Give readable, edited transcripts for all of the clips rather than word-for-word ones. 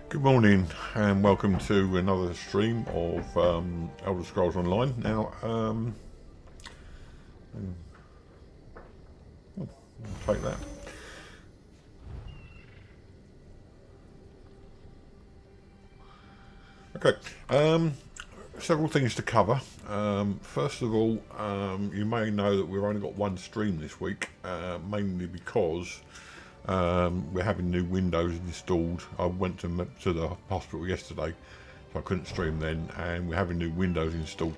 Good morning and welcome to another stream of Elder Scrolls Online. Now, I'll take that. Okay, several things to cover. First of all, you may know that we've only got one stream this week, mainly because we're having new windows installed. I went to the hospital yesterday, so I couldn't stream then, and we're having new windows installed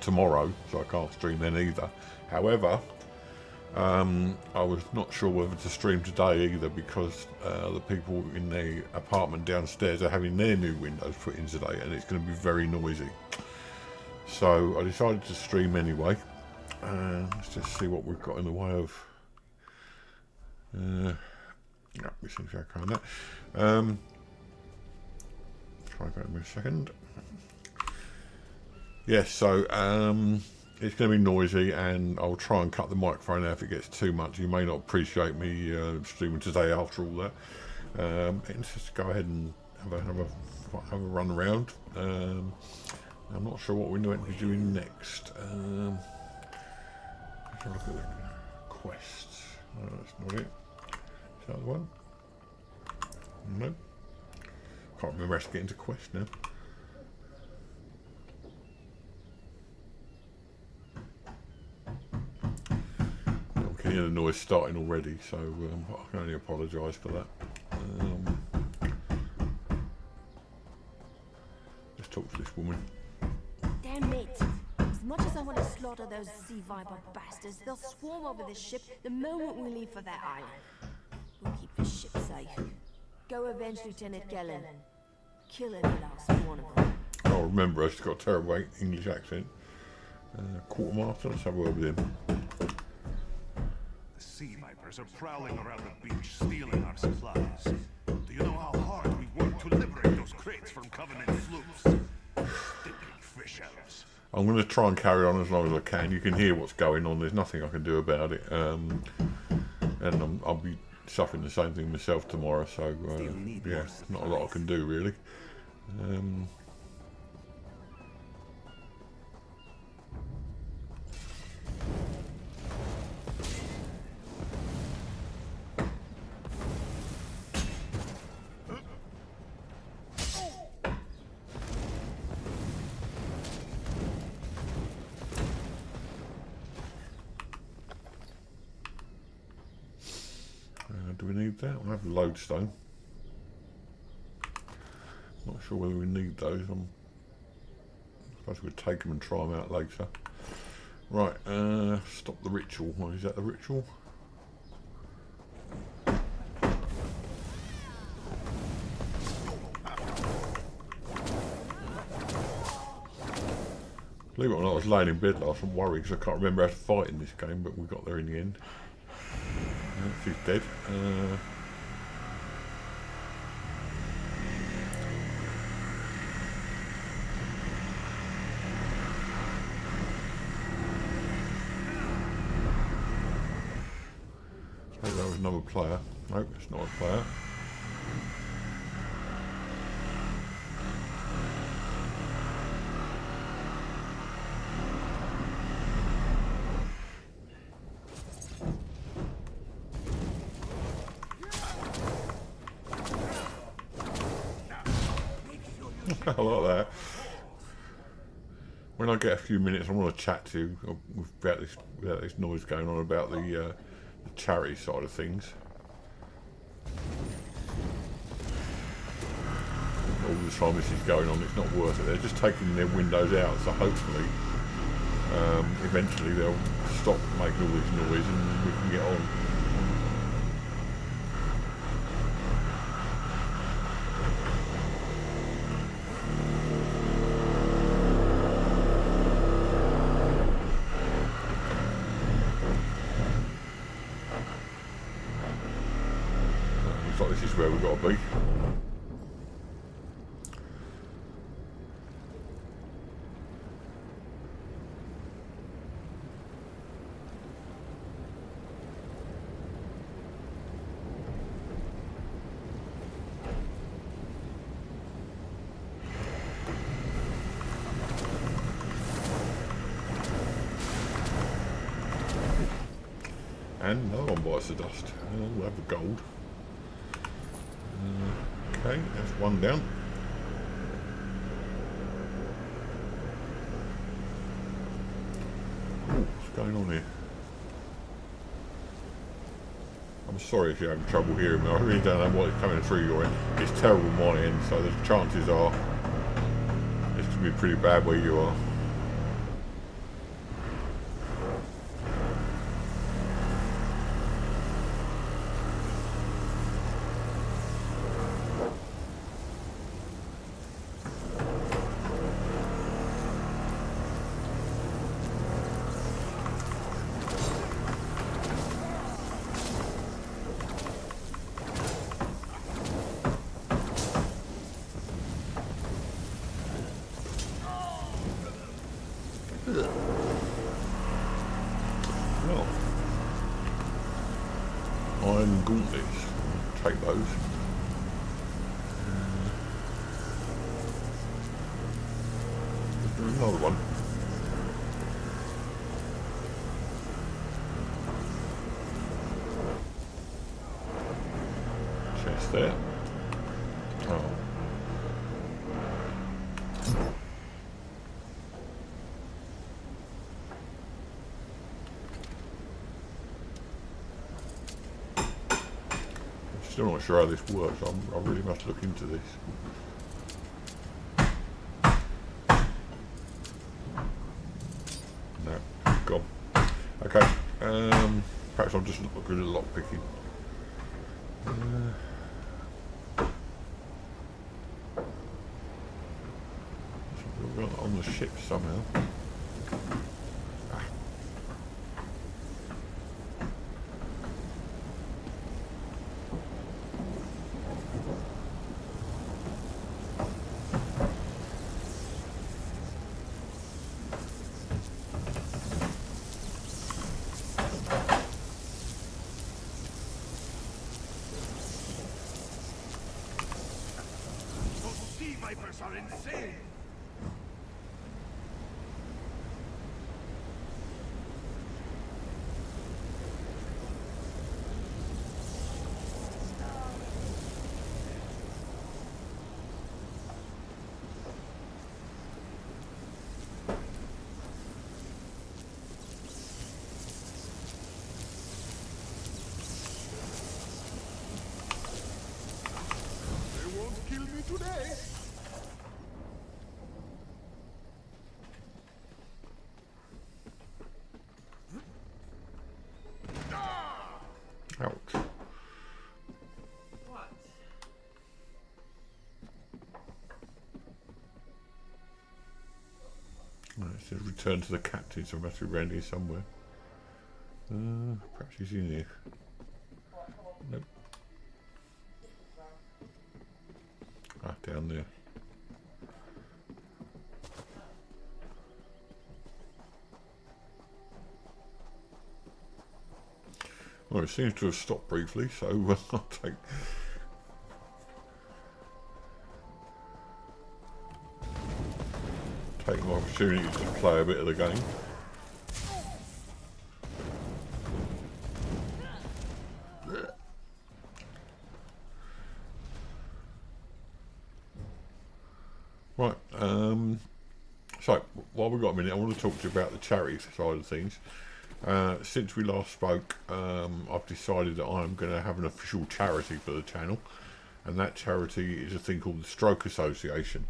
tomorrow, so I can't stream then either. However, I was not sure whether to stream today either because the people in the apartment downstairs are having their new windows put in today, and it's going to be very noisy. So I decided to stream anyway. Let's just see what we've got in the way of. No, we seem to okay on that. Try that in a second. Yes, so it's going to be noisy, and I'll try and cut the microphone out if it gets too much. You may not appreciate me streaming today after all that. Let's just go ahead and have a run around. I'm not sure what we're going to be doing next. Let's have a look at the quests. No, that's not it. Is that the one? No. Can't remember how to get into quest now. I can hear the noise starting already, so I can only apologise for that. Let's talk to this woman. Damn it! As much as I want to slaughter those sea viper bastards, they'll swarm over this ship the moment we leave for that island. We'll keep the ship safe. Go avenge Lieutenant Gellin. Kill every last one of them. Oh, remember, she's got a terrible English accent. Quartermaster, let's have a word with him. The sea vipers are prowling around the beach, stealing our supplies. Do you know how hard we worked to liberate those crates from Covenant sloops? Stinking fish elves. I'm going to try and carry on as long as I can. You can hear what's going on. There's nothing I can do about it. And I'll be suffering the same thing myself tomorrow. So, yeah, not a lot I can do, really. Do we need that? We'll have the lodestone. Not sure whether we need those. I suppose we'll take them and try them out later. Right, stop the ritual. Well, is that the ritual? Believe it or not, I was laying in bed last and worried because I can't remember how to fight in this game, but we got there in the end. She's dead. Maybe that was another player. Nope, it's not a player. I like that. When I get a few minutes, I want to chat to you without this noise going on about the charity side of things. All the time this is going on, it's not worth it. They're just taking their windows out, so hopefully, eventually they'll stop making all this noise and we can get on. Looks like this is where we've got to be. And another one bites the dust. We'll have the gold. Okay, that's one down. Ooh, what's going on here? I'm sorry if you're having trouble hearing me. I really don't know what is coming through your end. It's terrible on my end, so the chances are it's going to be pretty bad where you are. Well, iron gauntlets. Take those. There's another one. Chest there. Oh. Still not sure how this works. I really must look into this. No, gone. Okay. Perhaps I'm just not good at lock picking. On the ship somehow. Vipers are insane! They won't kill me today! Ouch. What? Right, it says return to the captain, so it must be around here somewhere. Perhaps he's in here. Nope. Ah, down there. Well, it seems to have stopped briefly, so I'll take my opportunity to play a bit of the game. Right, so while we've got a minute, I want to talk to you about the charity side of things. Since we last spoke, I've decided that I'm going to have an official charity for the channel, and that charity is a thing called the Stroke Association.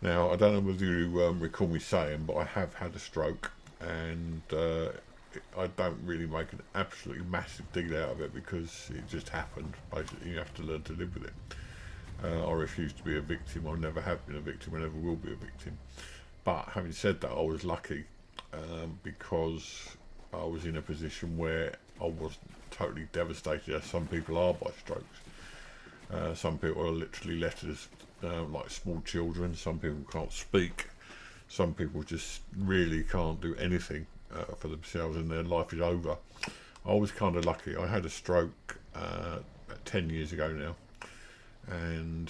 Now, I don't know whether you recall me saying, but I have had a stroke, and I don't really make an absolutely massive deal out of it because it just happened. Basically, you have to learn to live with it. I refuse to be a victim. I never have been a victim. I never will be a victim. But having said that, I was lucky because I was in a position where I wasn't totally devastated as some people are by strokes. Some people are literally left as like small children. Some people can't speak. Some people just really can't do anything for themselves, and their life is over. I was kind of lucky. I had a stroke 10 years ago now, and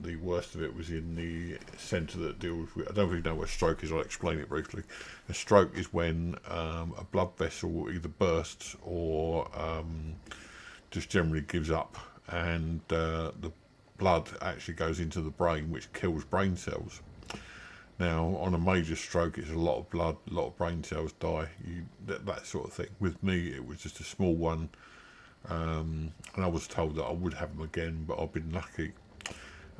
the worst of it was in the centre that deals with, I don't really know what a stroke is, I'll explain it briefly. A stroke is when a blood vessel either bursts or just generally gives up, and the blood actually goes into the brain, which kills brain cells. Now, on a major stroke, it's a lot of blood, a lot of brain cells die, that sort of thing. With me, it was just a small one, and I was told that I would have them again, but I've been lucky.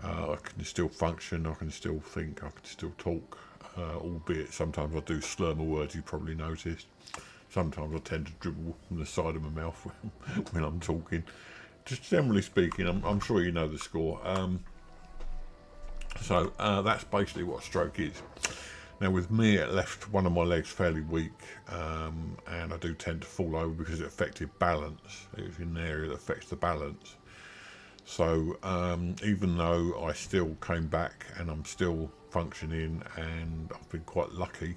I can still function, I can still think, I can still talk, albeit sometimes I do slur my words, you probably noticed. Sometimes I tend to dribble from the side of my mouth when I'm talking. Just generally speaking, I'm sure you know the score. So that's basically what a stroke is. Now with me, it left one of my legs fairly weak, and I do tend to fall over because it affected balance. It was in an area that affects the balance. So even though I still came back and I'm still functioning and I've been quite lucky,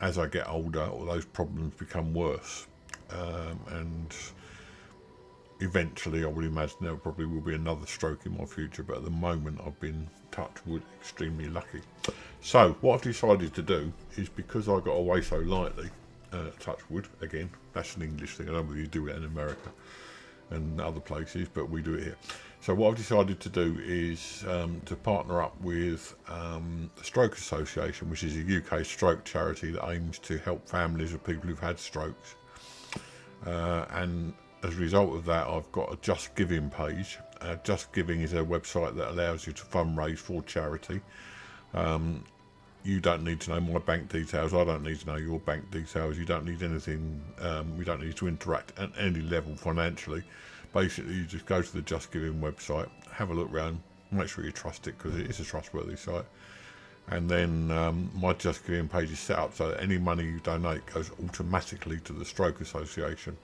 as I get older, all those problems become worse, and eventually I would imagine there probably will be another stroke in my future, but at the moment I've been, touch wood, extremely lucky. So what I've decided to do is, because I got away so lightly, touch wood, again, that's an English thing, I don't really do it in America and other places, but we do it here. So what I've decided to do is to partner up with the Stroke Association, which is a UK stroke charity that aims to help families of people who've had strokes, and as a result of that, I've got a Just Giving page. Just Giving is a website that allows you to fundraise for charity. You don't need to know my bank details. I don't need to know your bank details. You don't need anything. We don't need to interact at any level financially. Basically, you just go to the Just Giving website, have a look around, make sure you trust it, because it is a trustworthy site. And then my Just Giving page is set up so that any money you donate goes automatically to the Stroke Association.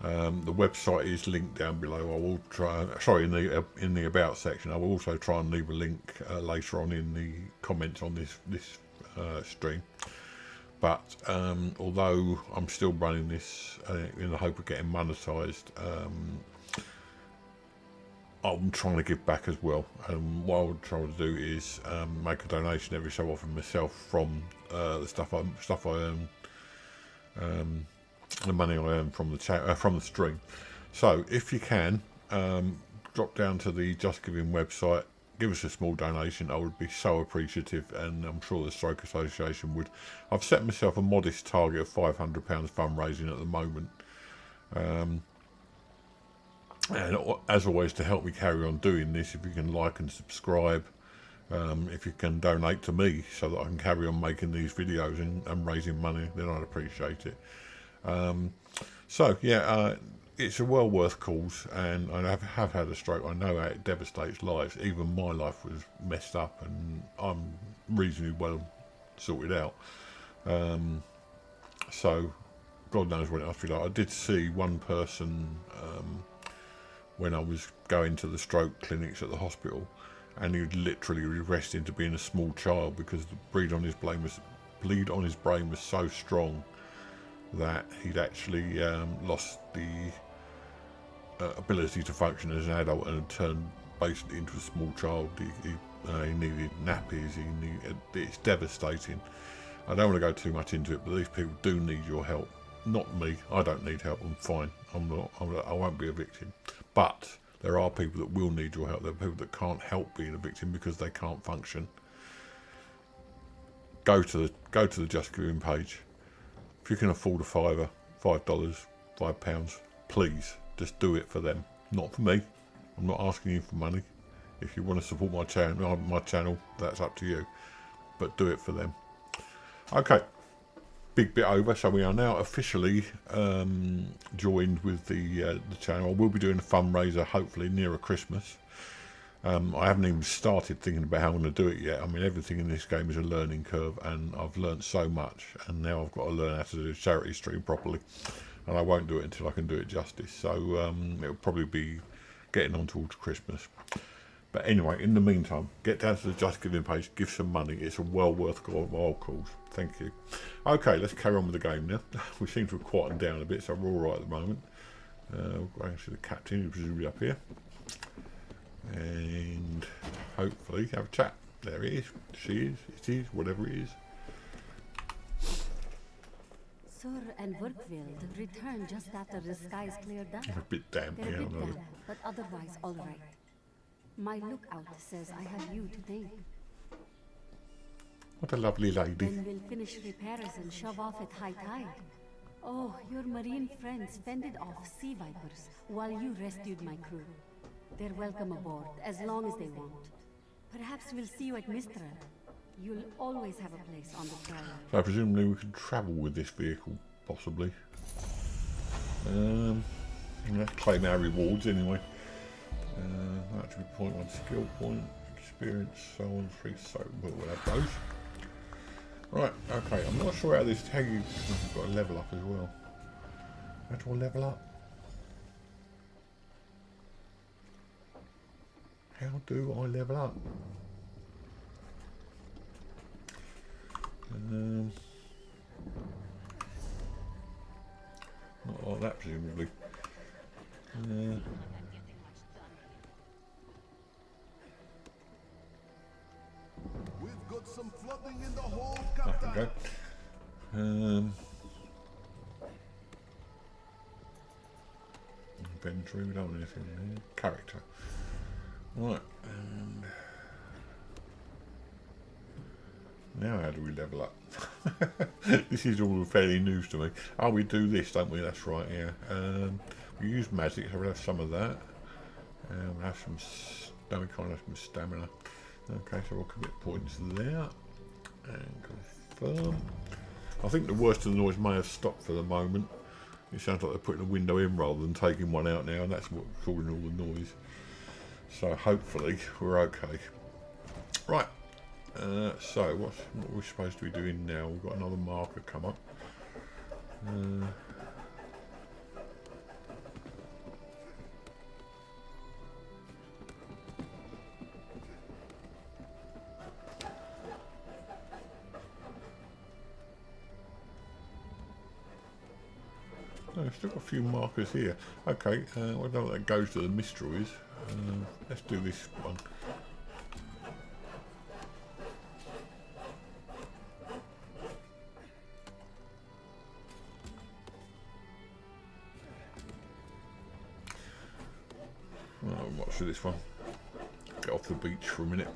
The website is linked down below. I will try, sorry, in the about section. I will also try and leave a link later on in the comments on this stream. But although I'm still running this in the hope of getting monetised, I'm trying to give back as well. What I would try to do is make a donation every so often myself from the stuff I earn. The money I earn from the stream. So if you can, drop down to the Just Giving website, give us a small donation. I would be so appreciative, and I'm sure the Stroke Association would. I've set myself a modest target of £500 fundraising at the moment, and as always, to help me carry on doing this, if you can like and subscribe, if you can donate to me so that I can carry on making these videos and raising money, then I'd appreciate it. So yeah, it's a well worth cause, and I have had a stroke. I know how it devastates lives. Even my life was messed up, and I'm reasonably well sorted out. So God knows what it must be like. I did see one person when I was going to the stroke clinics at the hospital, and he literally regressed into being a small child because the bleed on his brain was so strong that he'd actually lost the ability to function as an adult and had turned basically into a small child. He needed nappies. It's devastating. I don't want to go too much into it, but these people do need your help. Not me. I don't need help. I'm fine. I won't be a victim. But there are people that will need your help. There are people that can't help being a victim because they can't function. Go to the Just Giving page. If you can afford a $5, £5, please just do it for them, not for me. I'm not asking you for money. If you want to support my channel, that's up to you. But do it for them. Okay, big bit over. So we are now officially joined with the channel. I will be doing a fundraiser hopefully nearer Christmas. I haven't even started thinking about how I'm going to do it yet. I mean, everything in this game is a learning curve, and I've learned so much, and now I've got to learn how to do a charity stream properly, and I won't do it until I can do it justice. So it'll probably be getting on towards Christmas. But anyway, in the meantime, get down to the Just Giving page, give some money. It's a well worthwhile cause. Thank you. Okay, let's carry on with the game now. We seem to have quietened down a bit, so we're all right at the moment. We're going to the captain, who's presumably up here. and hopefully have a chat. There it is. She is. It is. Whatever it is. Sir and Workfield returned just after the skies cleared up. A bit damp, They're yeah, a I bit know. damp, but otherwise all right. My lookout says I have you to thank. What a lovely lady. Then we'll finish repairs and shove off at high tide. Oh, your marine friends fended off sea vipers while you rescued my crew. They're welcome aboard, as long as they want. Perhaps we'll see you at Mistral. You'll always have a place on the prowler. So presumably we can travel with this vehicle, possibly. Let's claim our rewards anyway. Attribute point, 1 skill point, experience, so on, 3, so we'll have those. Right, okay, I'm not sure how you've got to level up as well. How do I level up? How do I level up? Not like that, presumably. We've got some flooding in the hold, There we Captain. go. Inventory, we don't want anything there. Character. Right, and now how do we level up? This is all fairly news to me. Oh, we do this, don't we? That's right, yeah. We use magic, so we'll have some of that. We'll have some, no, we can't have some stamina. Okay, so we'll commit points there. And confirm. I think the worst of the noise may have stopped for the moment. It sounds like they're putting a window in rather than taking one out now, and that's what's causing all the noise. So hopefully we're okay. Right. So what are we supposed to be doing now? We've got another marker come up. No, I've still got a few markers here. Okay, I don't know what that goes to the Mistral is. Let's do this one. Watch this one. Get off the beach for a minute.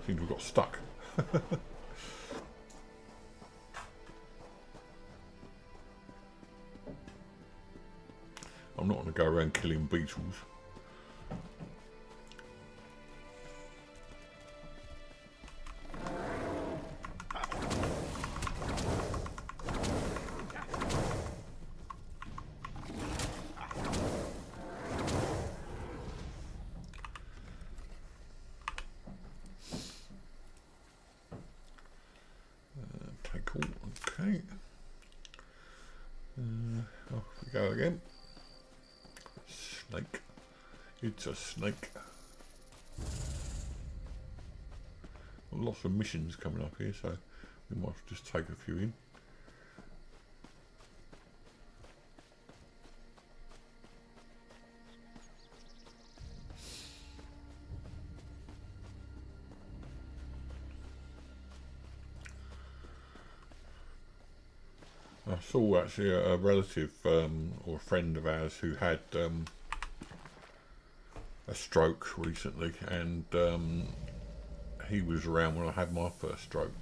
Seems we got stuck. I'm not going to go around killing beetles. Take all, okay. Off we go again. Snake. It's a snake. Lots of missions coming up here, so we might just take a few in. I saw actually a relative or a friend of ours who had a stroke recently, and he was around when I had my first stroke,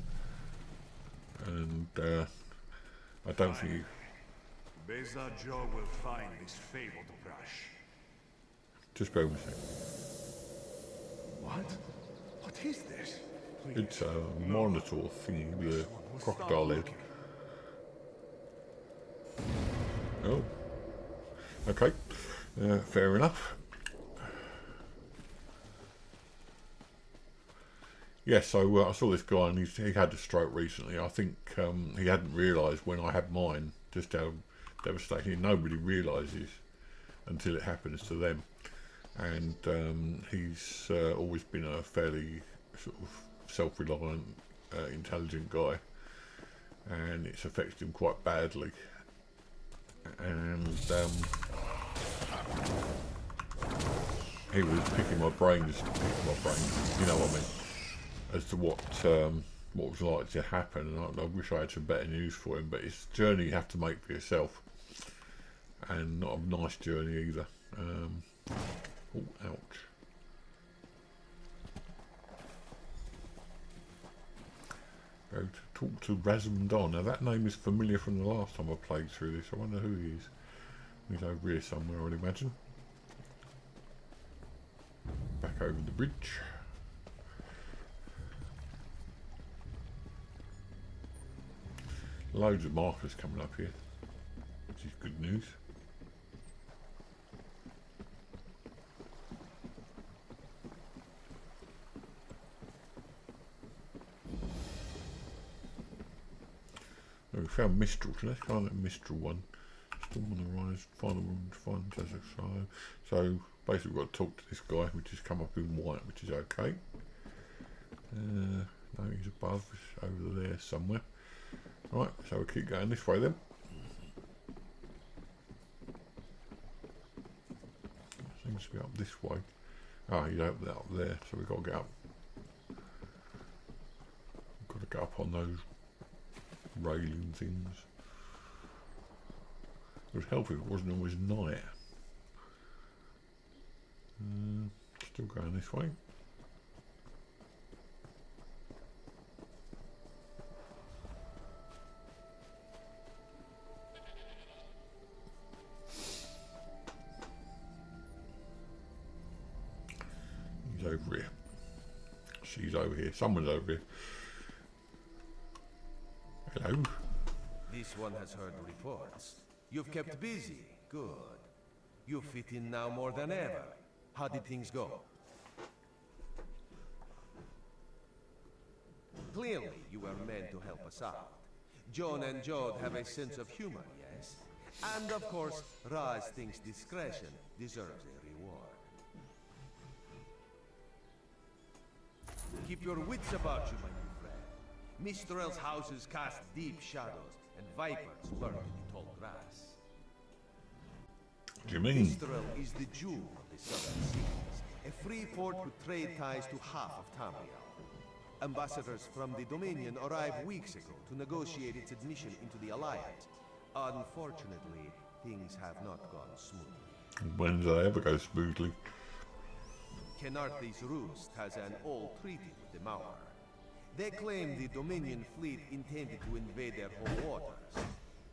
and I don't think he... Beza Joe will find this fabled brush. Just bear with me a second. What? What is this? It's a monitor thingy with a crocodile head. Oh, okay, fair enough. Yeah, so I saw this guy, and he had a stroke recently. I think he hadn't realised when I had mine just how devastating. Nobody realises until it happens to them. And he's always been a fairly sort of self-reliant intelligent guy, and it's affected him quite badly. And he was picking my brains, you know what I mean, as to what was like to happen. And I wish I had some better news for him, but it's a journey you have to make for yourself, and not a nice journey either. Oh, ouch. Go to talk to Grandad. Now that name is familiar from the last time I played through this. I wonder who he is. He's over here somewhere, I'd imagine. Back over the bridge. Loads of markers coming up here, which is good news. We found Mistral, so let's find that Mistral one. Storm on the rise, find a woman to find Tesla. So basically we've got to talk to this guy, which has come up in white, which is okay. No, he's above, he's over there somewhere. Right, so we'll keep going this way then. Seems to be up this way. Ah, he's up there, so we've got to get up. We've got to get up on those railing things. It was helpful, it wasn't always night. Still going this way. He's over here. She's over here. Someone's over here. Hello. This one has heard reports. You've kept busy. Good. You fit in now more than ever. How did things go? Clearly, you were meant to help us out. John and Jode have a sense of humor, yes? And of course, Ra's thinks discretion deserves a reward. Keep your wits about you, my new friend. Mistral's houses cast deep shadows, and vipers lurk in the tall grass. What do you mean? Mistral is the jewel of the southern seas, a free port with trade ties to half of Tamriel. Ambassadors from the Dominion arrived weeks ago to negotiate its admission into the Alliance. Unfortunately, things have not gone smoothly. When do they ever go smoothly? Kenarthi's Roost has an old treaty with the Maur. They claim the Dominion fleet intended to invade their home waters.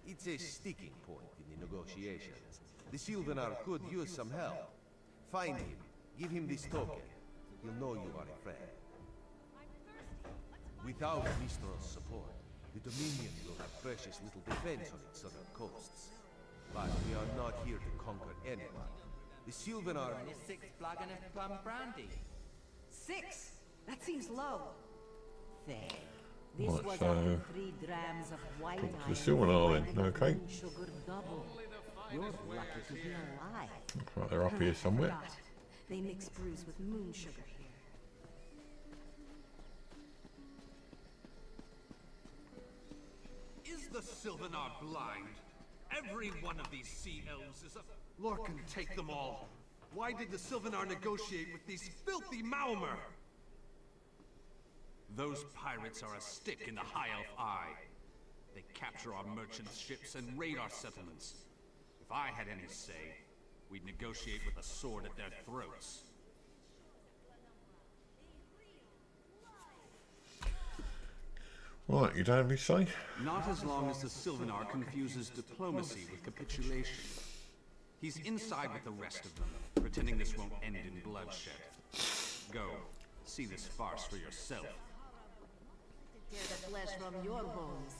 It's a sticking point in the negotiations. The Sylvanar could use some help. Find him, give him this token. He'll know you are a friend. Without Mistral's support, the Dominion will have precious little defense on its southern coasts. But we are not here to conquer anyone. The Sylvanar... Only 6 flagon of plum brandy. 6? That seems low. There. This Right, was so after 3 drams of white talk to the iron Sylvanar then, and okay. moon sugar double. You're lucky to be alive. Right, they're up here somewhere. Forgot. They mix brews with moon sugar here. Is the Sylvanar blind? Every one of these sea elves is a... Lorcan, take them all. Why did the Sylvanar negotiate with these filthy Maumr? Those pirates are a stick in the High Elf eye. They capture our merchants' ships and raid our settlements. If I had any say, we'd negotiate with a sword at their throats. Right, you don't have any say? Not as long as the Sylvanar confuses diplomacy with capitulation. He's inside with the rest of them, pretending this won't end in bloodshed. Go, see this farce for yourself. Tear the flesh from your bones.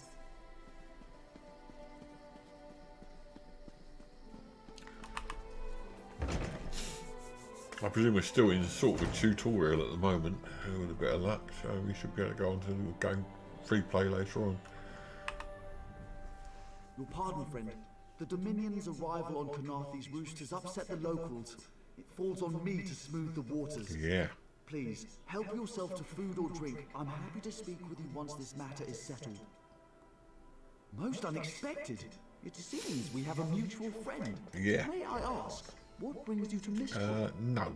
I presume we're still in sort of a tutorial at the moment, with a bit of luck, so we should be able to go on to the game free play later on. Your pardon, friend. The Dominion's arrival on Kenarthi's Roost has upset the locals. It falls on me to smooth the waters. Yeah. Please, help yourself to food or drink. I'm happy to speak with you once this matter is settled. Most unexpected. It seems we have a mutual friend. Yeah. May I ask, what brings you to Mistral? No.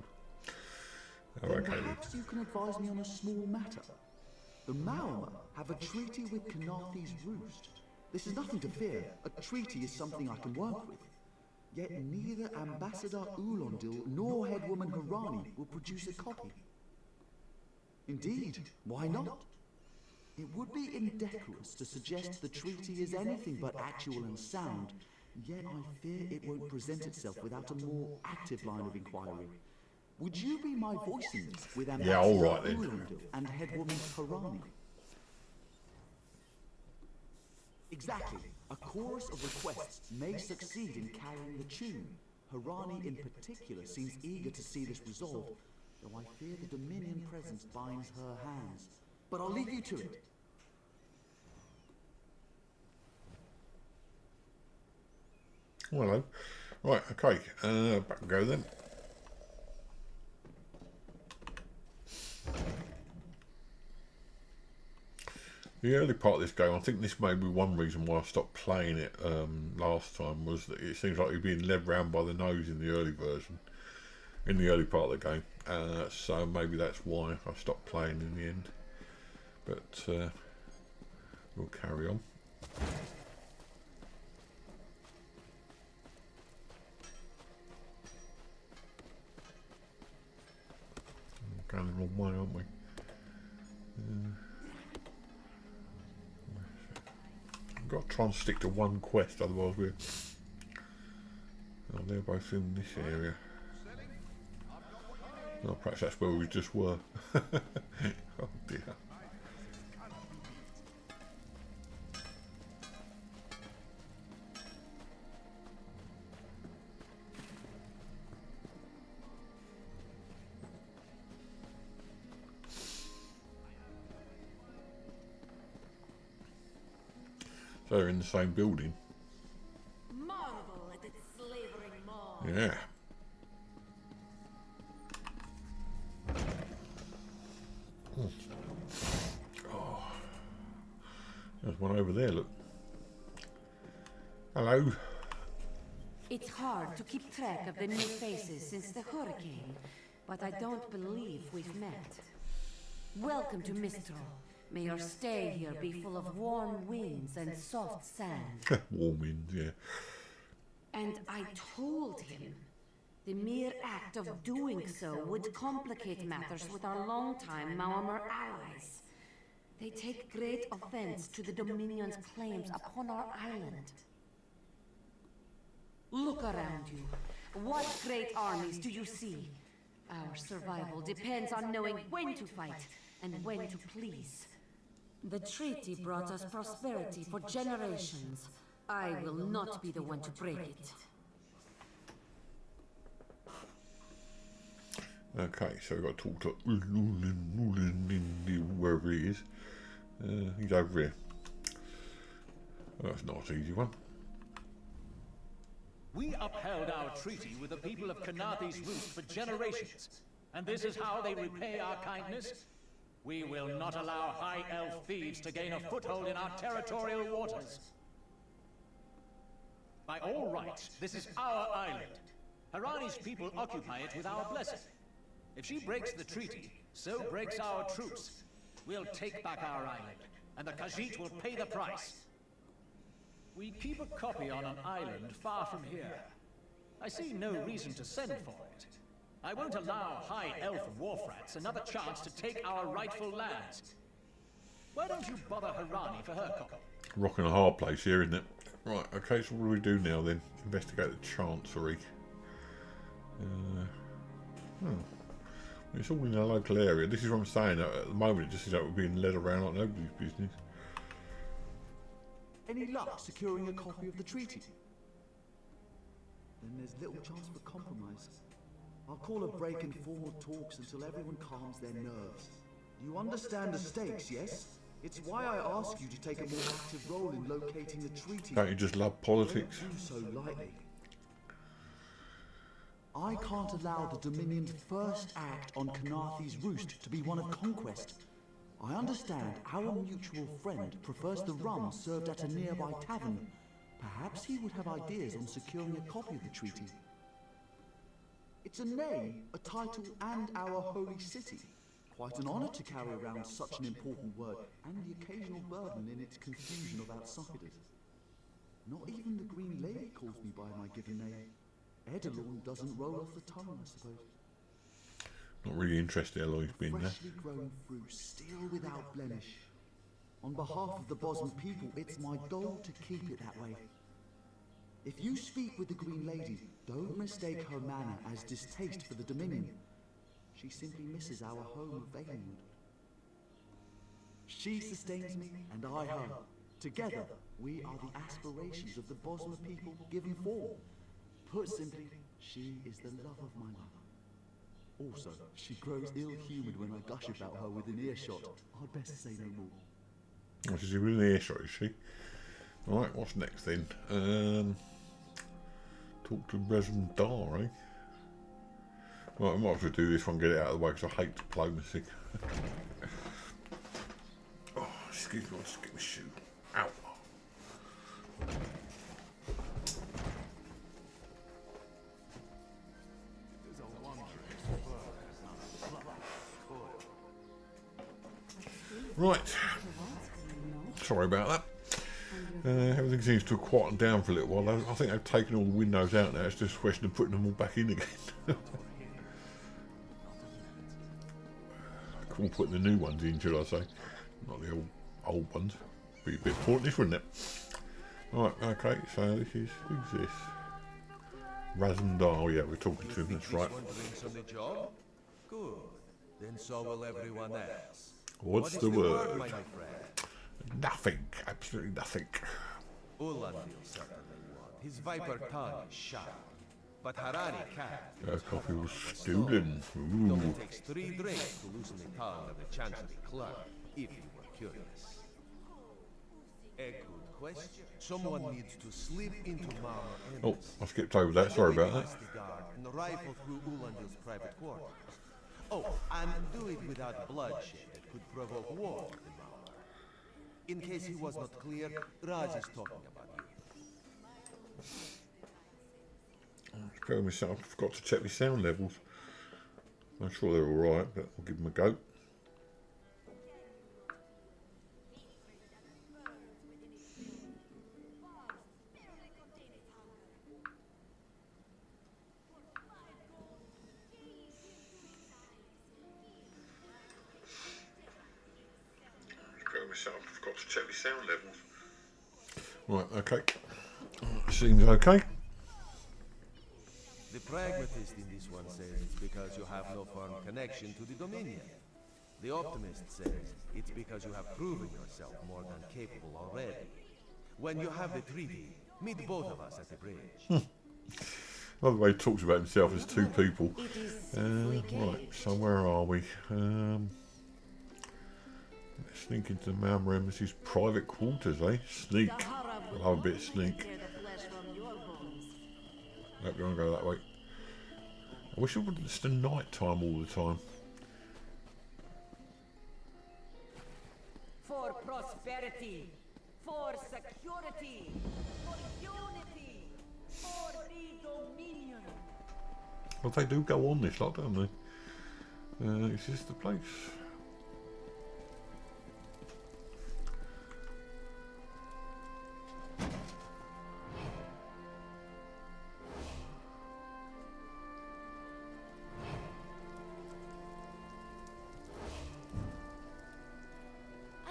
Oh, Then okay. perhaps you can advise me on a small matter. The Maoma have a treaty with Knathi's Roost. This is nothing to fear. A treaty is something I can work with. Yet neither Ambassador Ulondil nor Headwoman Harani will produce a copy. Indeed, why not? It would be indecorous to suggest the treaty is anything but actual and sound, yet I fear it won't present itself without a more active line of inquiry. Would you be my voice in this with Ambassador all right then. Ulondil and Headwoman Harani? Exactly. A chorus of requests may succeed in carrying the tune. Harani in particular seems eager to see this resolved, though I fear the Dominion presence binds her hands. But I'll leave you to it. Hello. Right, okay. Back and go then. The early part of this game, I think this may be one reason why I stopped playing it last time, was that it seems like you're being led round by the nose in the early version, in the early part of the game. So maybe that's why I stopped playing in the end. But we'll carry on. We're going the wrong way, aren't we? Got to try and stick to one quest, otherwise we're... Oh, they're both in this area. Oh, perhaps that's where we just were. Oh dear. So they're in the same building. Marvel at its slavering maw. Yeah. Oh. There's one over there, look. Hello. It's hard to keep track of the new faces since the hurricane, but I don't believe we've met. Welcome to Mistral. May your stay here be full of warm winds and soft sand. Warm winds, yeah. And I told him the mere act of doing so would complicate matters with our longtime Maomer allies. They take great offense to the Dominion's claims upon our island. Look around you. What great armies do you see? Our survival depends on knowing when to fight and when to please. The treaty brought us prosperity for generations. I will not be the one to break it. Okay, so we've got to talk to wherever he is. He's over here. Oh, that's not an easy one. We upheld our treaty with the people of Knathi's Roost for generations, and this is how they repay our kindness? We will not allow High Elf thieves to gain a foothold in our territorial waters. By all rights, this is our island. Harani's people occupy it with our blessing. If she breaks the treaty, so breaks our troops. We'll take back our island, and the Khajiit will pay the price. We keep a copy on an island far from here. I see no reason to send for it. I won't allow High Elf Warfrats another chance to take our rightful lands. Why don't you bother Harani for her copy? Rock and a hard place here, isn't it? Right, okay, so what do we do now then? Investigate the Chancery. It's all in a local area. This is what I'm saying. At the moment, it just seems like we're being led around like nobody's business. Any luck securing a copy of the treaty? Then there's little chance for compromise. I'll call a break in formal talks until everyone calms their nerves. You understand the stakes, yes? It's why I ask you to take a more active role in locating the treaty. Don't you just love politics? Don't do so lightly. I can't allow the Dominion's first act on Canarthy's roost to be one of conquest. I understand our mutual friend prefers the rum served at a nearby tavern. Perhaps he would have ideas on securing a copy of the treaty. It's a name, a title, and our holy city. Quite an honor to carry around such an important word, and the occasional burden in its confusion of outsiders. Not even the Green Lady calls me by my given name. Edelorn doesn't roll off the tongue, I suppose. Not really interested how long he's been there. Freshly grown fruit, still without blemish. On behalf of the Bosman people, it's my goal to keep it that way. If you speak with the Green Lady, don't mistake her manner as distaste for the Dominion. She simply misses our home of Valenwood. She sustains me, and I her. Together, we are the aspirations of the Bosman people given form. Put simply, she is the love of my mother. Also, she grows ill-humoured when I gush about her within earshot. I'd best say no more. Oh, she's within earshot, is she? Alright, what's next then? Talk to Grandad, eh? Well, I might as well do this one, get it out of the way, because I hate diplomacy. Oh, excuse me, I'll just get my shoe out. Right, sorry about that. Everything seems to have quietened down for a little while. I think they've taken all the windows out now. It's just a question of putting them all back in again. Cool, putting the new ones in, should I say? Not the old ones. Be a bit pointless, wouldn't it? Right, okay, so this is, who's this? Grandad, oh yeah, we're talking to him, that's right. On the job? Good. Then so will everyone else. What's What the is word? my friend? Nothing, absolutely nothing. Ulan will certainly want. His viper tongue is sharp. But Harani can't. Our coffee was stolen. Though Ooh. it takes 3 drinks to loosen the tongue of the Chancery clerk, if you were curious. A good question. Someone needs to slip into Mama Oh, I skipped over that, sorry about that. The guard and rifle through Ulandel's private quarters. Oh, and do it without bloodshed that could provoke war with the Mama. In case he was not clear, Raj is talking about you. Prepare myself, I forgot to check my sound levels. I'm sure they're alright, but I'll give them a go. Prepare myself, I forgot to check my sound levels. Right, okay. Seems okay. The pragmatist in this one says it's because you have no firm connection to the Dominion. The optimist says it's because you have proven yourself more than capable already. When you have the treaty, meet both of us at the bridge. By the way, he talks about himself as two people. Right, so where are we? Let's sneak into the Malmar Embassy's private quarters, eh? Sneak. I love a bit of sneak. Nope, you want to go that way. I wish it wasn't just night time all the time. For prosperity, for security, for unity, for the Dominion. Well, they do go on this lot, don't they? Is this the place?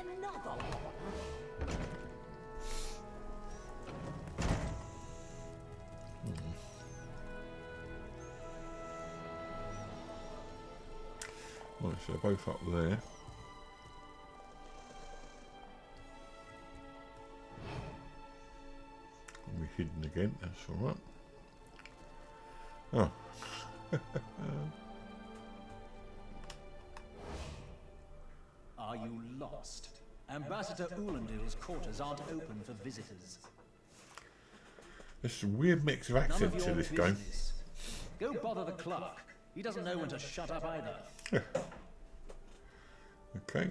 Another. Right, so they're both up there. We're hidden again, that's alright. Oh. Are you lost? Ambassador Ulandel's quarters aren't open for visitors. There's a weird mix of None of accents your in this game. business. Go bother the clerk. He doesn't know when to shut up either. Okay.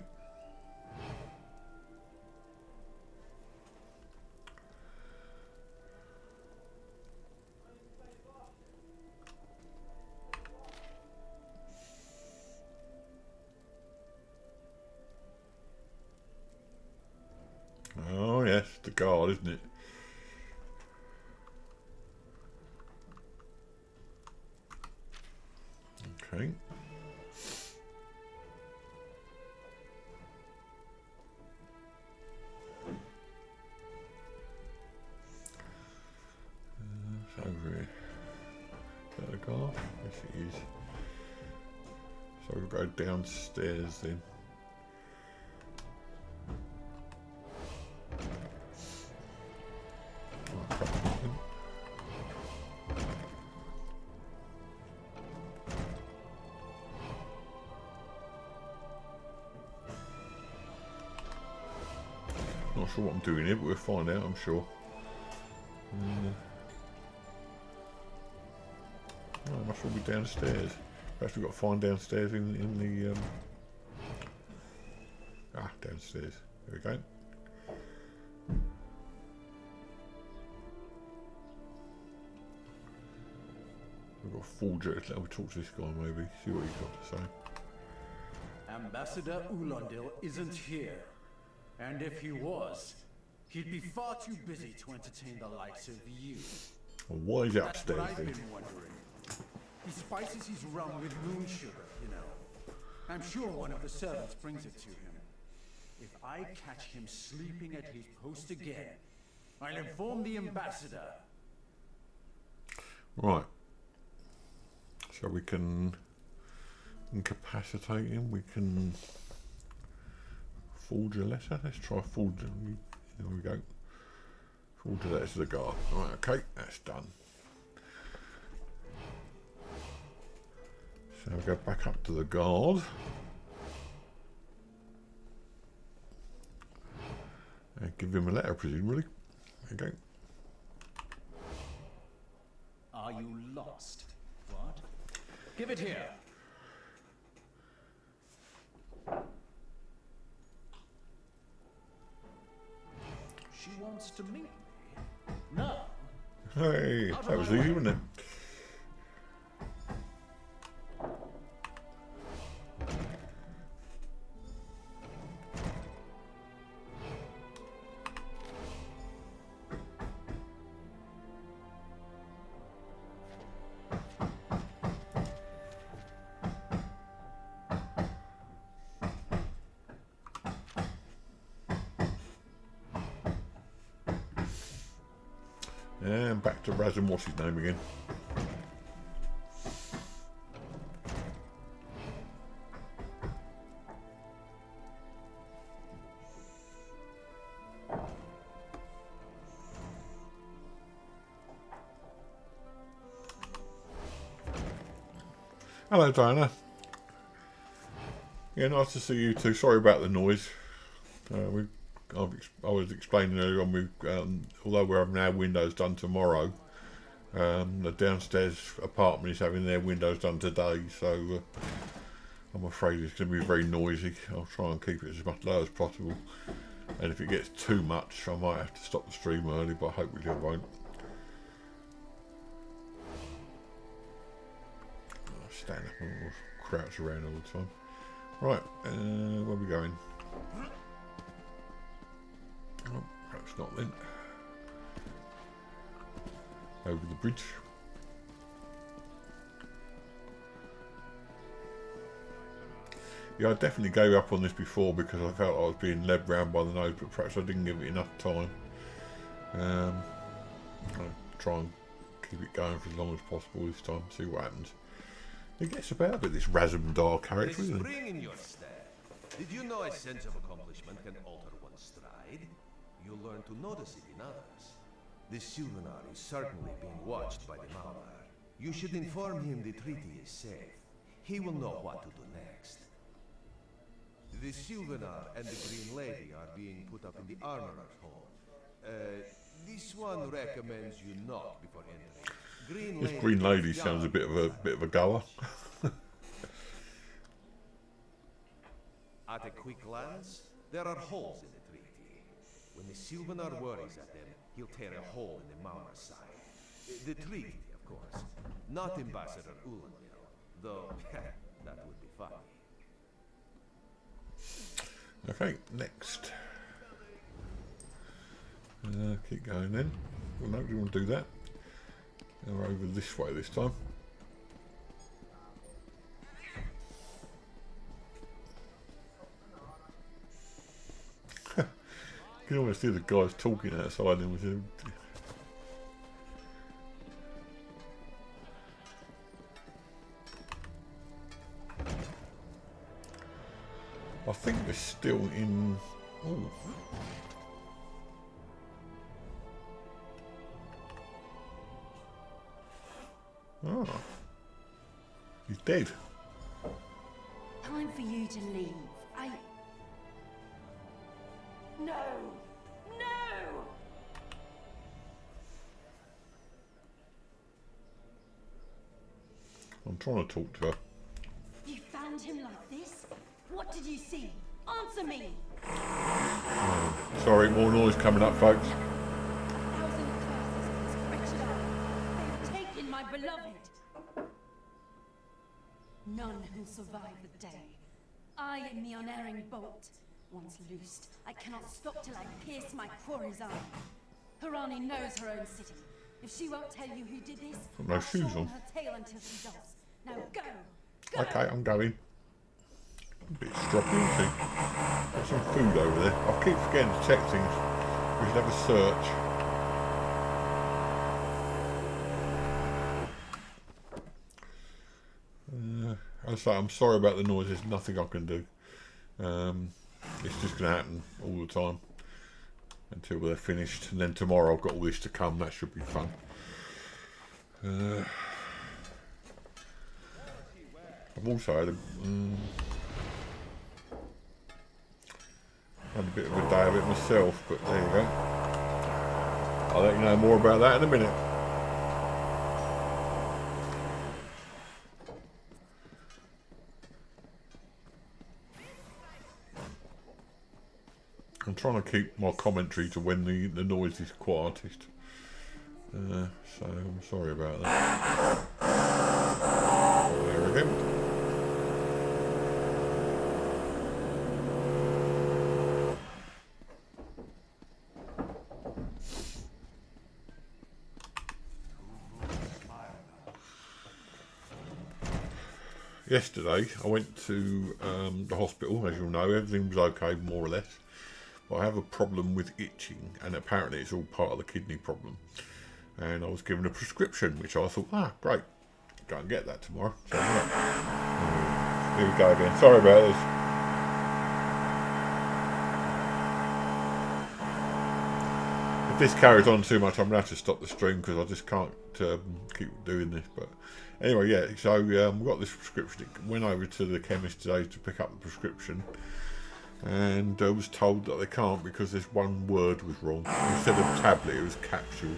Oh yes, the guard, isn't it? Okay. It's over here. Is that the guard? Yes, it is. So we'll go downstairs then. Not sure what I'm doing here, but we'll find out, I'm sure. Oh, I must all be downstairs. Perhaps we've got to find downstairs in the... downstairs. There we go. We've got a forger. Let's talk to this guy maybe, see what he's got to say. Ambassador Ulondil isn't here. And if he was, he'd be far too busy to entertain the likes of you. Well, why is he That's upstairs what I've then? been wondering. He spices his rum with moon sugar, you know. I'm sure one of the servants brings it to him. If I catch him sleeping at his post again, I'll inform the ambassador. Right. So we can incapacitate him. We can forge a letter. Let's try forge. There we go. Forge a letter to the guard. Right. Okay. That's done. So we go back up to the guard. And give him a letter, presumably. There you go. Are you lost? What? Give it here. She wants to meet me. No. Hey, that was easy, wasn't it? And back to Razum, what's his name again? Hello, Diana. Yeah, nice to see you too. Sorry about the noise. I was explaining earlier on, although we're having our windows done tomorrow, the downstairs apartment is having their windows done today, so I'm afraid it's going to be very noisy. I'll try and keep it as much low as possible, and if it gets too much I might have to stop the stream early, but hopefully I won't. I'll stand up and crouch around all the time. Right, where are we going? Oh, perhaps not then. Over the bridge. Yeah, I definitely gave up on this before because I felt I was being led round by the nose, but perhaps I didn't give it enough time. I'll try and keep it going for as long as possible this time, see what happens. It gets about a bit this Razumdar character, isn't it? Spring in your step. Did you know a sense of accomplishment can alter one's stride? You'll learn to notice it in others. This Sylvanar is certainly being watched by the Maular. You should inform him the treaty is safe. He will know what to do next. The Sylvanar and the Green Lady are being put up in the Armorer's Hall. This one recommends you knock before entering. This green lady sounds a bit of a goer. At a quick glance, there are holes in the treaty. When the Sylvanar worries at them, he'll tear a hole in the Maumar side. The treaty, of course. Not Ambassador Ulanil, though that would be funny. Okay, next. Keep going then. Well, no, we want to do that. We're over this way this time. You can almost hear the guys talking outside and I think we're still in. Ooh. Oh. He's dead. Time for you to leave. No! No! I'm trying to talk to her. You found him like this? What did you see? Answer me! Oh, sorry, more noise coming up, folks. 1,000 curses of this wretched hour. They've taken my beloved. None who survive the day. I am the unerring bolt. Once loosed, I cannot stop till I pierce my quarry's eye. Harani knows her own city. If she won't tell you who did this, No I'll shoes shorten on. her tail until she does. Now go! Go! Okay, I'm going. A bit stroppy, isn't she? Got some food over there. I keep forgetting to check things. We should have a search. I say, I'm sorry about the noise. There's nothing I can do. It's just going to happen all the time until they're finished. And then tomorrow I've got all this to come. That should be fun. I've also had a bit of a day of it myself, but there you go. I'll let you know more about that in a minute. I'm trying to keep my commentary to when the noise is quietest. So I'm sorry about that. There we go. Yesterday I went to the hospital. As you'll know, everything was okay more or less, but I have a problem with itching, and apparently it's all part of the kidney problem. And I was given a prescription, which I thought, great, go and get that tomorrow. So here we go again. Sorry about this. If this carries on too much, I'm going to have to stop the stream because I just can't keep doing this. But anyway, yeah, so we got this prescription. Went over to the chemist today to pick up the prescription, and I was told that they can't because this one word was wrong. Instead of tablet, it was capsule.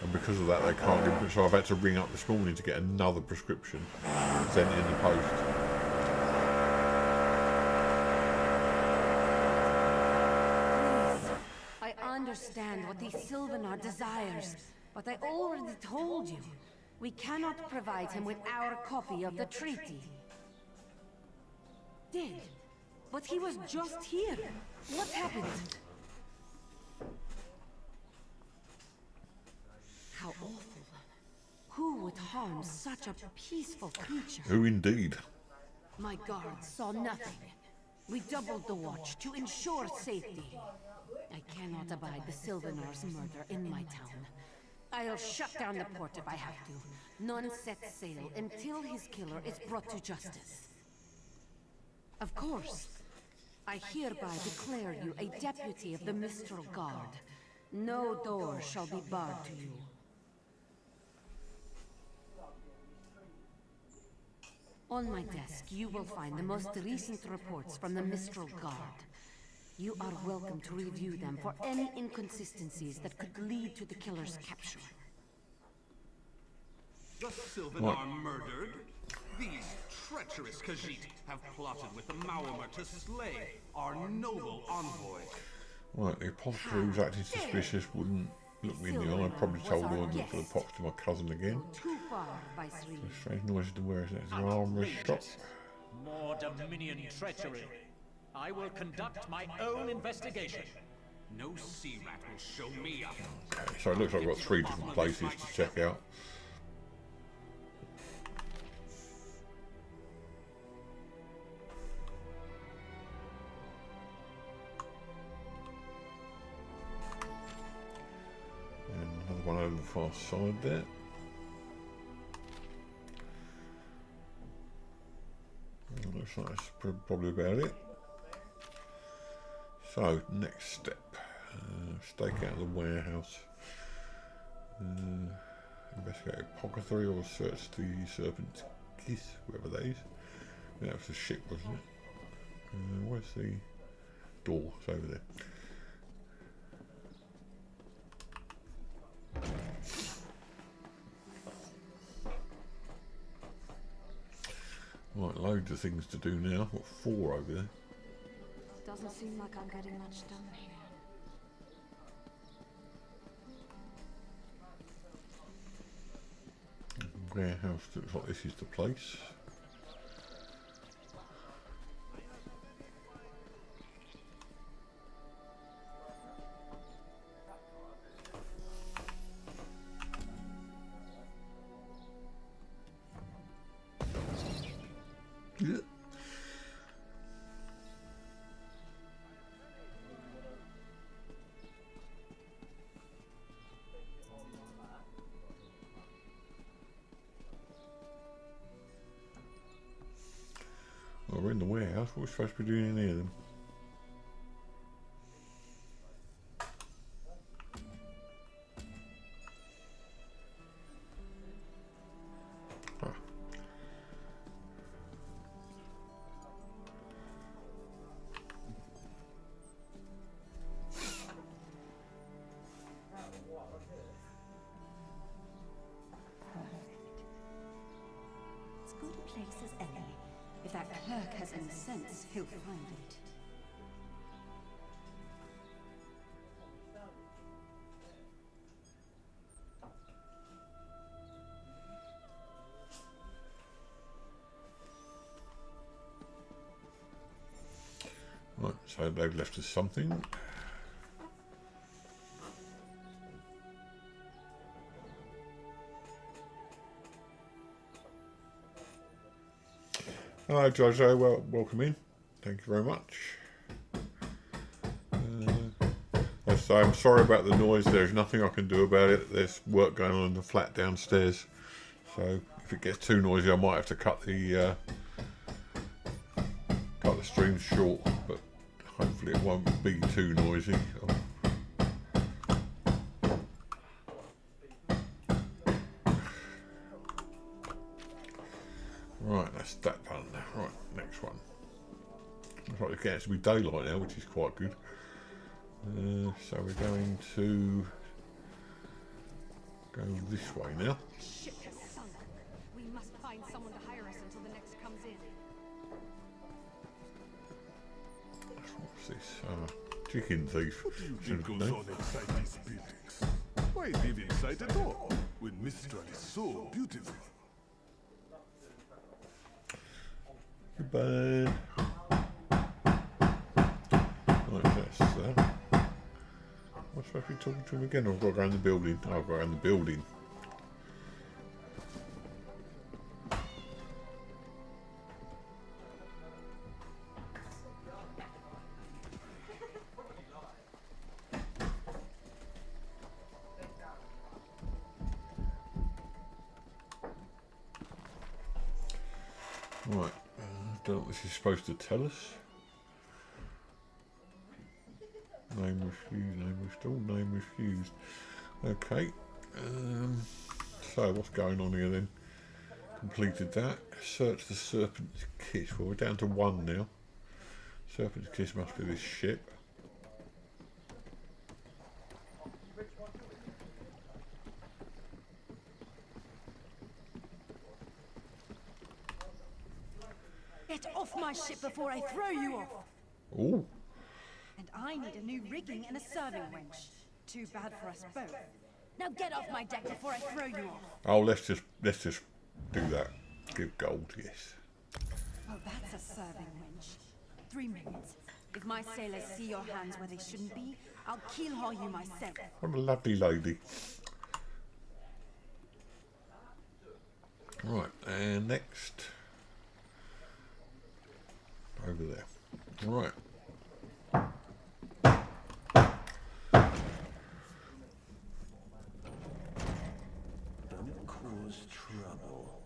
And because of that, they can't give it. So I've had to ring up this morning to get another prescription sent in the post. Please, I understand what the Sylvanar desires, but I already told you. We cannot provide him with our copy of the treaty. Did? But he was just here. What happened? How awful. Who would harm such a peaceful creature? Who indeed? My guards saw nothing. We doubled the watch to ensure safety. I cannot abide the Sylvanar's murder in my town. I'll shut down the port if I have to. None set sail until his killer is brought to justice. Of course, I hereby declare you a deputy of the Mistral Guard. No door shall be barred to you. On my desk, you will find the most recent reports from the Mistral Guard. You are welcome to review them for any inconsistencies that could lead to the killer's capture. The Sylvanar murdered? These treacherous Khajiit have plotted with the Maormer to slay our noble envoy. Right, the apothecary who's acting suspicious wouldn't look me in the eye. I probably told her I'd look for the pox to my cousin again. Too far, Viceroy. A strange noise in the warehouse next to the armourer's shop. More Dominion treachery. I will conduct my own investigation. No sea rat will show me up. Okay, so it looks like I've got 3 different places to check out. And another one over the far side there. Looks like that's probably about it. So, next step. Stake out the warehouse. Investigate apothecary or search the Serpent's Kiss, whoever that is. That was the ship, wasn't it? Where's the door? It's over there. Right, loads of things to do now. I've got 4 over there. Doesn't seem like I'm getting much done here. Warehouse looks like this is the place. Yeah. Well, we're in the warehouse. What are we supposed to be doing in here then? Ah. As good a place as any. If that clerk has any sense, he'll find it. Right, so they've left us something. Hello Jojo, well, welcome in. Thank you very much. I say I'm sorry about the noise, there's nothing I can do about it. There's work going on in the flat downstairs. So if it gets too noisy I might have to cut the stream short, but hopefully it won't be too noisy. Right, that's that done. Right, next one. Looks like it's getting to be daylight now, which is quite good. So we're going to go this way now. Ship has sunk. We must find someone to hire us until the next comes in. What's this? Chicken thief. What do you think goes on inside these buildings? Why live inside at all when Mistral is so beautiful? Goodbye. Right, that's that. Am I supposed to be talking to him again, or I've got to go in the building? Oh, I've got to go in the building. Right, don't know what this is supposed to tell us. Name refused, name restored, name refused. Okay, so what's going on here then? Completed that. Search the Serpent's Kiss. Well, we're down to 1 now. Serpent's Kiss must be this ship. my ship before I throw you off! Ooh. And I need a new rigging and a serving winch. Too bad for us both. Now get off my deck before I throw you off. Oh, let's just do that. Give gold, yes. Oh, that's a serving winch. 3 minutes. If my sailors see your hands where they shouldn't be, I'll keelhaul you myself. What a lovely lady. Right, and next. Over there. Right. Don't cause trouble.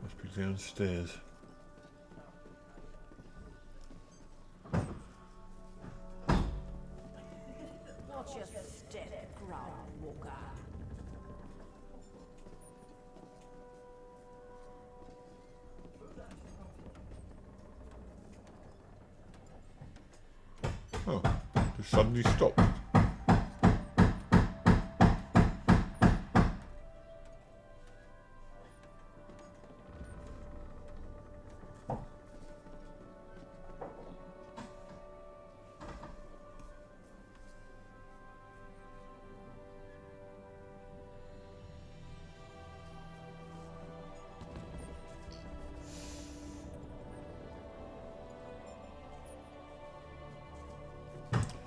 Must be downstairs. Watch your step, ground walker. Oh, just suddenly stopped.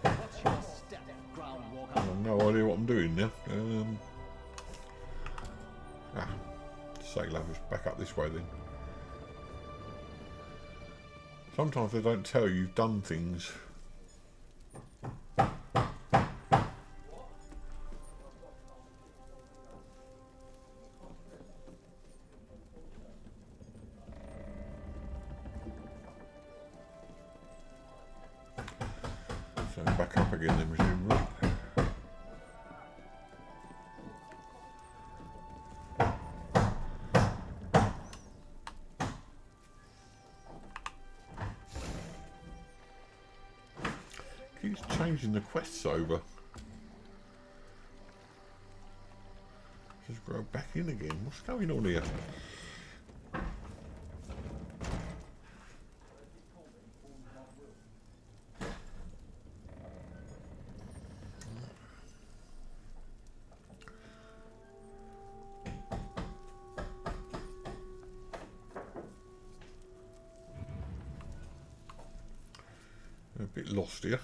Watch your step, ground walker. I've no idea what I'm doing now. Sail us back up this way then. Sometimes they don't tell you you've done things. So back up again then, presumably. Keeps changing the quests over. Just go back in again. What's going on here? A bit lost here.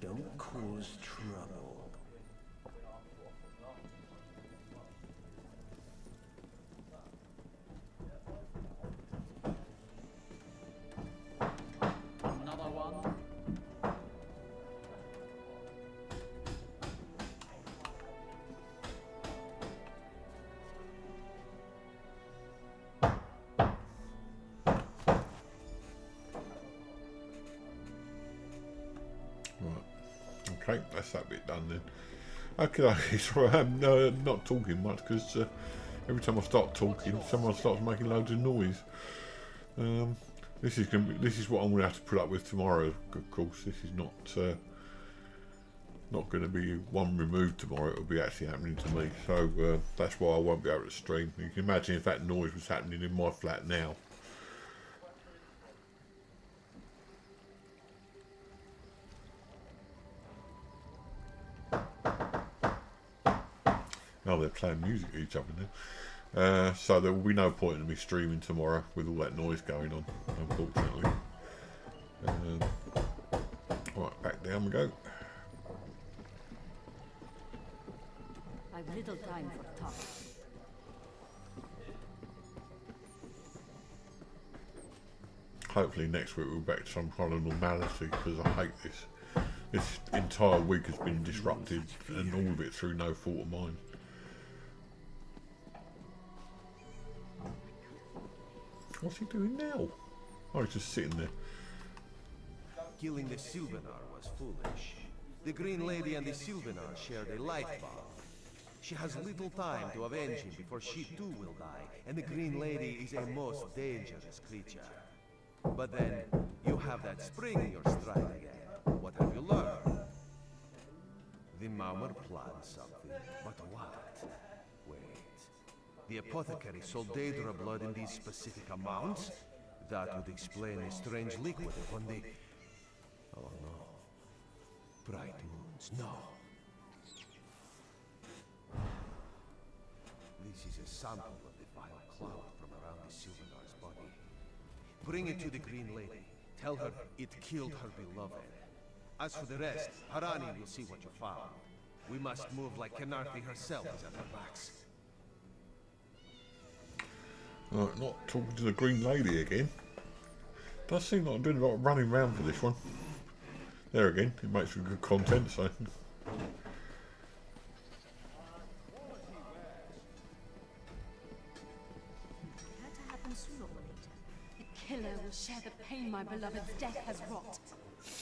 Don't cause trouble. Another one. Okay, that's that bit done then. Okay, sorry, I'm not talking much because every time I start talking, someone starts making loads of noise. This is what I'm going to have to put up with tomorrow. Of course, this is not going to be one removed tomorrow. It will be actually happening to me, so that's why I won't be able to stream. You can imagine if that noise was happening in my flat now. Oh, they're playing music at each other now. So there will be no point in me streaming tomorrow with all that noise going on, unfortunately. Right, back down we go. I've little time for talk. Hopefully next week we'll be back to some kind of normality, because I hate this. This entire week has been disrupted, and all of it through no fault of mine. What's he doing now? Oh, he's just sitting there. Killing the Sylvanar was foolish. The Green Lady and the Sylvanar shared a life bond. She has little time to avenge him before she too will die, and the Green Lady is a most dangerous creature. But then, you have that spring in your stride again. What have you learned? The Maumar planned something, but what? Wait. The apothecary sold Daedra blood in these specific amounts? That would explain the strange liquid upon the... Oh no. Bright moons, no. This is a sample of the vile cloud from around the Sylvanar's body. Bring it to the Green Lady. Tell her it killed her beloved. As for the rest, Harani will see what you found. We must move like Kenarthi herself is at our backs. Right, not talking to the Green Lady again. Does seem like I'm doing a lot of running around for this one. There again, it makes for good content, so... Had to happen sooner or later. The killer will share the pain my beloved's death has wrought.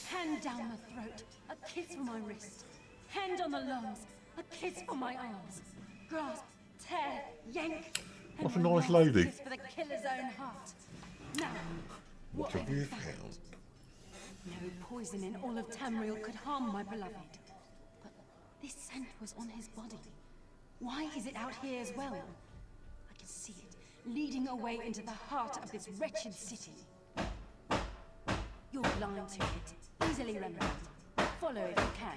Hand down the throat, a kiss for my wrist. Hand on the lungs, a kiss for my arms. Grasp, tear, yank. And What a one nice last lady. kiss for the killer's own heart. Now, What have you found? No poison in all of Tamriel could harm my beloved. But this scent was on his body. Why is it out here as well? I can see it, leading away into the heart of this wretched city. You're blind to it, easily remembered. Follow if you can.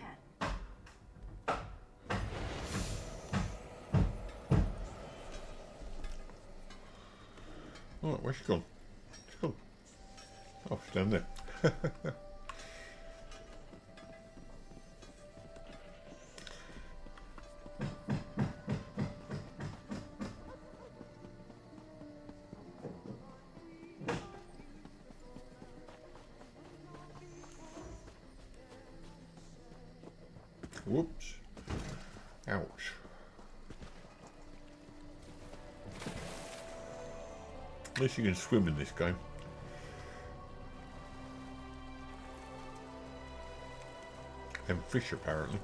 Alright, where's she gone? She's gone. Oh, she's down there. Whoops. Ouch. At least you can swim in this game. And fish, apparently.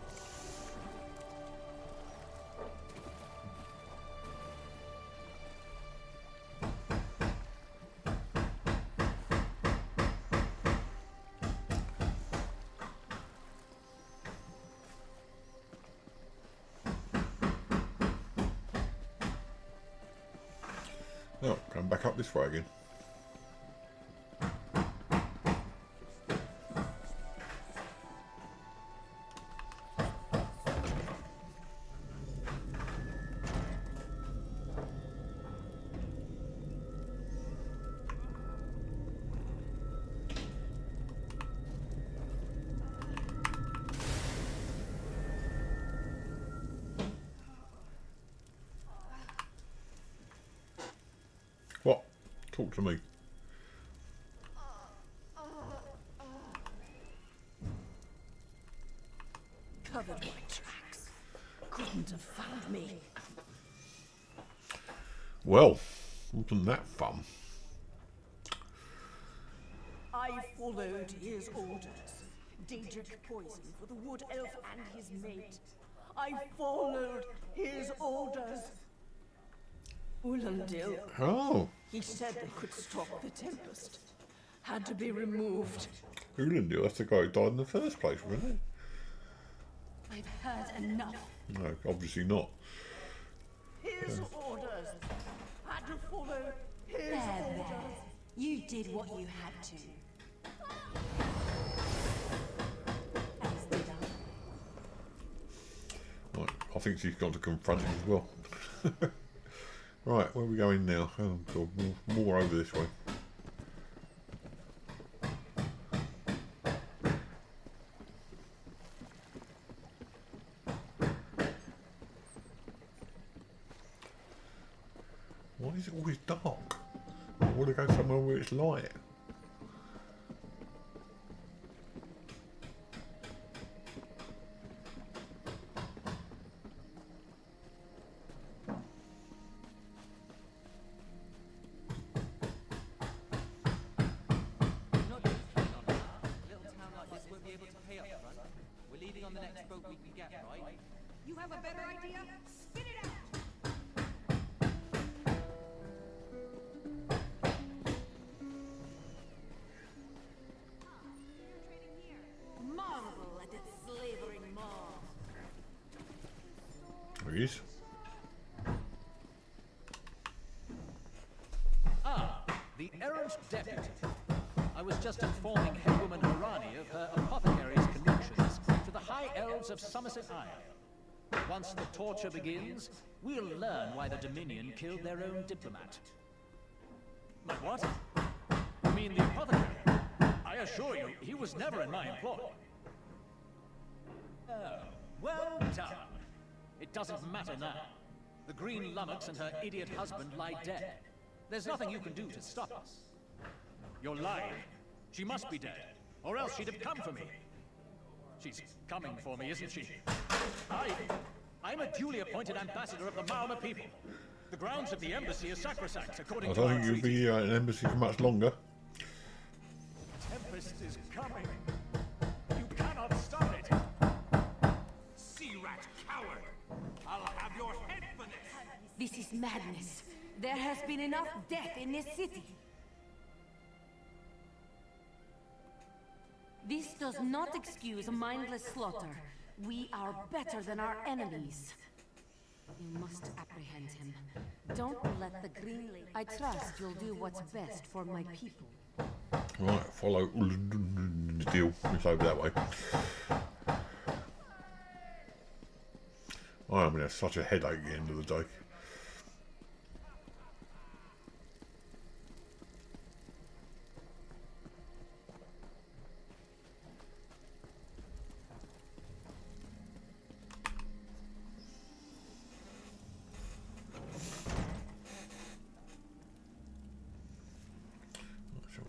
Oh, going back up this way again. What? Talk to me. Covered my tracks. Couldn't have found me. Well, wasn't that fun? I followed his orders. Daedric poison for the wood elf and his mate. I followed his orders. Ulandil. Oh, He said they could stop the Tempest. Had to be removed. Ulendil, that's the guy who died in the first place, wasn't I've heard enough. it? No, obviously not. His orders. Had to follow his There, orders. there. You did what you had to. As did I. Right, I think she's got to confront him as well. Right, where are we going now? Oh, God, more over this way. Why is it always dark? I want to go somewhere where it's light. Not just playing on that. A little town like this won't be able to pay up front. We're leaving on the next boat we can get, right? You have a better idea? Spit it out! he is. Ah, the errant deputy. I was just informing headwoman Harani of her apothecary's connections to the High Elves of Somerset Isle. Once the torture begins, we'll learn why the Dominion killed their own diplomat. My what? You mean the apothecary? I assure you, he was never in my employ. Oh, well done. It doesn't matter now. The Green Lummox and her idiot husband lie dead. There's nothing you can do to stop us. You're lying. She must be dead, or else she'd have come for me. She's coming for me, isn't she? I'm a duly appointed ambassador of the Maoma people. The grounds of the embassy are sacrosanct, according I to don't our think you'll treaty. be an embassy for much longer. Tempest is coming. You cannot stop it. Sea rat coward! I'll have your head for this! This is madness. There has been enough death in this city. This does not excuse a mindless slaughter. We are better than our enemies. You must apprehend him. Don't let the Green Lady... I trust you'll do what's best for my people. Right, follow the deal. It's over that way. I'm going to have such a headache at the end of the day.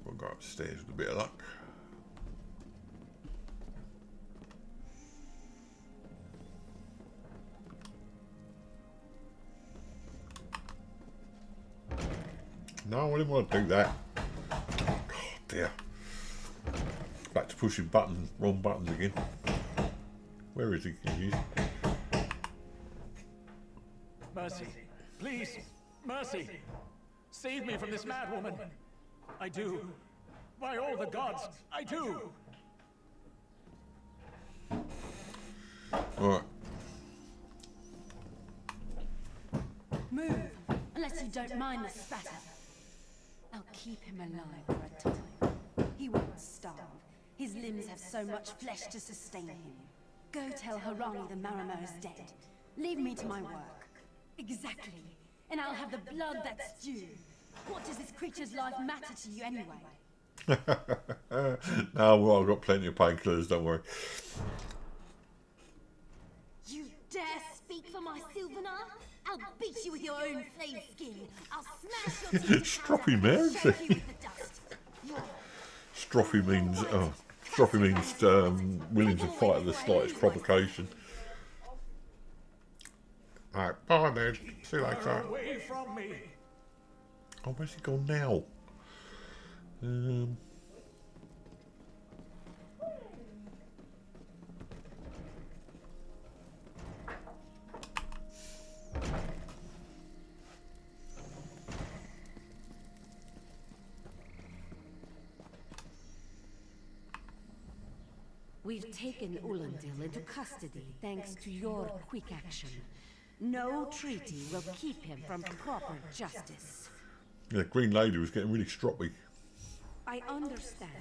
I'll go upstairs with a bit of luck. No, I didn't want to do that. God dear. Back to pushing buttons, wrong buttons again. Where is he? Here he is. Mercy. Please. Mercy. Save me from this madwoman. I do. By all the gods, I do. Alright. Move, unless you don't mind the spatter. I'll keep him alive for a time. He won't starve. His limbs have so much flesh to sustain him. Go tell Harani the Marimo is dead. Leave me to my work. Exactly. And I'll have the blood that's due. What does this creature's life matter to you anyway? No, well, I've got plenty of painkillers, don't worry. You dare speak for my Sylvanar? I'll beat you with your own flayed skin. I'll smash your teeth to powder Stroppy, man. and choke you with the dust. Stroppy means, Stroppy means willing to fight at the slightest provocation. Alright, bye then. See you later. Away from me. Oh, where's he gone now? We've taken Ulandil into custody thanks to your quick action. No treaty will keep him from proper justice. Yeah, Green Lady was getting really stroppy. I understand.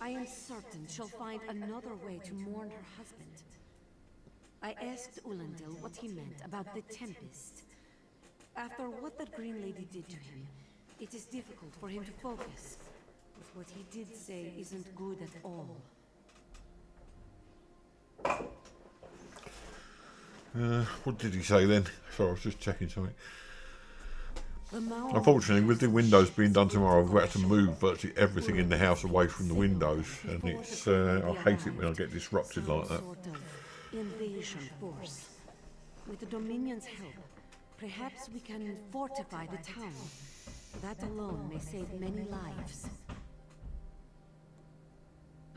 I am certain she'll find another way to mourn her husband. I asked Ulandil what he meant about the Tempest. After what that Green Lady did to him, it is difficult for him to focus. But what he did say isn't good at all. What did he say then? Sorry, I was just checking something. The Unfortunately, with the windows being done tomorrow, we've had to move virtually everything in the house away from the windows, and it's I hate it when I get disrupted like that. Sort of invasion force. With the Dominion's help, perhaps we can fortify the town. That alone may save many lives.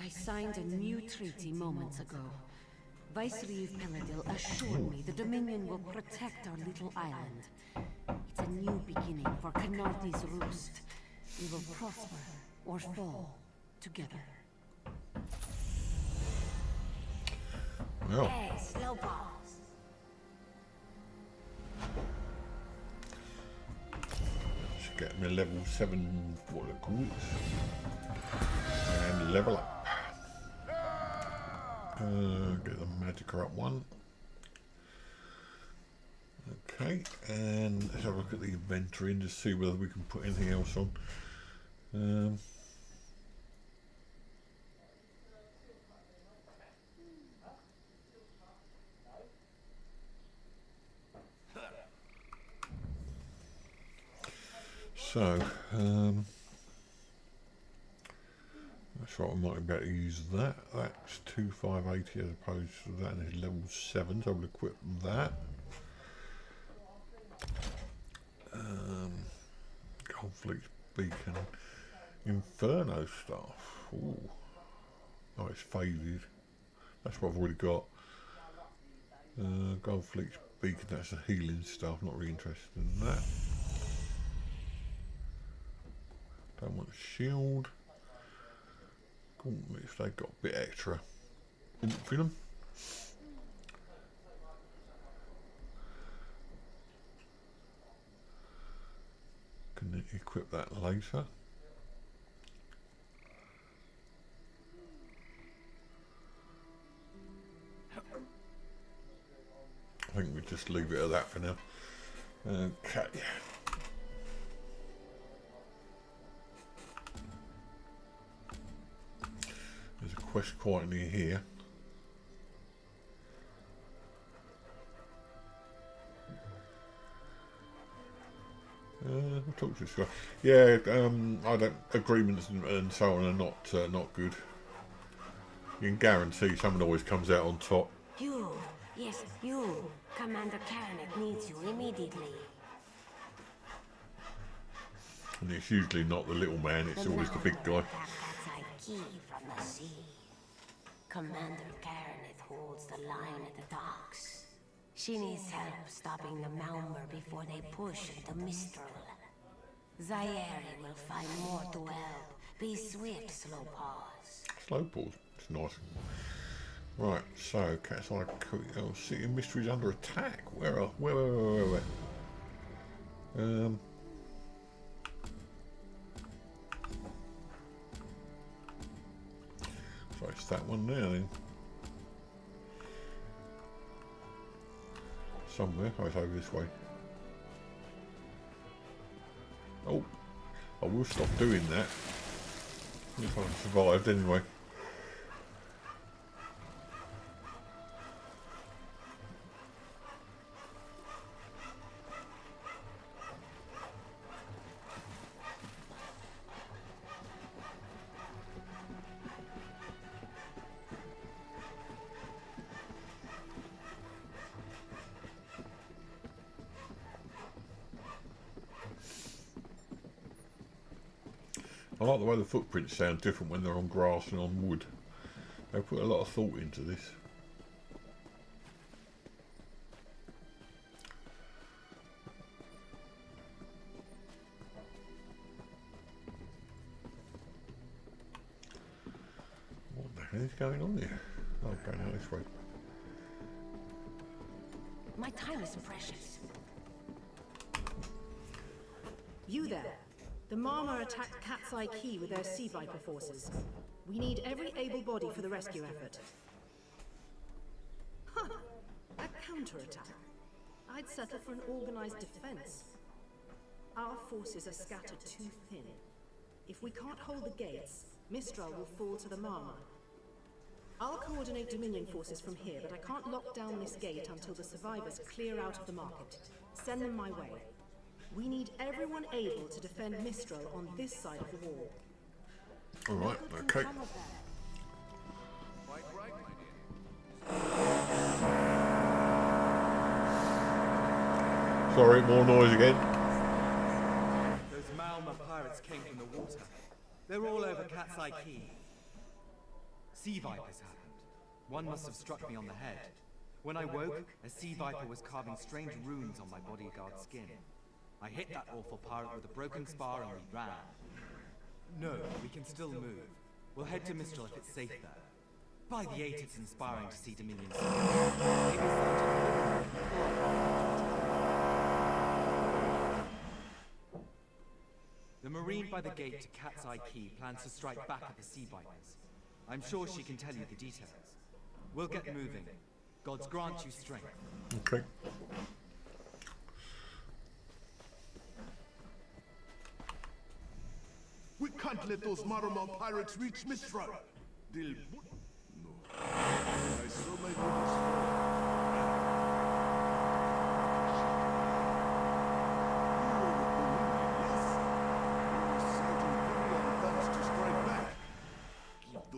I signed a new treaty moments ago. Vicereeve Peladil assured me the Dominion will protect our little island. It's a new beginning for Canarthi's roost. We will prosper or fall together. Well, Hey, slowballs. get me level 7, what it calls, and level up. Get the magicka up one. Okay, and let's have a look at the inventory and just see whether we can put anything else on. So, that's right, I might be able to use that. That's 2580 as opposed to that, and it's level 7, so I'll equip that. Conflict Beacon. Inferno stuff. Ooh. Oh, it's faded. That's what I've already got. Goldflex Beacon, that's the healing stuff. Not really interested in that. Don't want a shield. If they got a bit extra oomph in them. Can equip that later. I think we just leave it at that for now. Okay. There's a quest quite near here. We'll talk to this guy. Yeah, I don't. Agreements and so on are not good. You can guarantee someone always comes out on top. You, yes, you. Commander Karanek needs you immediately. And it's usually not the little man; it's always the big guy. Key from the sea. Commander Karanek holds the line at the docks. She needs help stopping the Malmer before they push into Mistral. Zairi will find more to help. Be swift, Slowpaws. Slowpaws, it's nice. Right, so Cat's Eye City Mystery's under attack. Where? So it's that one there then. Somewhere. Oh, it's over this way. Oh, I will stop doing that. If I survived anyway. I like the way the footprints sound different when they're on grass and on wood. They put a lot of thought into this. What the hell is going on here? Oh, going out this way. My time is precious. You there. The Marmor attacked Cat's Eye Key with their Sea Viper forces. We need every able body for the rescue effort. Huh. A counterattack. I'd settle for an organized defense. Our forces are scattered too thin. If we can't hold the gates, Mistral will fall to the Marmor. I'll coordinate Dominion forces from here, but I can't lock down this gate until the survivors clear out of the market. Send them my way. We need everyone able to defend Mistral on this side of the wall. All right, okay. Sorry, more noise again. Those Malma pirates came from the water. They're all over Cat's Eye Key. Sea vipers happened. One must have struck me on the head. When I woke, a sea viper was carving strange runes on my bodyguard's skin. I hit that awful pirate with a broken spar and we ran. No, we can still move. We'll head to Mistral if it's safe there. By the 8, it's inspiring to see Dominion. Marine by the gate to Cat's Eye Key plans to strike back at the Sea Vipers. I'm sure she can tell you the details. We'll get moving. Gods grant you strength. Okay. We can't let those Marmont pirates reach Mistral. They'll... No. I saw my brothers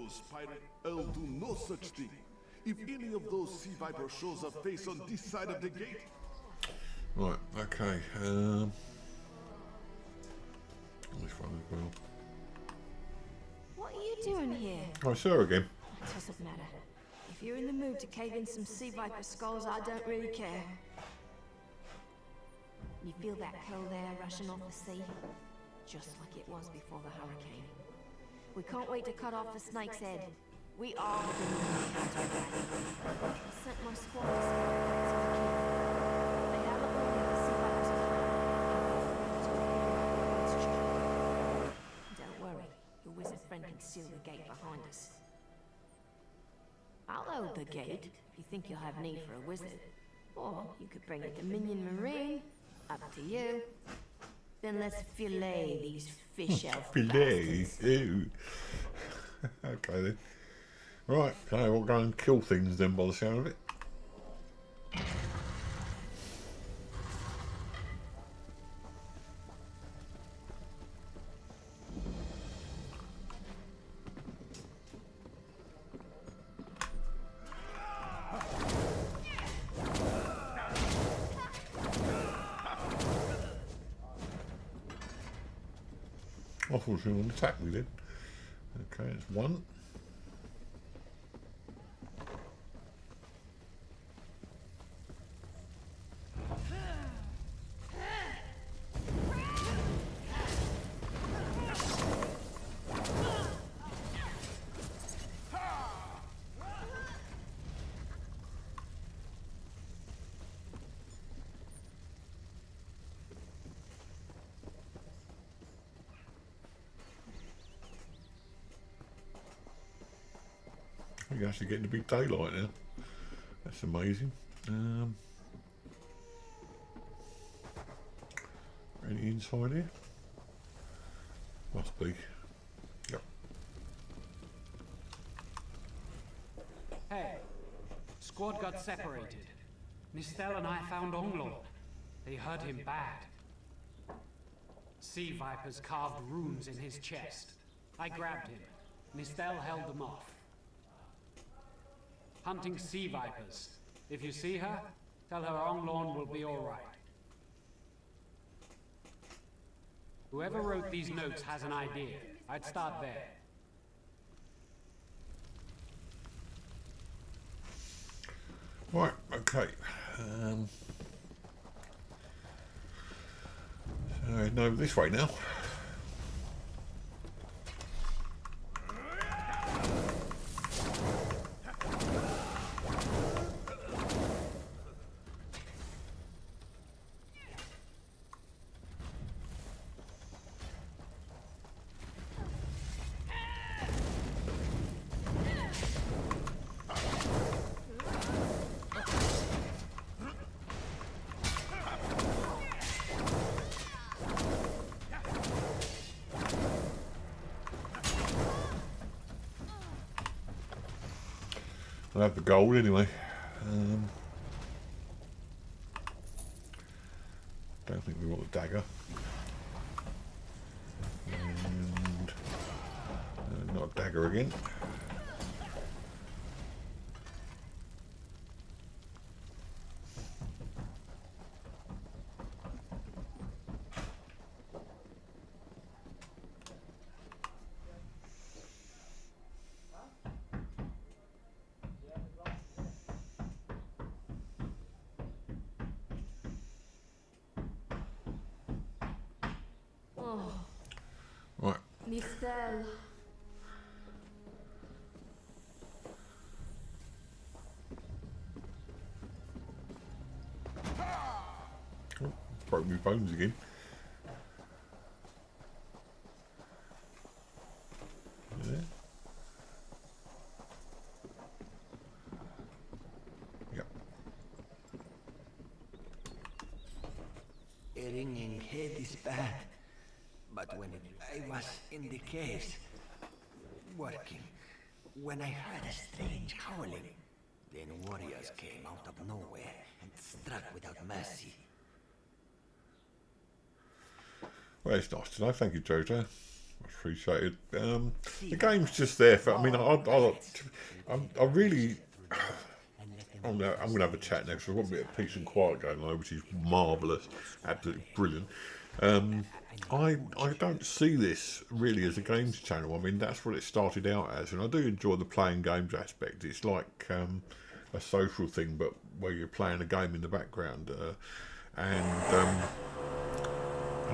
those pirates, I'll do no such thing. If any of those sea vipers shows a face on this side of the gate. Right, okay. This one as well. What are you doing here? I saw her again. It doesn't matter. If you're in the mood to cave in some sea viper skulls, I don't really care. You feel that cold air rushing off the sea? Just like it was before the hurricane. We can't wait to cut off the snake's head. We are the Dominion counterattack. I sent my squad to scout the key. They haven't looked at the sea vipers behind. Don't worry, your wizard friend can seal the gate behind us. I'll hold the gate if you think you'll have need for a wizard. Or you could bring a Dominion Marine. Up to you. Then let's fillet these fish elf Fillet? bastards. Ew. Okay then. Right, okay, we'll go and kill things then by the sound of it. I thought she was going to attack me then. Okay, it's one. You're actually getting to be daylight now. That's amazing. Any inside here? Must be. Yep. Hey, squad got separated. Nistel and I found Onglor. They hurt him bad. Sea vipers carved runes in his chest. I grabbed him. Nistel held them off. Hunting sea vipers. If you see her, tell her Onglorn will be all right. Whoever wrote these notes has an idea. I'd start there. Right, okay. So, no, this way now. I'll have the gold anyway. Don't think we want the dagger. And not a dagger again. Right. Nistel. Oh, broke my bones again. is bad. But when I was in the caves, working, when I heard a strange howling, then warriors came out of nowhere and struck without mercy. Well, it's nice to know. Thank you, Jojo. I appreciate it. The game's just there for. I mean, I really. I'm going to have a chat next. I've got a bit of peace and quiet going on, which is marvellous, absolutely brilliant. I don't see this really as a games channel. I mean, that's what it started out as, and I do enjoy the playing games aspect. It's like a social thing, but where you're playing a game in the background. I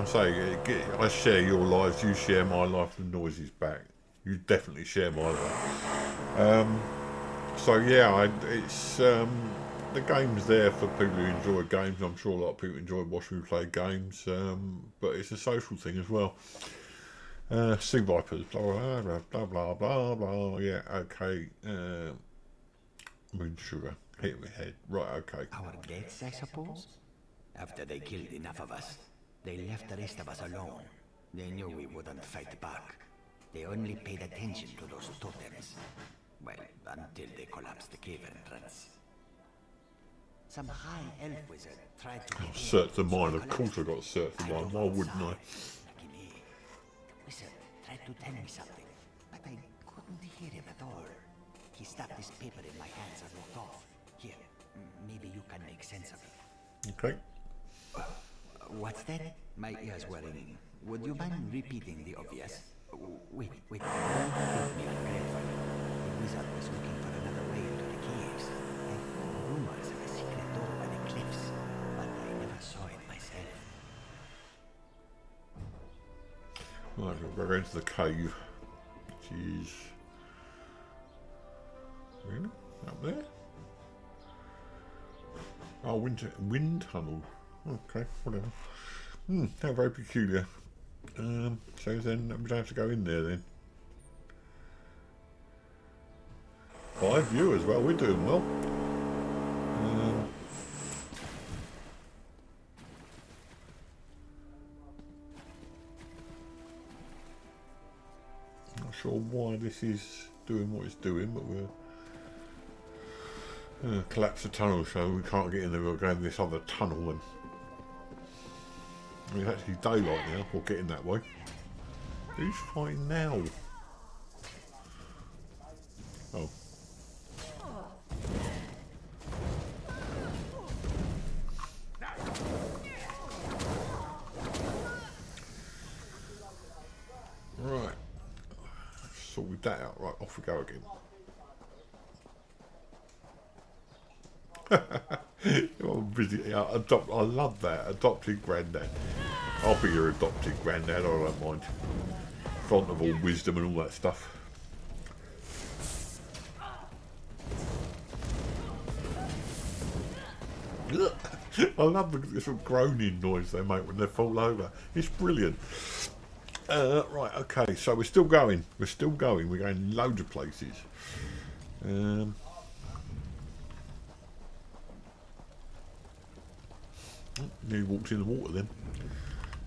say, I share your lives, you share my life, the noise is back. You definitely share my life. So yeah, it's the game's there for people who enjoy games. I'm sure a lot of people enjoy watching me play games, but it's a social thing as well. Sea Vipers, blah blah blah blah blah blah. Yeah, okay. Moon Sugar, hit me head. Right, okay. Our gates, I suppose? After they killed enough of us, they left the rest of us alone. They knew we wouldn't fight back. They only paid attention to those totems. Well, until they collapsed the cave entrance. Some high elf wizard tried to Search the mind. Of course I got search the mind. Why wouldn't I? Lucky me. The wizard tried to tell me something, but I couldn't hear him at all. He stuck this paper in my hands and walked off. Here, maybe you can make sense of it. Okay. What's that? My ears were ringing. Would you mind repeating the obvious? Wait. Don't hit me ungratefully. The wizard was looking for another way into the caves. I heard rumors of a secret door by the cliffs, but I never saw it myself. Right, we're going to the cave, which is really up there. Oh, wind tunnel. Okay, whatever. How very peculiar. So then I'm gonna have to go in there then. 5 viewers, well, we're doing well. Not sure why this is doing what it's doing, but we're collapse the tunnel, so we can't get in there. We'll go in this other tunnel and. I mean, it's actually daylight now, we're getting that way. Who's fighting now? Oh. Right. Sorted that out. Right, off we go again. I love that. Adopted Grandad. I'll be your adopted Grandad, I don't mind. Font of all wisdom and all that stuff. I love the little groaning noise they make when they fall over. It's brilliant. Right, okay, so we're still going. We're going loads of places. Nearly walked in the water then.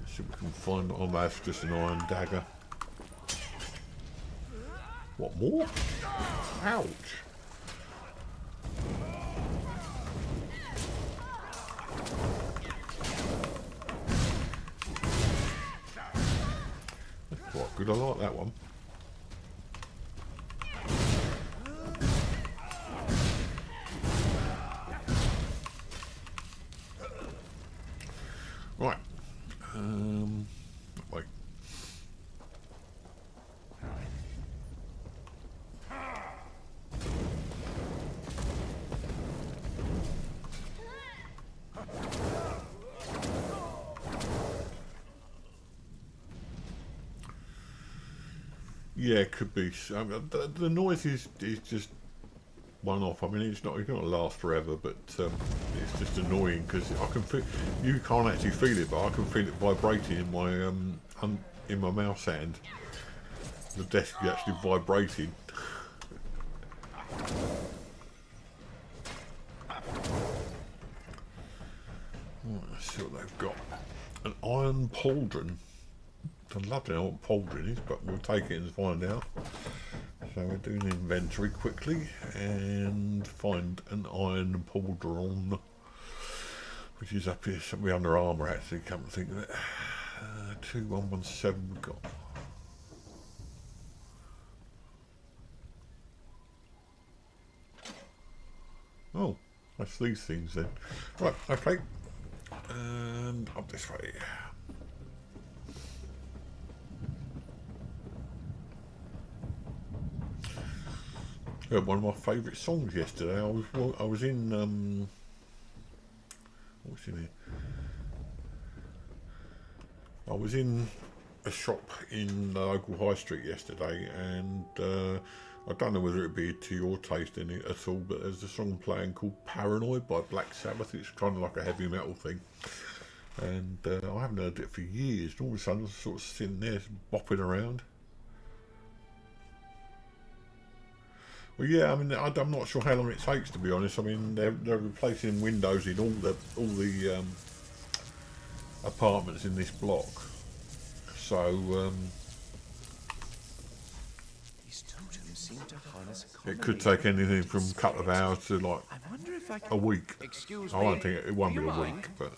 Let's see if we can find. Oh, that's just an iron dagger. What more? Ouch! That's quite good. I like that one. Right. Wait. Yeah, it could be. The noise is just one off. I mean, it's not going to last forever, but it's just annoying because I can feel. You can't actually feel it, but I can feel it vibrating in my mouse hand. The desk is actually vibrating. Let's see what they've got. an iron pauldron. I love to know what pauldron is, but we'll take it and find out. So we're doing inventory quickly and find an iron pauldron, which is up here, somewhere under armour actually, come to think of it. 2117 we've got. Oh, that's these things then. Right, okay. And up this way. Heard one of my favourite songs yesterday. I was in what's in here? I was in a shop in the local high street yesterday, and I don't know whether it'd be to your taste in it at all, but there's a song playing called Paranoid by Black Sabbath. It's kind of like a heavy metal thing, and I haven't heard it for years. And all of a sudden I was sort of sitting there bopping around. Well, yeah, I mean, I'm not sure how long it takes, to be honest. I mean, they're replacing windows in all the apartments in this block, so These totems seem to harness a it could take anything from a couple of hours to like I wonder if I can... a week. Excuse I me, don't think it won't do be you a mind? week, but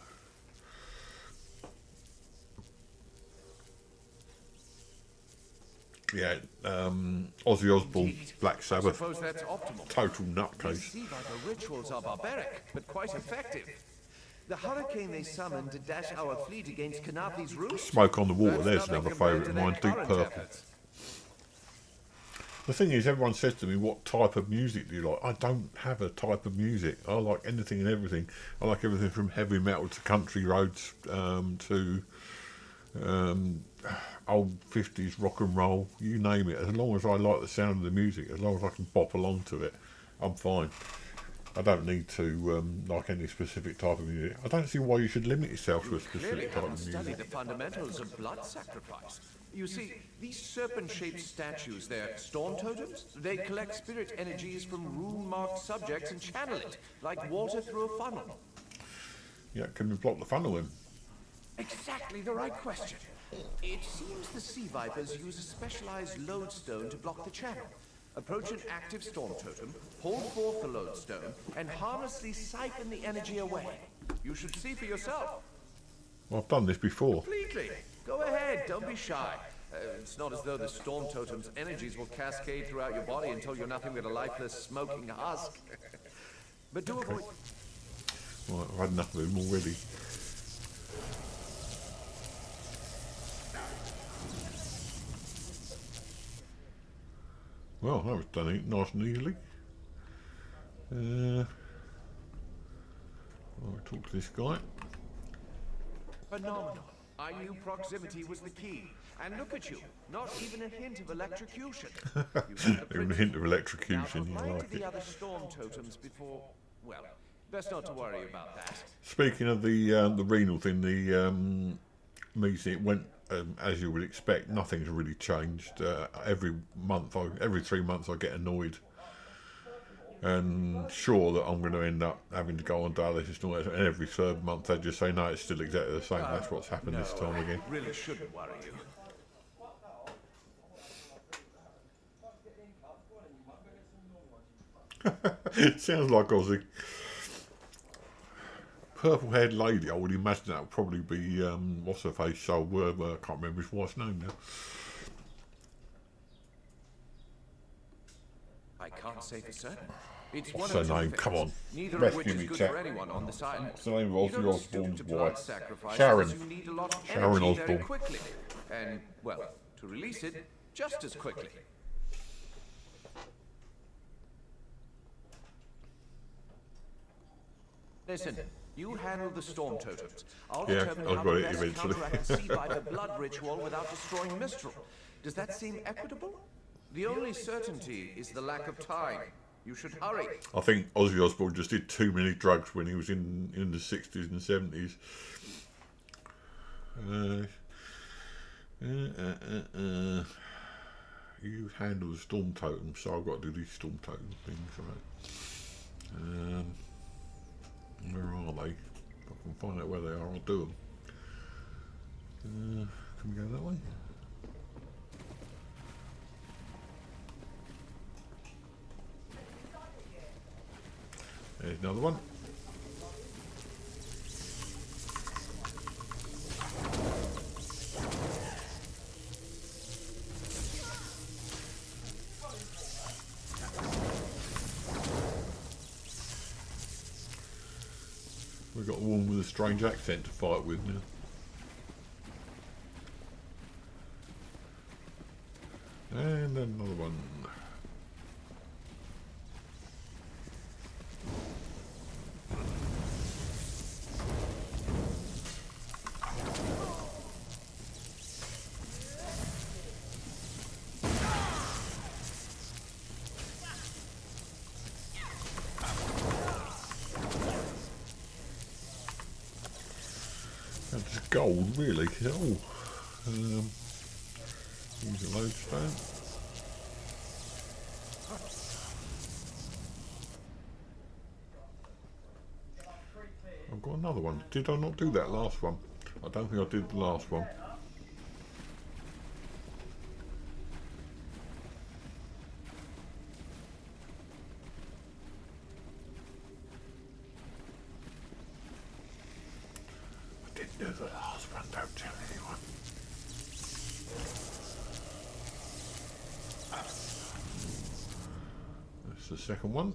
yeah, Ozzy Osbourne, Black Sabbath, Suppose that's optimal. total These nutcase. sea viper rituals are barbaric, but quite effective. The hurricane they summoned to dash our fleet against Kanafi's roots. Smoke on the Water, That's there's nothing another compared favourite to of their mine, Deep current Purple. efforts. The thing is, everyone says to me, what type of music do you like? I don't have a type of music. I like anything and everything. I like everything from heavy metal to country roads to old 50s rock and roll, you name it. As long as I like the sound of the music, as long as I can bop along to it, I'm fine. I don't need to like any specific type of music. I don't see why you should limit yourself to a Clearly specific type haven't of studied music. the fundamentals of blood sacrifice. You see, these serpent-shaped statues, they're storm totems. They collect spirit energies from rune-marked subjects and channel it, like water through a funnel. Yeah, can we block the funnel then? Exactly the right question. It seems the sea vipers use a specialized lodestone to block the channel. Approach an active storm totem, hold forth the lodestone, and harmlessly siphon the energy away. You should see for yourself. Well, I've done this before. Completely. Go ahead, don't be shy. It's not as though the storm totem's energies will cascade throughout your body until you're nothing but a lifeless, smoking husk. But do avoid... Right, I've had enough of them already. Well, that was done nice and easily. I'll talk to this guy. Phenomenal. I knew proximity was the key. And look at you, not even a hint of electrocution. Even a hint of electrocution, you now, apply like to the it. other storm totems before... Well, best not to worry about that. Speaking of the renal thing, the meeting, it went as you would expect. Nothing's really changed. Every 3 months, I get annoyed and sure that I'm going to end up having to go on dialysis and all that. And every third month, they just say no, it's still exactly the same. That's what's happened this time again. Really shouldn't worry you. It sounds like Ozzy. Purple-haired lady, I would imagine that would probably be what's her face? So I can't remember his wife's name now. I can't say for certain. It's What's one of her two name? things. Come on. Neither of Rescue which me, is good chap. for anyone on this island. What's the name of You Ozzy don't stoop Osbourne's to blood wife? sacrifice Sharon. unless you need a lot of Sharon energy very Osbourne. quickly. And, well, to release it just as quickly. Listen, you handle the storm totems. I'll Yeah, determine I've how got to it best eventually. counteract the sea viper blood ritual without destroying Mistral. Does that seem equitable? The only certainty is the lack of time. You should hurry. I think Ozzy Osbourne just did too many drugs when he was in the 60s and 70s. You handle the storm totem, so I've got to do these storm totem things, right? Where are they? If I can find out where they are, I'll do them. Can we go that way? There's another one. We've got a woman with a strange accent to fight with now. And another one. That's gold, really. Oh, use a lodestone. I've got another one. Did I not do that last one? I don't think I did the last one. I didn't do the last one, don't tell anyone. That's the second one.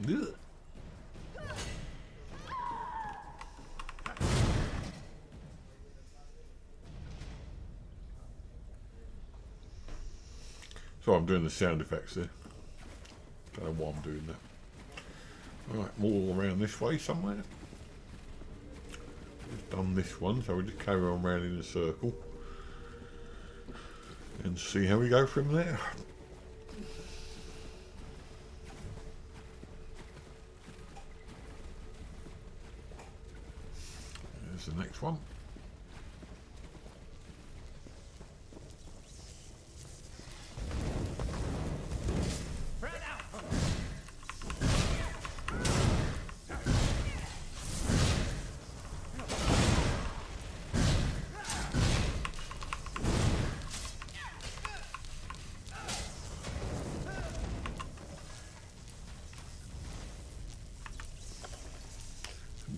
Ugh. So I'm doing the sound effects there. Don't know why I'm doing that. Right, more around this way somewhere. We've done this one, so we just carry on round in a circle and see how we go from there. There's the next one.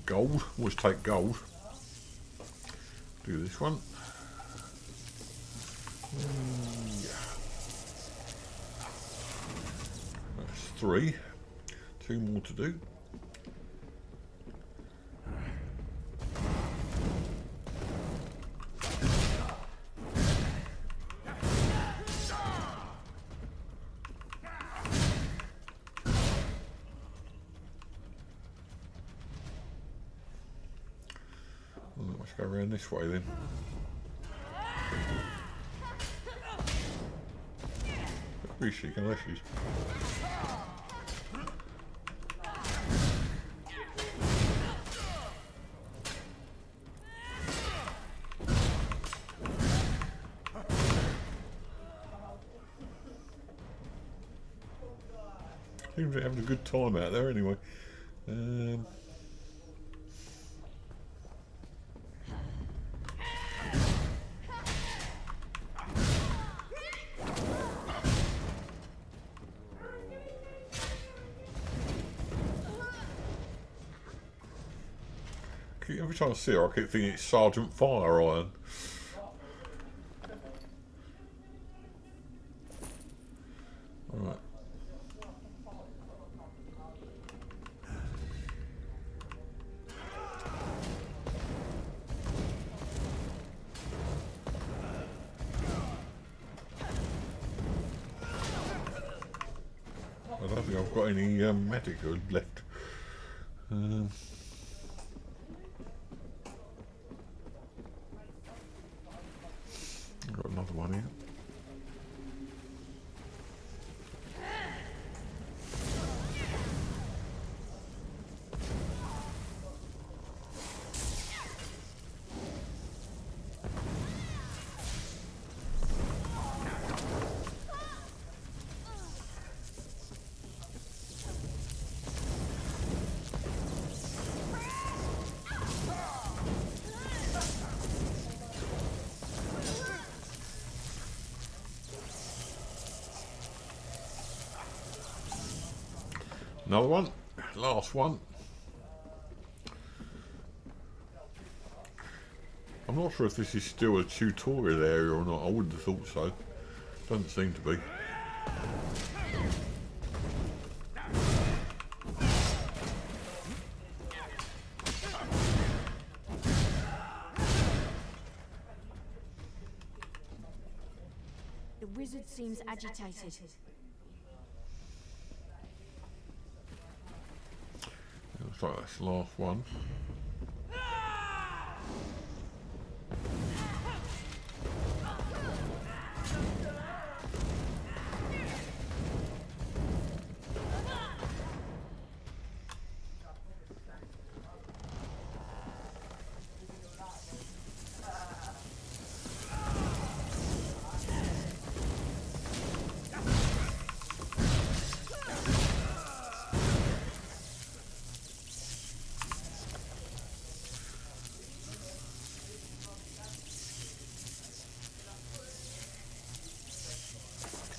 Gold, always take gold. Do this one. Yeah. That's 3. 2 more to do. Let's go around this way then. Where is she? Can I see? Seems they're having a good time out there anyway. Every time I see her, I keep thinking it's Sergeant Fire Iron. Right. I don't think I've got any magic left. I've got another one here. Another one. Last one. I'm not sure if this is still a tutorial area or not. I wouldn't have thought so. Doesn't seem to be. The wizard seems agitated. Looks like that's the last one.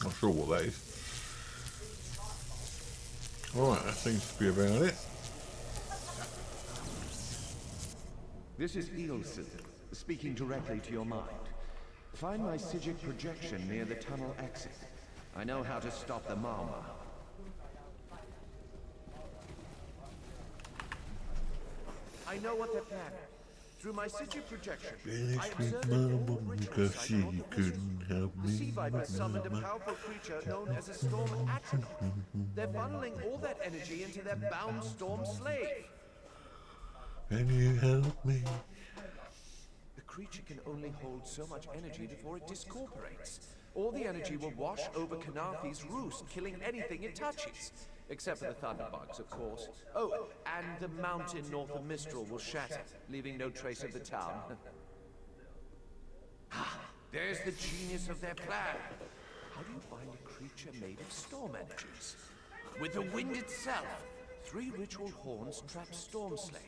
Not sure what that is. Alright, that seems to be about it. This is Ilse, speaking directly to your mind. Find my Psijic projection near the tunnel exit. I know how to stop the Malma. I know what they're planning. Through my Psijic projection, I observed an old ritual site on the west. The sea viper summoned a powerful creature known as a storm atronach. They're funneling all that energy into their bound storm slave. Can you help me? The creature can only hold so much energy before it discorporates. All the energy will wash over Kanathi's roost, killing anything it touches. Except for the thunderbugs, of course. Oh, and the mountain north of Mistral will shatter, leaving no trace of the town. There's the genius of their plan. How do you find a creature made of storm energies? With the wind itself, 3 ritual horns trap Storm Slave.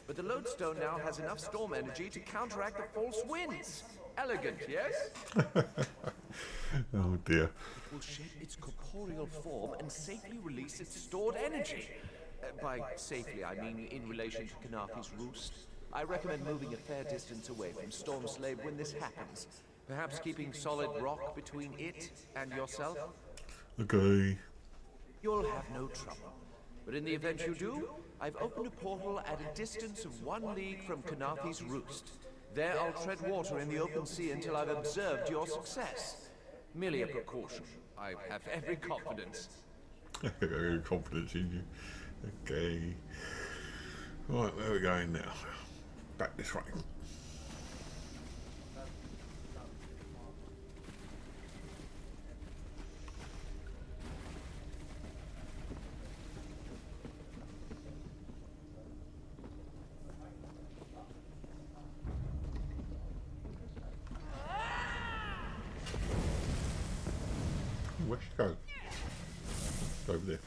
But the lodestone now has enough storm energy to counteract the false winds. Elegant, yes? Oh dear. It will shape its corporeal form and safely release its stored energy. By safely, I mean in relation to Kanathi's roost. I recommend moving a fair distance away from Storm Slave when this happens. Perhaps keeping solid rock between it and yourself. Okay. You'll have no trouble. But in the event you do, I've opened a portal at a distance of 1 league from Kanathi's roost. There I'll tread water in the open sea until I've observed your success. Merely a precaution. I have every confidence. Every confidence in you. Okay. Right, where are we going now? Back this way. Where should go? Go over there.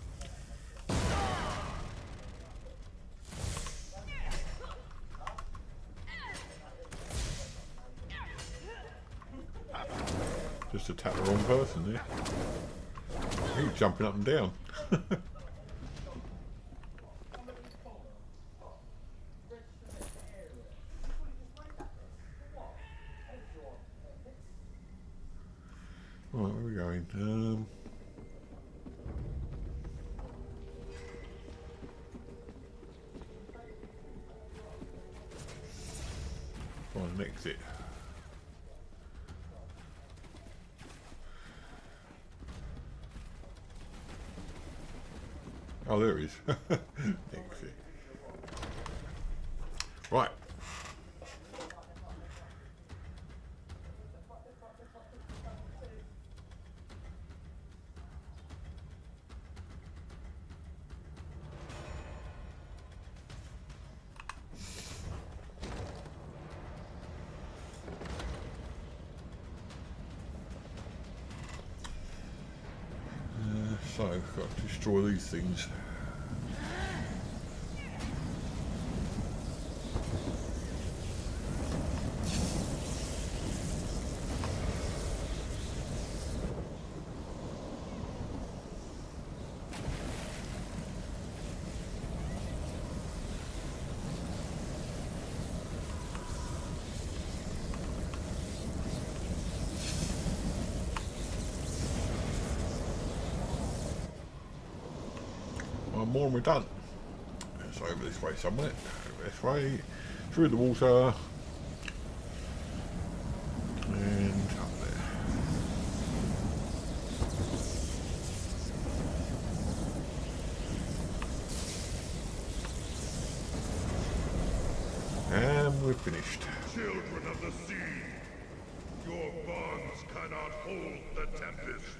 Just attack the wrong person there. He's jumping up and down. Right, where are we going? Find an exit. Oh, there he is. Exit. Right. So I've got to destroy these things. more and we're done. So over this way somewhere. Over this way. Through the water. And up there. And we're finished. Children of the sea, your bonds cannot hold the tempest.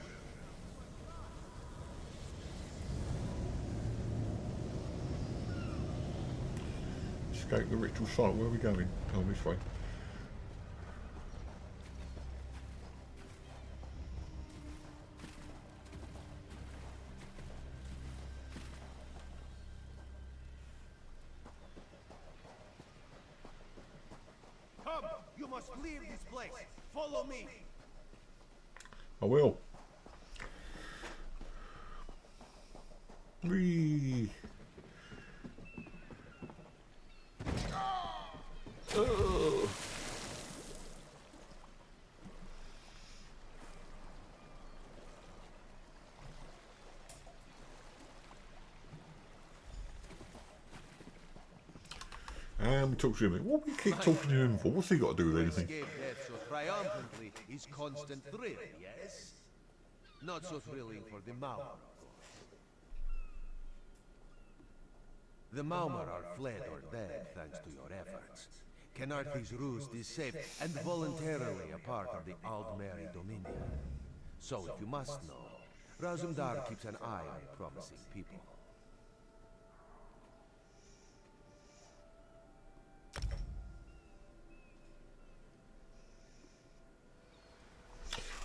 Escape the ritual site. Where are we going? Oh, this way. Come, you must leave this place. Follow me. I will. Whee! Oh. And we talk to him. What do we keep talking to him for? What's he got to do with anything? Escape death so triumphantly is constant thrill, yes? Not so thrilling for the Maumar, of course. The Maumar are fled or dead thanks to your efforts. Kenarthi's ruse is safe and voluntarily a part of the Aldmeri Dominion. So if you must know, Razumdar keeps an eye on promising people.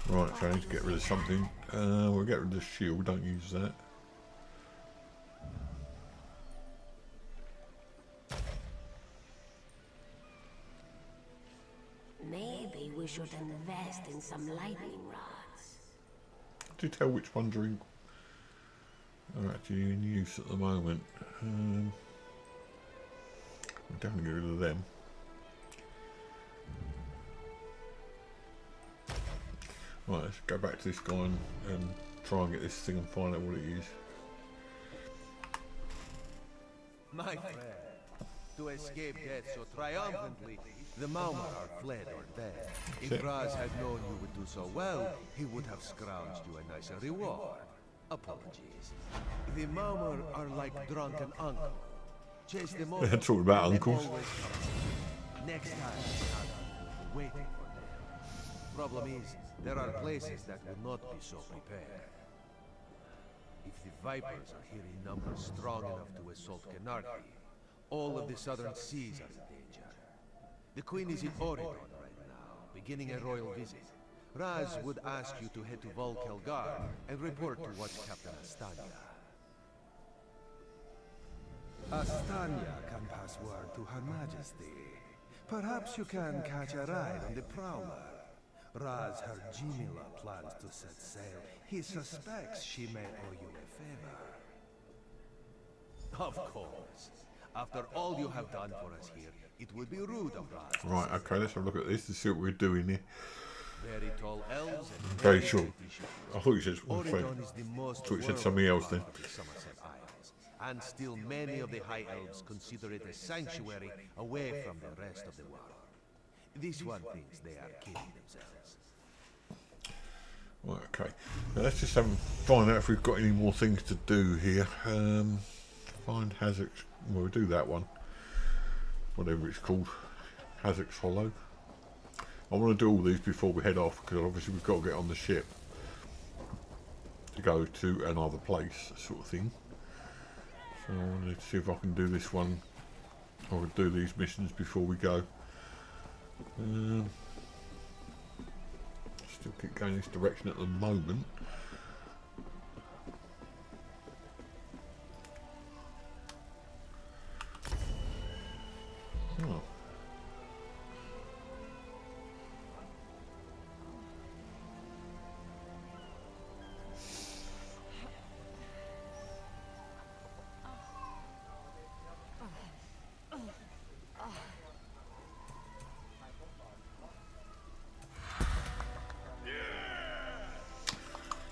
Right, so I need to get rid of something. We'll get rid of the shield, don't use that. Maybe we should invest in some lightning rods. Do tell which ones are actually in use at the moment. We'll definitely get rid of them. Right, let's go back to this guy and try and get this thing and find out what it is. My friend, to escape death so triumphantly, the Maumar are fled or dead. If Raz had known you would do so well, he would have scrounged you a nicer reward. Apologies. The Maumar are like drunken uncle. Chase them over. Talking about uncles. Next time, waiting for them. Problem is, there are places that will not be so prepared. If the Vipers are here in numbers strong enough to assault Kenarthi, all of the southern seas are in danger. The Queen is in Oridon right now, beginning a royal visit. Raz would ask you to head to Volkelgar and report to Watch Captain Astania. Astania can pass word to Her Majesty. Perhaps you can catch a ride on the Prowler. Raz Her Jimila plans to set sail. He suspects she may owe you a favor. Of course. After all you have done for us here, it would be rude of Raz. Right, okay, let's have a look at this to see what we're doing here. Very tall elves and Very short. I thought you said Oridon is the most I thought you said something else then. of the Somerset Isles, and still many of the High Elves consider it a sanctuary away from the rest of the world. This one thinks they are kidding themselves. Right, okay. Now let's just find out if we've got any more things to do here. Find Hazek's. Well, we'll do that one. Whatever it's called. Hazek's Hollow. I want to do all these before we head off because obviously we've got to get on the ship to go to another place, sort of thing. So I want to see if I can do this one or do these missions before we go. Still keep going this direction at the moment. Oh.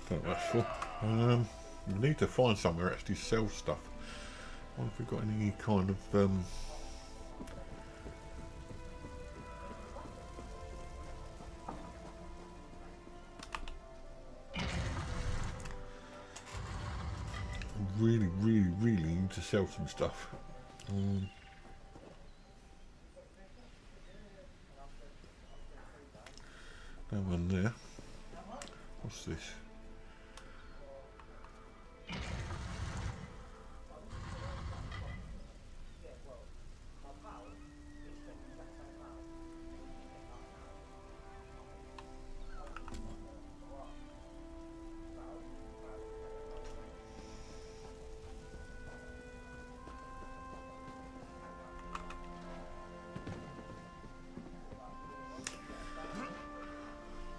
Don't know what that's for. We need to find somewhere actually sell stuff. What have we got any kind of really need to sell some stuff. No one there. What's this?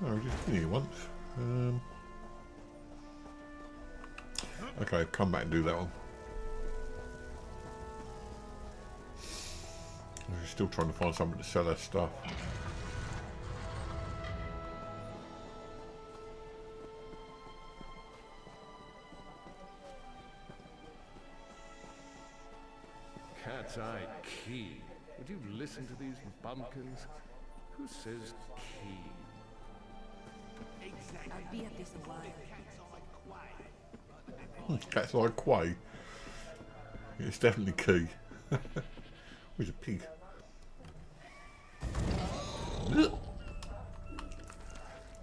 Oh, just been here once. Okay, come back and do that one. We're still trying to find something to sell our stuff. Cat's Eye Key. Would you listen to these bumpkins? Who says key? I'll be at this a while. Cat's Eye Quay. It's definitely key. Where's a pig?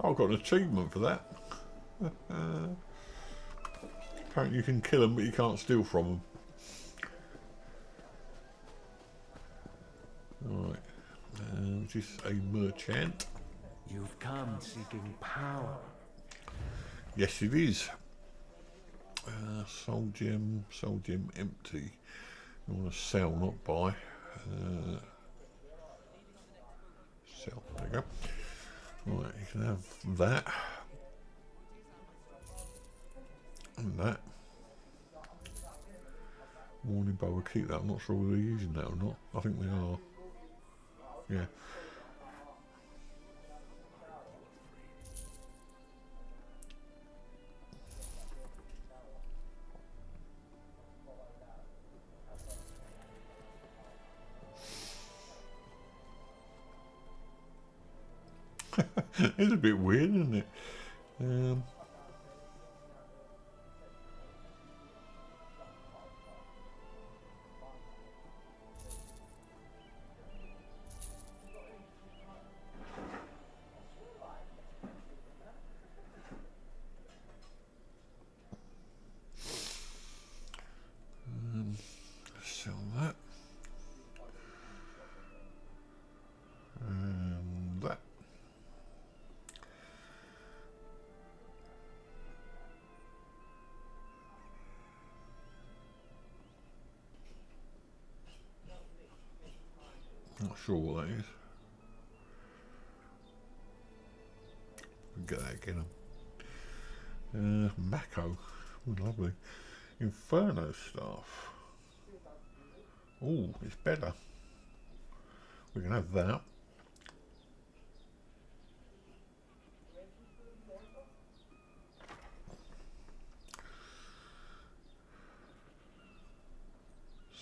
I've got an achievement for that. Apparently you can kill them but you can't steal from them. Alright. Is this a merchant? You've come seeking power. Yes, it is. Soul gem empty. You want to sell, not buy. Sell. There you go. Right, you can have that. And that. Warning bow, we'll keep that. I'm not sure whether they're using that or not. I think they are. Yeah. It's a bit weird, isn't it? Sell that. And that. Not sure what that is. We'll get that again. Mako. Oh, lovely. Inferno stuff. Oh, it's better. We can have that.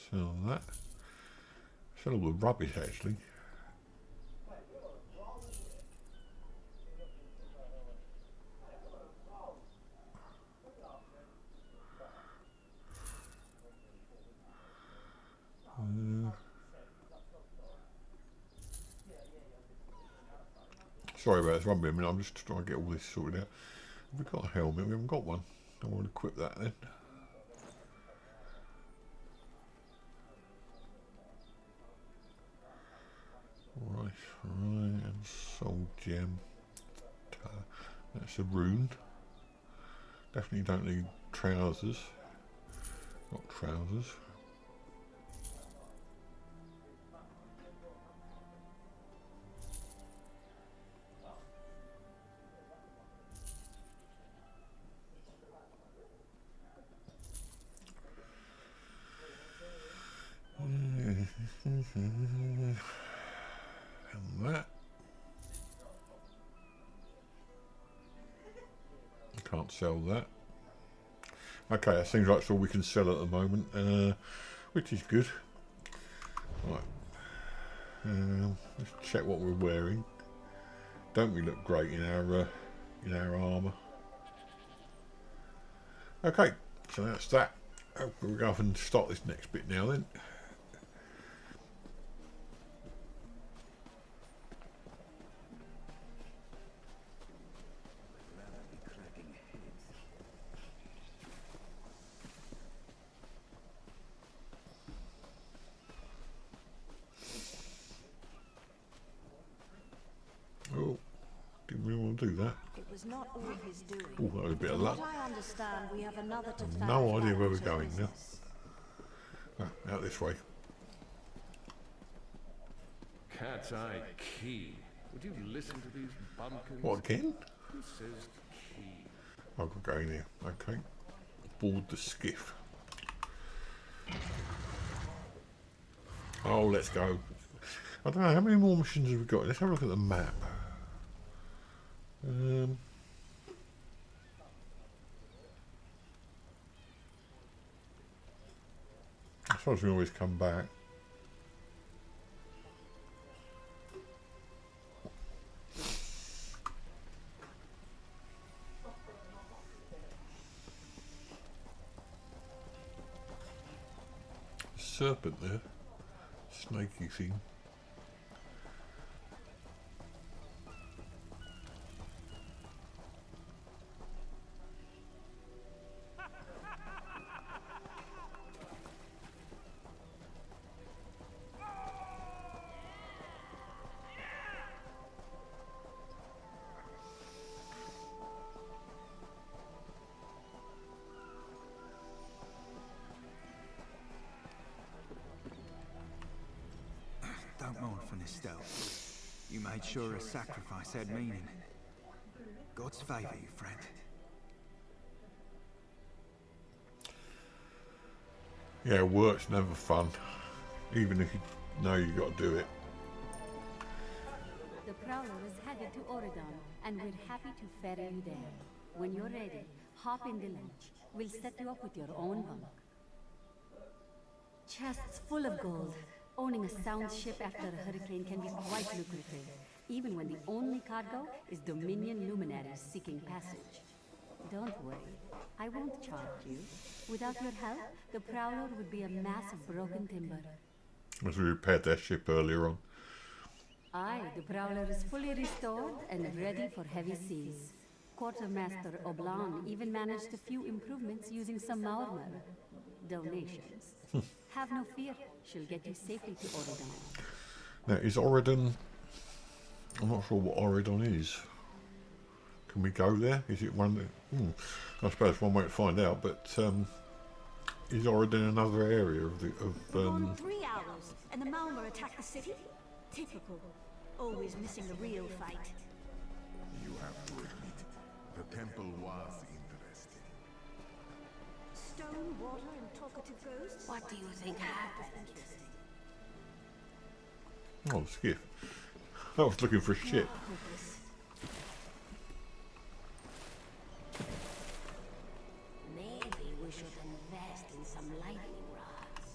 Sell that. Sell all the rubbish actually. Sorry about this, one minute, I'm just trying to get all this sorted out. Have we got a helmet? We haven't got one. I want to equip that then. Right, and soul gem. That's a rune. Definitely don't need trousers. Not trousers. And that. Can't sell that. Okay, that seems like it's all we can sell at the moment. which is good. Right. Let's check what we're wearing. Don't we look great in our armour? Okay, so that's that. We'll go off and start this next bit now then. Oh, didn't really want to do that. It was not all his doing. Oh, that was a bit of From luck. what I understand, we have another to thank No for idea our where we're going now. business. Out this way. Cat's Eye Key. Would you listen to these bumpkins? What again? Who says key? I've got to go in here. Okay. Board the skiff. Oh, let's go. I don't know, how many more missions have we got? Let's have a look at the map. I suppose we always come back. Serpent there. Snaky thing. Don't mourn for Nestel. You made sure her sacrifice had meaning. God's favour you, friend. Yeah, work's never fun. Even if you know you got to do it. The Prowler is headed to Oregon, and we're happy to ferry you there. When you're ready, hop in the launch. We'll set you up with your own bunk. Chests full of gold. Owning a sound ship after a hurricane can be quite lucrative, even when the only cargo is Dominion luminaries seeking passage. Don't worry, I won't charge you. Without your help, the Prowler would be a mass of broken timber. As we repaired their ship earlier on. Aye, the Prowler is fully restored and ready for heavy seas. Quartermaster Oblan even managed a few improvements using some Maormer donations. Have no fear, she'll get you safely to Oregon. Now, is Oregon... I'm not sure what Oregon is. Can we go there? Is it one... I suppose one way to find out, but... is Oregon another area of the... On 3 hours, and the Malmer attack the city? Typical. Always missing the real fight. You have to admit, the temple was interesting. Stone, water, and talkative ghosts? What do you think happened? Oh, the skiff. I was looking for a ship. Maybe we should invest in some lightning rods.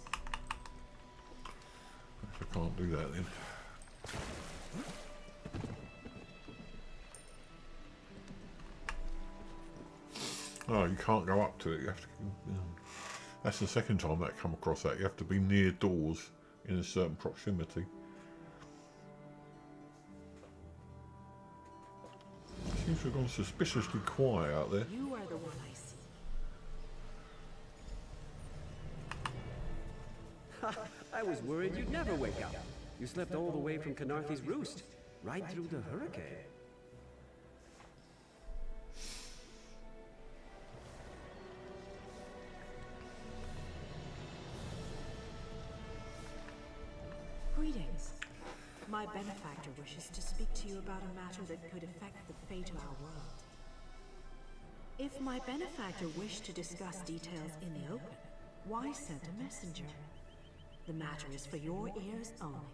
I can't do that then. Oh, you can't go up to it. You have to. That's the second time that I come across that. You have to be near doors in a certain proximity. Seems to have gone suspiciously quiet out there. You are the one I see. I was worried you'd never wake up. You slept all the way from Canarthy's roost, right through the hurricane. Greetings. My benefactor wishes to speak to you about a matter that could affect the fate of our world. If my benefactor wished to discuss details in the open, why send a messenger? The matter is for your ears only.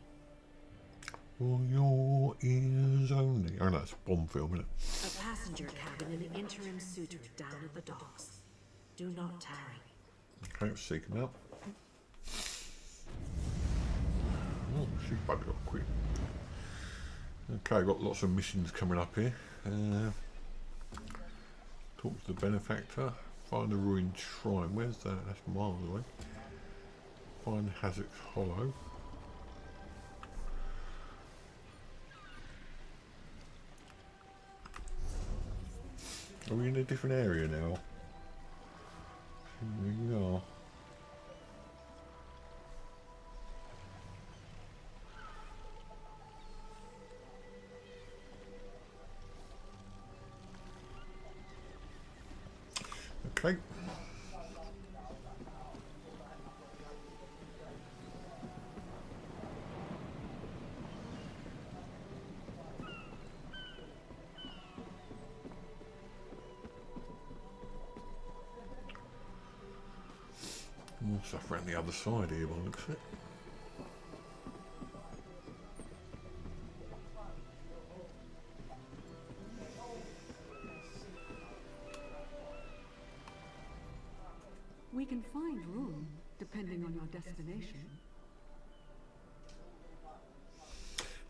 For your ears only. Oh, no, it's a bomb film, isn't it? A passenger cabin in the interim suitor down at the docks. Do not tarry. Okay, let's seek him out. Oh, she buggered off quick. Okay, got lots of missions coming up here. Talk to the benefactor. Find a ruined shrine. Where's that? That's miles away. Find Hazard's Hollow. Are we in a different area now? Here we are. Okay. More stuff around the other side here by the looks of it. We can find room, depending on your destination.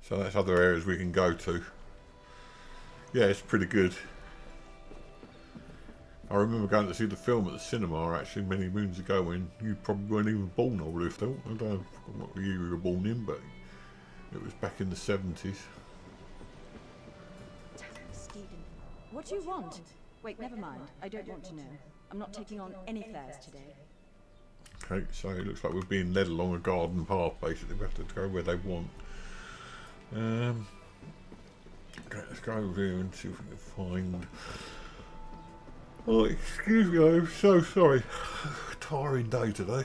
So that's other areas we can go to. Yeah, it's pretty good. I remember going to see the film at the cinema actually many moons ago when you probably weren't even born, I would have thought. I don't know what year you were born in, but it was back in the 70s. Stephen, what do you want? Wait, never mind. I don't want to know. I'm not taking on any flares today. Okay, so it looks like we're being led along a garden path basically. We have to go where they want. Okay, let's go over here and see if we can find... Oh, excuse me, I'm so sorry. Tiring day today.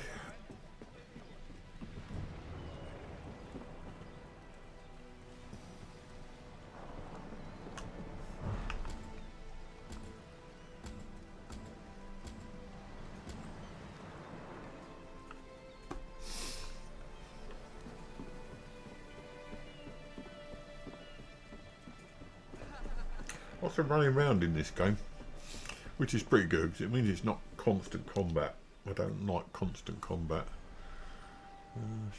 Lots of running around in this game, which is pretty good because it means it's not constant combat. I don't like constant combat.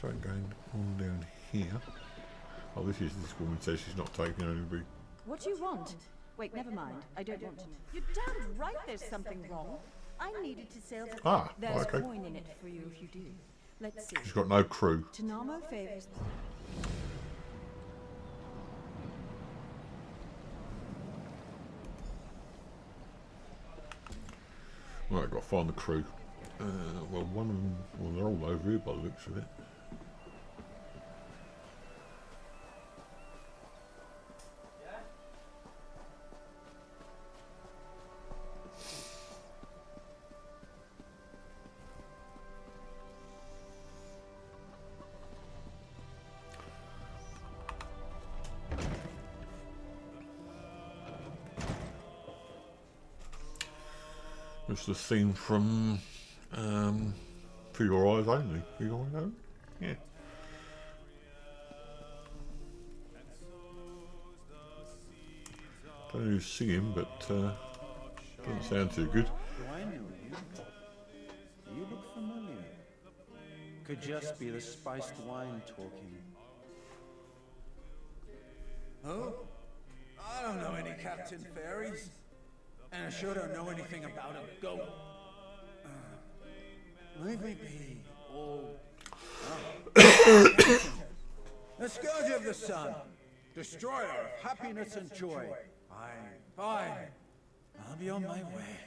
So I'm going on down here. Oh, this woman says she's not taking anybody. What do you want? Wait, never mind. I don't want to know. You're damned right there's something wrong. I needed to sail the... Ah, there's okay. coin in it for you if you do. Let's see. She's got no crew. Tanamo favors... Right, I've got to find the crew. Well, one of them, well, they're all over here by the looks of it. It's the theme from For Your Eyes Only. For Your Eyes Only? Yeah. Don't know who's singing, but doesn't sound too good. Do I know you? You look familiar. Could just be the spiced wine talking. Oh? I don't know any Captain Fairies. And I sure don't know anything about a goat. Leave me be, old... The scourge of the sun, destroyer of happiness and joy. Fine. I'll be on my way.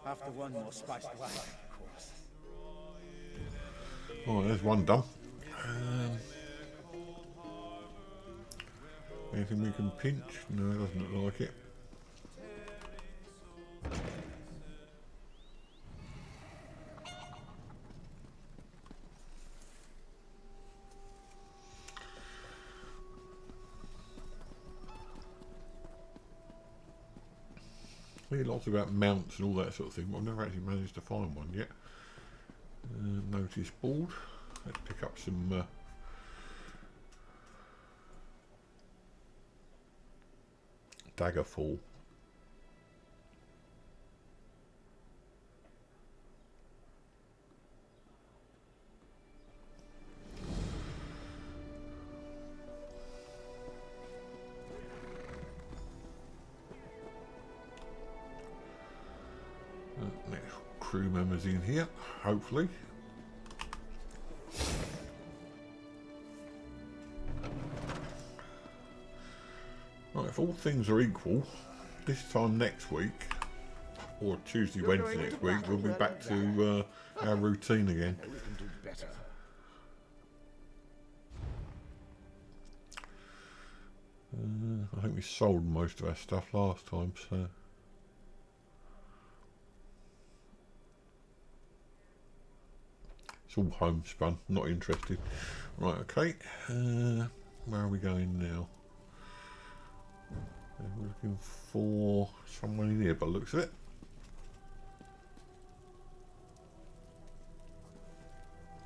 After one more spiced wine, of course. Oh, there's one done. Anything we can pinch? No, it doesn't look like it. I hear lots about mounts and all that sort of thing, but I've never actually managed to find one yet. Notice board. Let's pick up some Daggerfall. crew members in here, hopefully. Right, if all things are equal, this time next week, or Tuesday, Wednesday next week, we'll be back to our routine again. We can do better. I think we sold most of our stuff last time, so... It's all homespun, not interested. Right, okay. Where are we going now? We're looking for someone in here by the looks of it.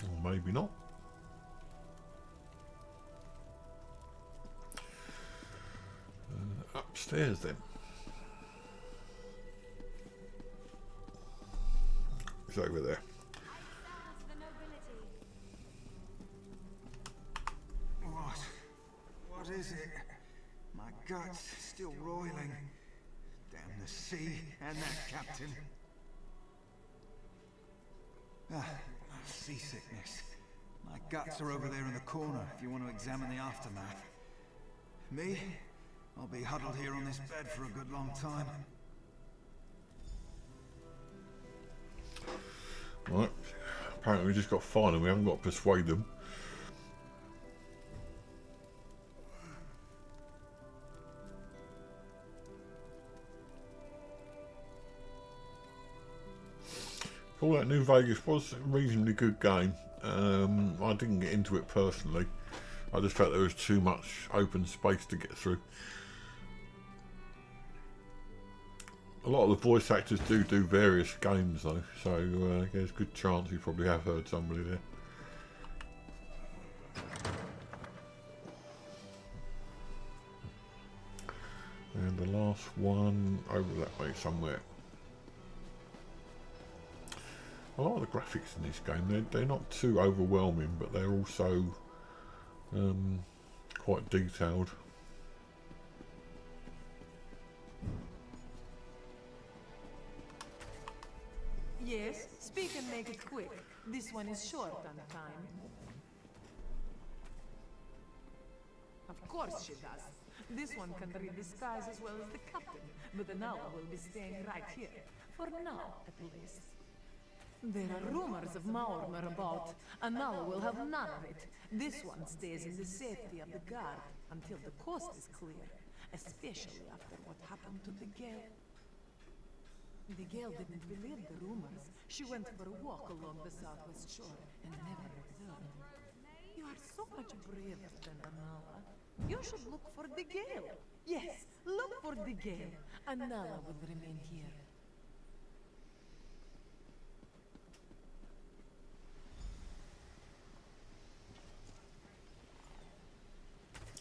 Or maybe not. Upstairs then. It's over there. What is it? My gut's still roiling. Damn the sea and that captain. Seasickness. My guts are over there in the corner if you want to examine the aftermath. Me? I'll be huddled here on this bed for a good long time. Right. Apparently we just got fined and we haven't got to persuade them. All that New Vegas was a reasonably good game. I didn't get into it personally. I just felt there was too much open space to get through. A lot of the voice actors do various games though, so there's a good chance you probably have heard somebody there. And the last one over that way somewhere. I like the graphics in this game. They're not too overwhelming, but they're also quite detailed. Yes, speak and make it quick. This one is short on time. Of course she does. This one can read the skies as well as the captain, but Anala will be staying right here. For now, at least. There are rumors of Maormer about. Anala will have none of it. This one stays in the safety of the guard until the coast is clear, especially after what happened to the Gale. The Gale didn't believe the rumors. She went for a walk along the southwest shore and never returned. You are so much braver than Anala. You should look for the Gale. Yes, look for the Gale. Anala will remain here.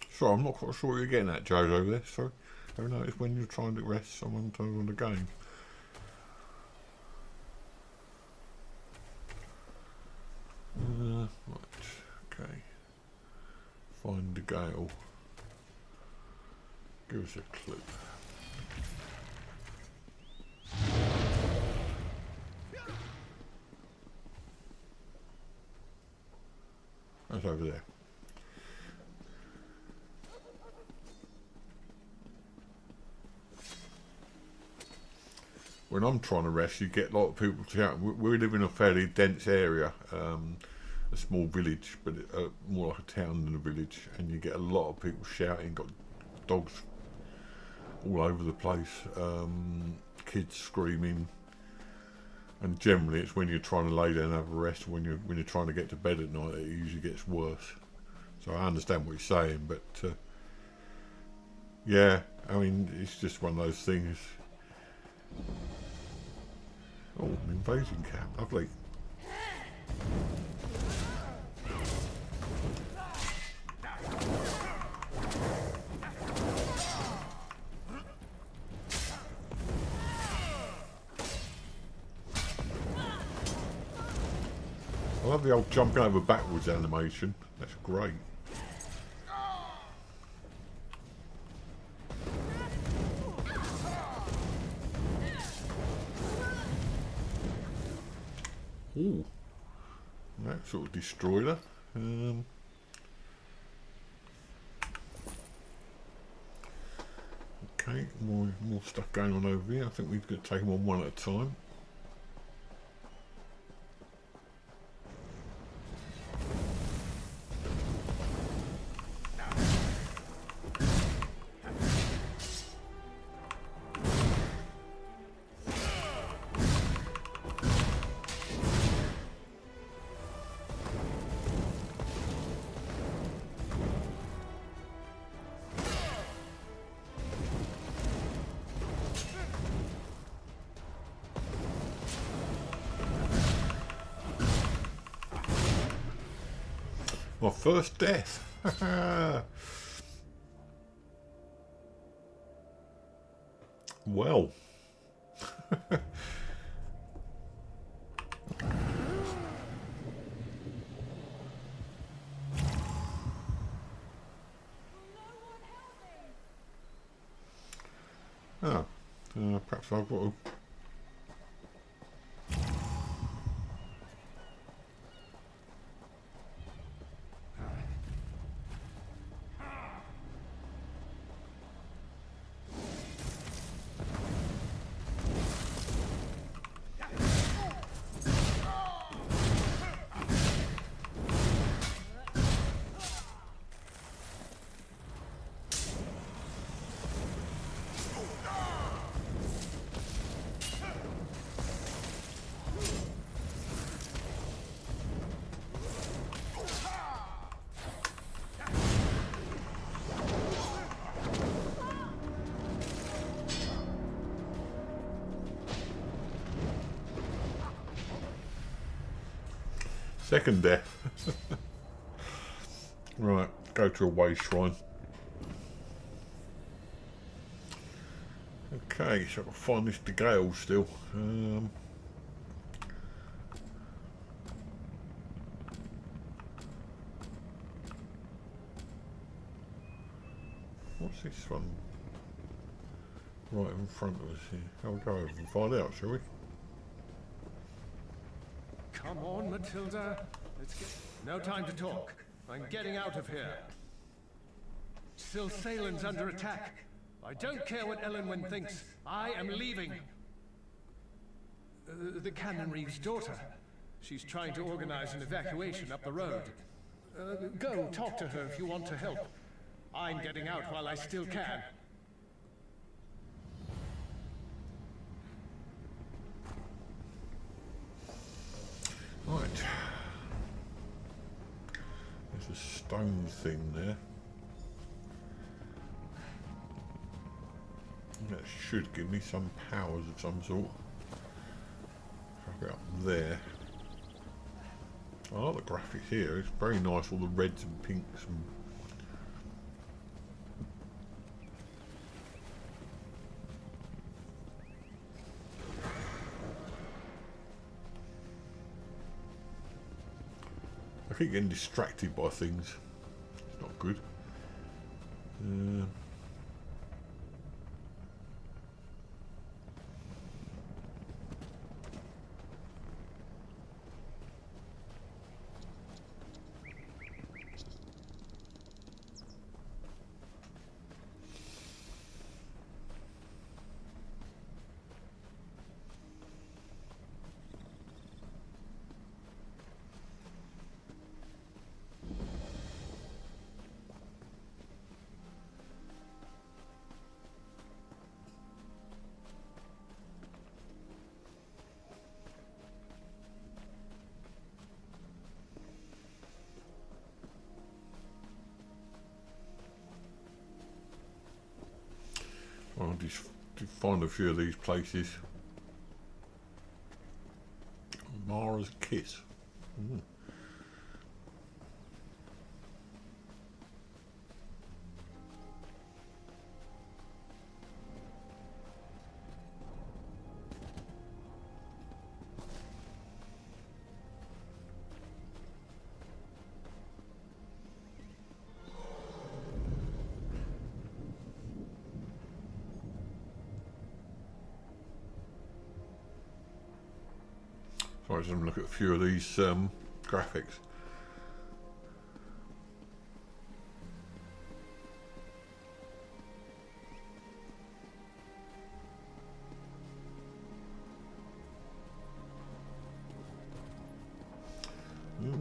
Sorry, I'm not quite sure what you're getting at, Joe's over there. Sorry. Ever noticed when you're trying to rest, someone turns on the game? Right, okay. Find the Gale. Give us a clue. That's over there. When I'm trying to rest, you get a lot of people shouting. We live in a fairly dense area, a small village, but more like a town than a village, and you get a lot of people shouting, got dogs all over the place, kids screaming, and generally it's when you're trying to lay down and have a rest, when you're trying to get to bed at night, it usually gets worse. So I understand what you're saying, but yeah, I mean, it's just one of those things. Oh, an invasion camp, lovely. I love the old jumping over backwards animation, that's great. Ooh. That sort of destroyed her. Okay, more stuff going on over here. I think we've got to take them on one at a time. My first death. Well. Perhaps I've got to... Second death. Right, go to a way shrine. Okay, so I've got to find this Gale still. What's this one? Right in front of us here. I'll go over and find out, shall we? Come on, Matilda. Let's get... No time to talk. I'm getting out of here. Silsalen's under attack. I don't care what Elenwen thinks. I am leaving. The Canon Reeve's daughter. She's trying to organize an evacuation up the road. Go, talk to her if you want to help. I'm getting out while I still can. Right. There's a stone thing there. That should give me some powers of some sort. I'll go up there. I like the graphics here. It's very nice, all the reds and pinks and... I keep getting distracted by things. It's not good. I'll just find a few of these places. Mara's Kiss. Mm. I'll just have a look at a few of these graphics.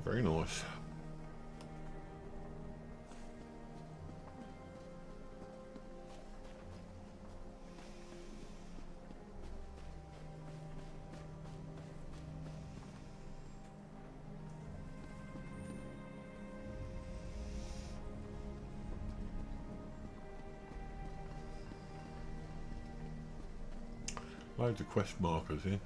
Very nice. Loads of quest markers here.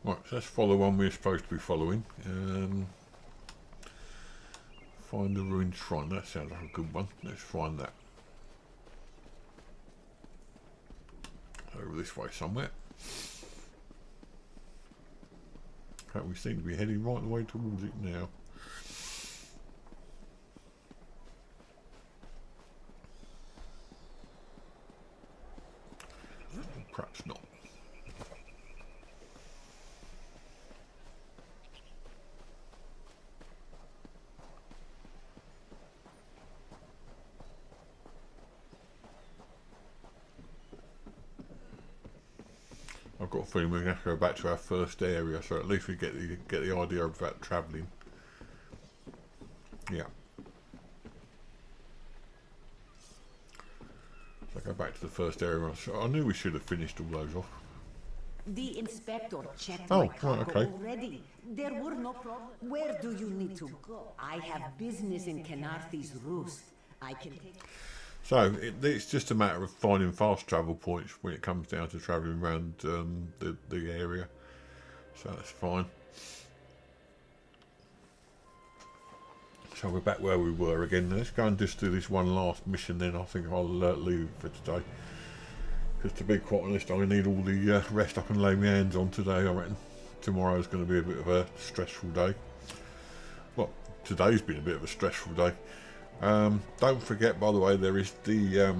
Right, so let's follow one we're supposed to be following. Find the ruined shrine. That sounds like a good one. Let's find that. Over this way somewhere. Okay, we seem to be heading right the way towards it now. Perhaps not. I've got a feeling we're going to have to go back to our first area, so at least we get the idea about travelling. Yeah. So go back to the first area. I knew we should have finished all those off. The inspector checked Oh, my cargo right, okay. already. There were no problems. Where do you need to go? I have business in Kenarthy's Roost. I can take... So it's just a matter of finding fast travel points when it comes down to travelling around the area. So that's fine. So we're back where we were again. Let's go and just do this one last mission, then I think I'll leave it for today. Because to be quite honest, I need all the rest I can lay my hands on today, I reckon. Tomorrow's going to be a bit of a stressful day. Well, today's been a bit of a stressful day. Don't forget, by the way, there is the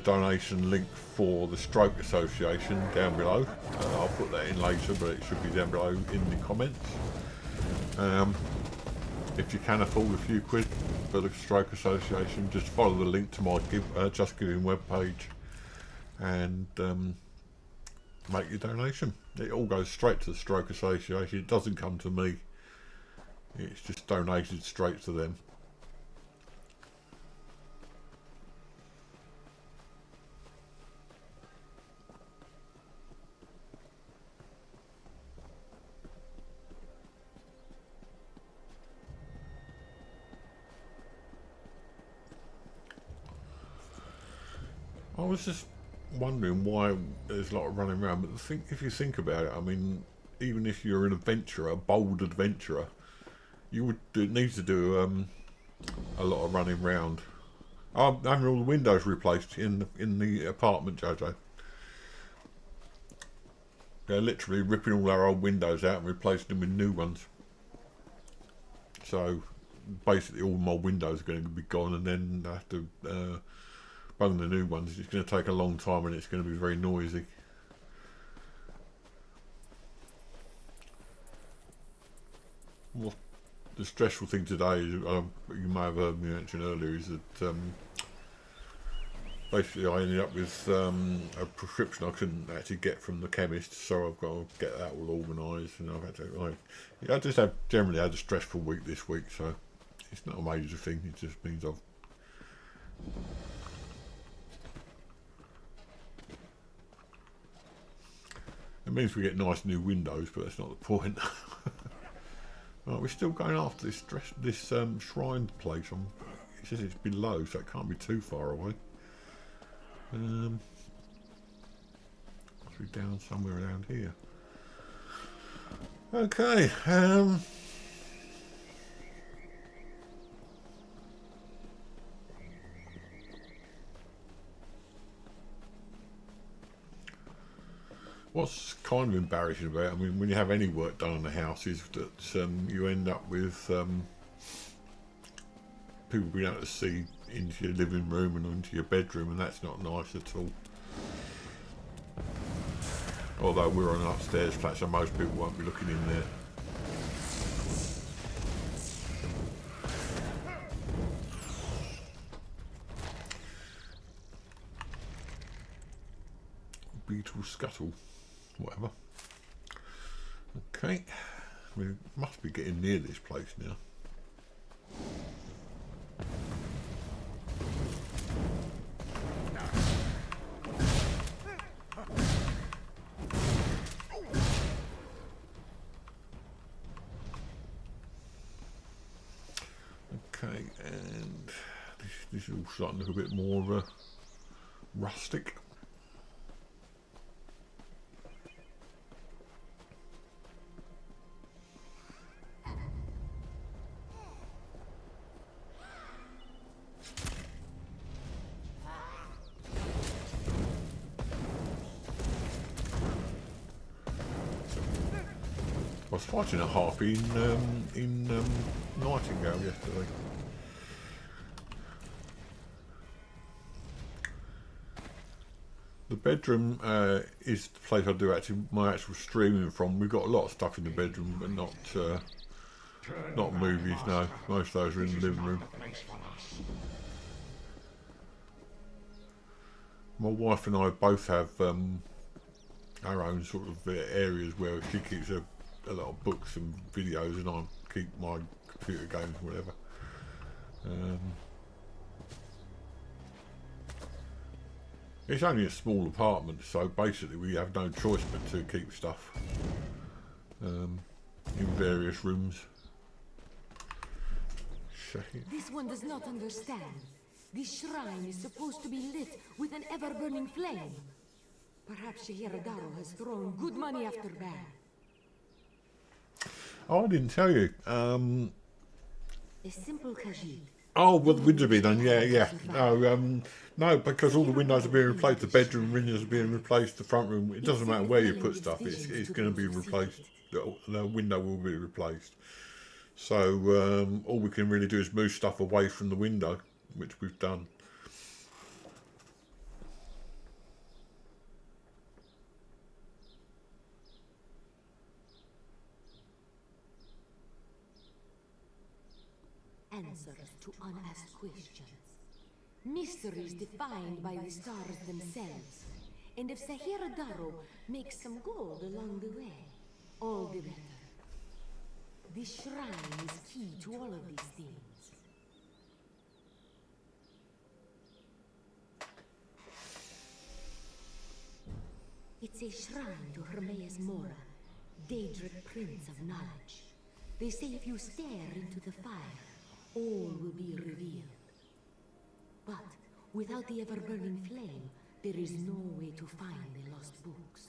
donation link for the Stroke Association down below. I'll put that in later, but it should be down below in the comments. If you can afford a few quid for the Stroke Association, just follow the link to my Just Giving webpage and make your donation. It all goes straight to the Stroke Association. It doesn't come to me. It's just donated straight to them. I was just wondering why there's a lot of running around, but if you think about it, I mean, even if you're an adventurer, a bold adventurer, you would need to do a lot of running around. I'm having all the windows replaced in the apartment, Jojo. They're literally ripping all our old windows out and replacing them with new ones. So basically all my windows are going to be gone, and then I have to bung the new ones. It's going to take a long time and it's going to be very noisy. Well, the stressful thing today is, you may have heard me mention earlier, is that basically I ended up with a prescription I couldn't actually get from the chemist, so I've got to get that all organised, and I've had to, I just have generally had a stressful week this week, so it's not a major thing. It just means it means we get nice new windows, but that's not the point. Right, we're still going after this shrine place. It says it's below, so it can't be too far away. Must be down somewhere around here. Okay. What's kind of embarrassing about it, I mean, when you have any work done on the house, is that you end up with people being able to see into your living room and into your bedroom, and that's not nice at all. Although we're on an upstairs flat, so most people won't be looking in there. Beetle scuttle, whatever. Okay, we must be getting near this place now. Okay, and this is all starting to look a bit more rustic. I was fighting a harpy in Nightingale yesterday. The bedroom is the place I do my actual streaming from. We've got a lot of stuff in the bedroom, but not movies. No, most of those are in the living room. My wife and I both have our own sort of areas where she keeps a lot of books and videos, and I keep my computer games, whatever. It's only a small apartment, so basically we have no choice but to keep stuff in various rooms. This one does not understand. This shrine is supposed to be lit with an ever-burning flame. Perhaps Shehiradaro has thrown good money after bad. Oh, I didn't tell you. A simple khajiit. Oh, well, the windows are being done, yeah. No, because all the windows are being replaced, the bedroom windows are being replaced, the front room, it doesn't matter where you put stuff, it's going to be replaced, the window will be replaced. So, all we can really do is move stuff away from the window, which we've done. Answers to unasked questions. Mysteries defined by the stars themselves. And if Shehiradaro makes some gold along the way, all the better. This shrine is key to all of these things. It's a shrine to Hermaeus Mora, Daedric Prince of Knowledge. They say if you stare into the fire, all will be revealed. But without the ever-burning flame, there is no way to find the lost books.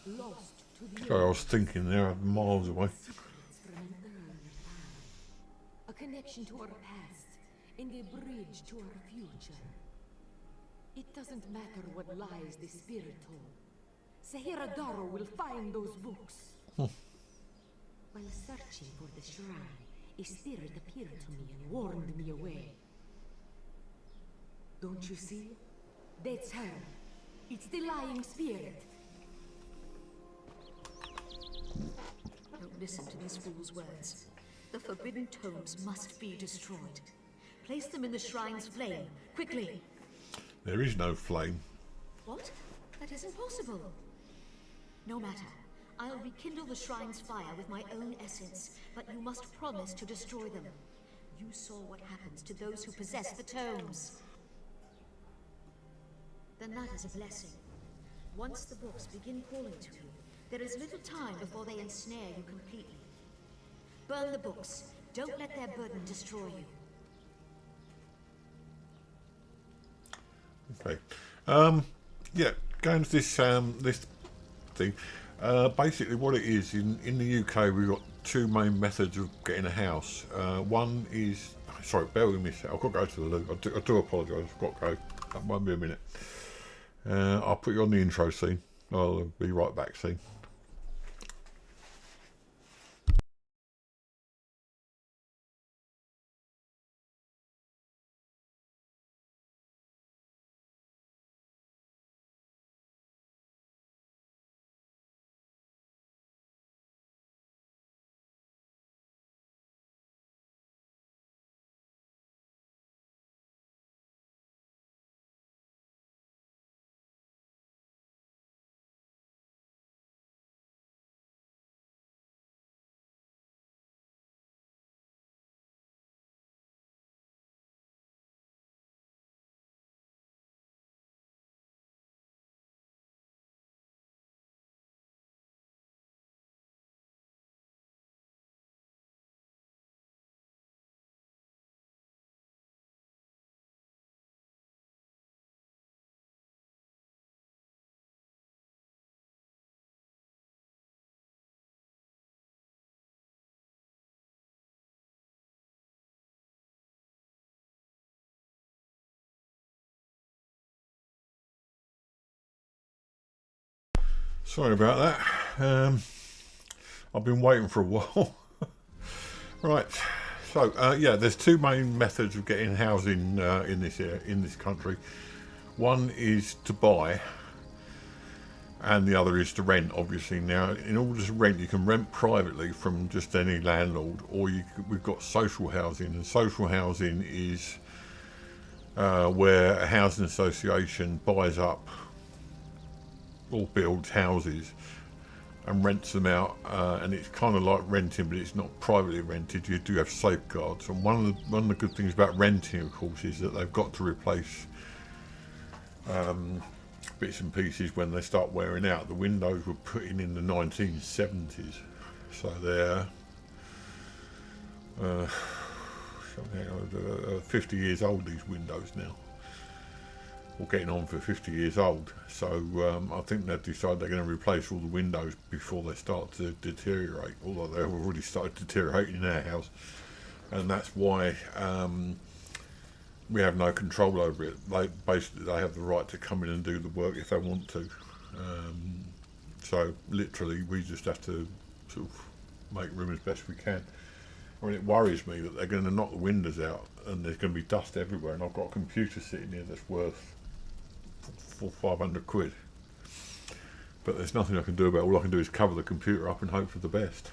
Lost to the So I was thinking they're miles away. A connection to our past and a bridge to our future. It doesn't matter what lies the spirit told. Shehiradaro will find those books. While searching for the shrine, a spirit appeared to me and warned me away. Don't you see? That's her. It's the lying spirit. Don't listen to these fools' words. The forbidden tomes must be destroyed. Place them in the shrine's flame, quickly. There is no flame. What? That is impossible. No matter. I'll rekindle the shrine's fire with my own essence, but you must promise to destroy them. You saw what happens to those who possess the tomes. Then that is a blessing. Once the books begin calling to you, there is little time before they ensnare you completely. Burn the books. Don't let their burden destroy you. Okay. Yeah, going to this this thing. Basically what it is, in the UK we've got two main methods of getting a house. One is, Sorry, bear with me a sec. I've got to go to the loo. I do apologise. I've got to go. That won't be a minute. I'll put you on the intro scene. I'll be right back soon. Sorry about that. I've been waiting for a while. Right. So yeah, there's two main methods of getting housing in this country. One is to buy, and the other is to rent. Obviously, now in order to rent, you can rent privately from just any landlord, or we've got social housing, and social housing is where a housing association buys up or builds houses and rents them out, and it's kind of like renting, but it's not privately rented. You do have safeguards, and one of the good things about renting, of course, is that they've got to replace bits and pieces when they start wearing out. The windows were put in the 1970s, so they're 50 years old, these windows now, or getting on for 50 years old. So I think they've decided they're going to replace all the windows before they start to deteriorate, although they've already started deteriorating in our house, and that's why we have no control over it. They have the right to come in and do the work if they want to. So literally we just have to sort of make room as best we can. I mean, it worries me that they're going to knock the windows out and there's going to be dust everywhere, and I've got a computer sitting here that's worth 500 quid, but there's nothing I can do about it. All I can do is cover the computer up and hope for the best.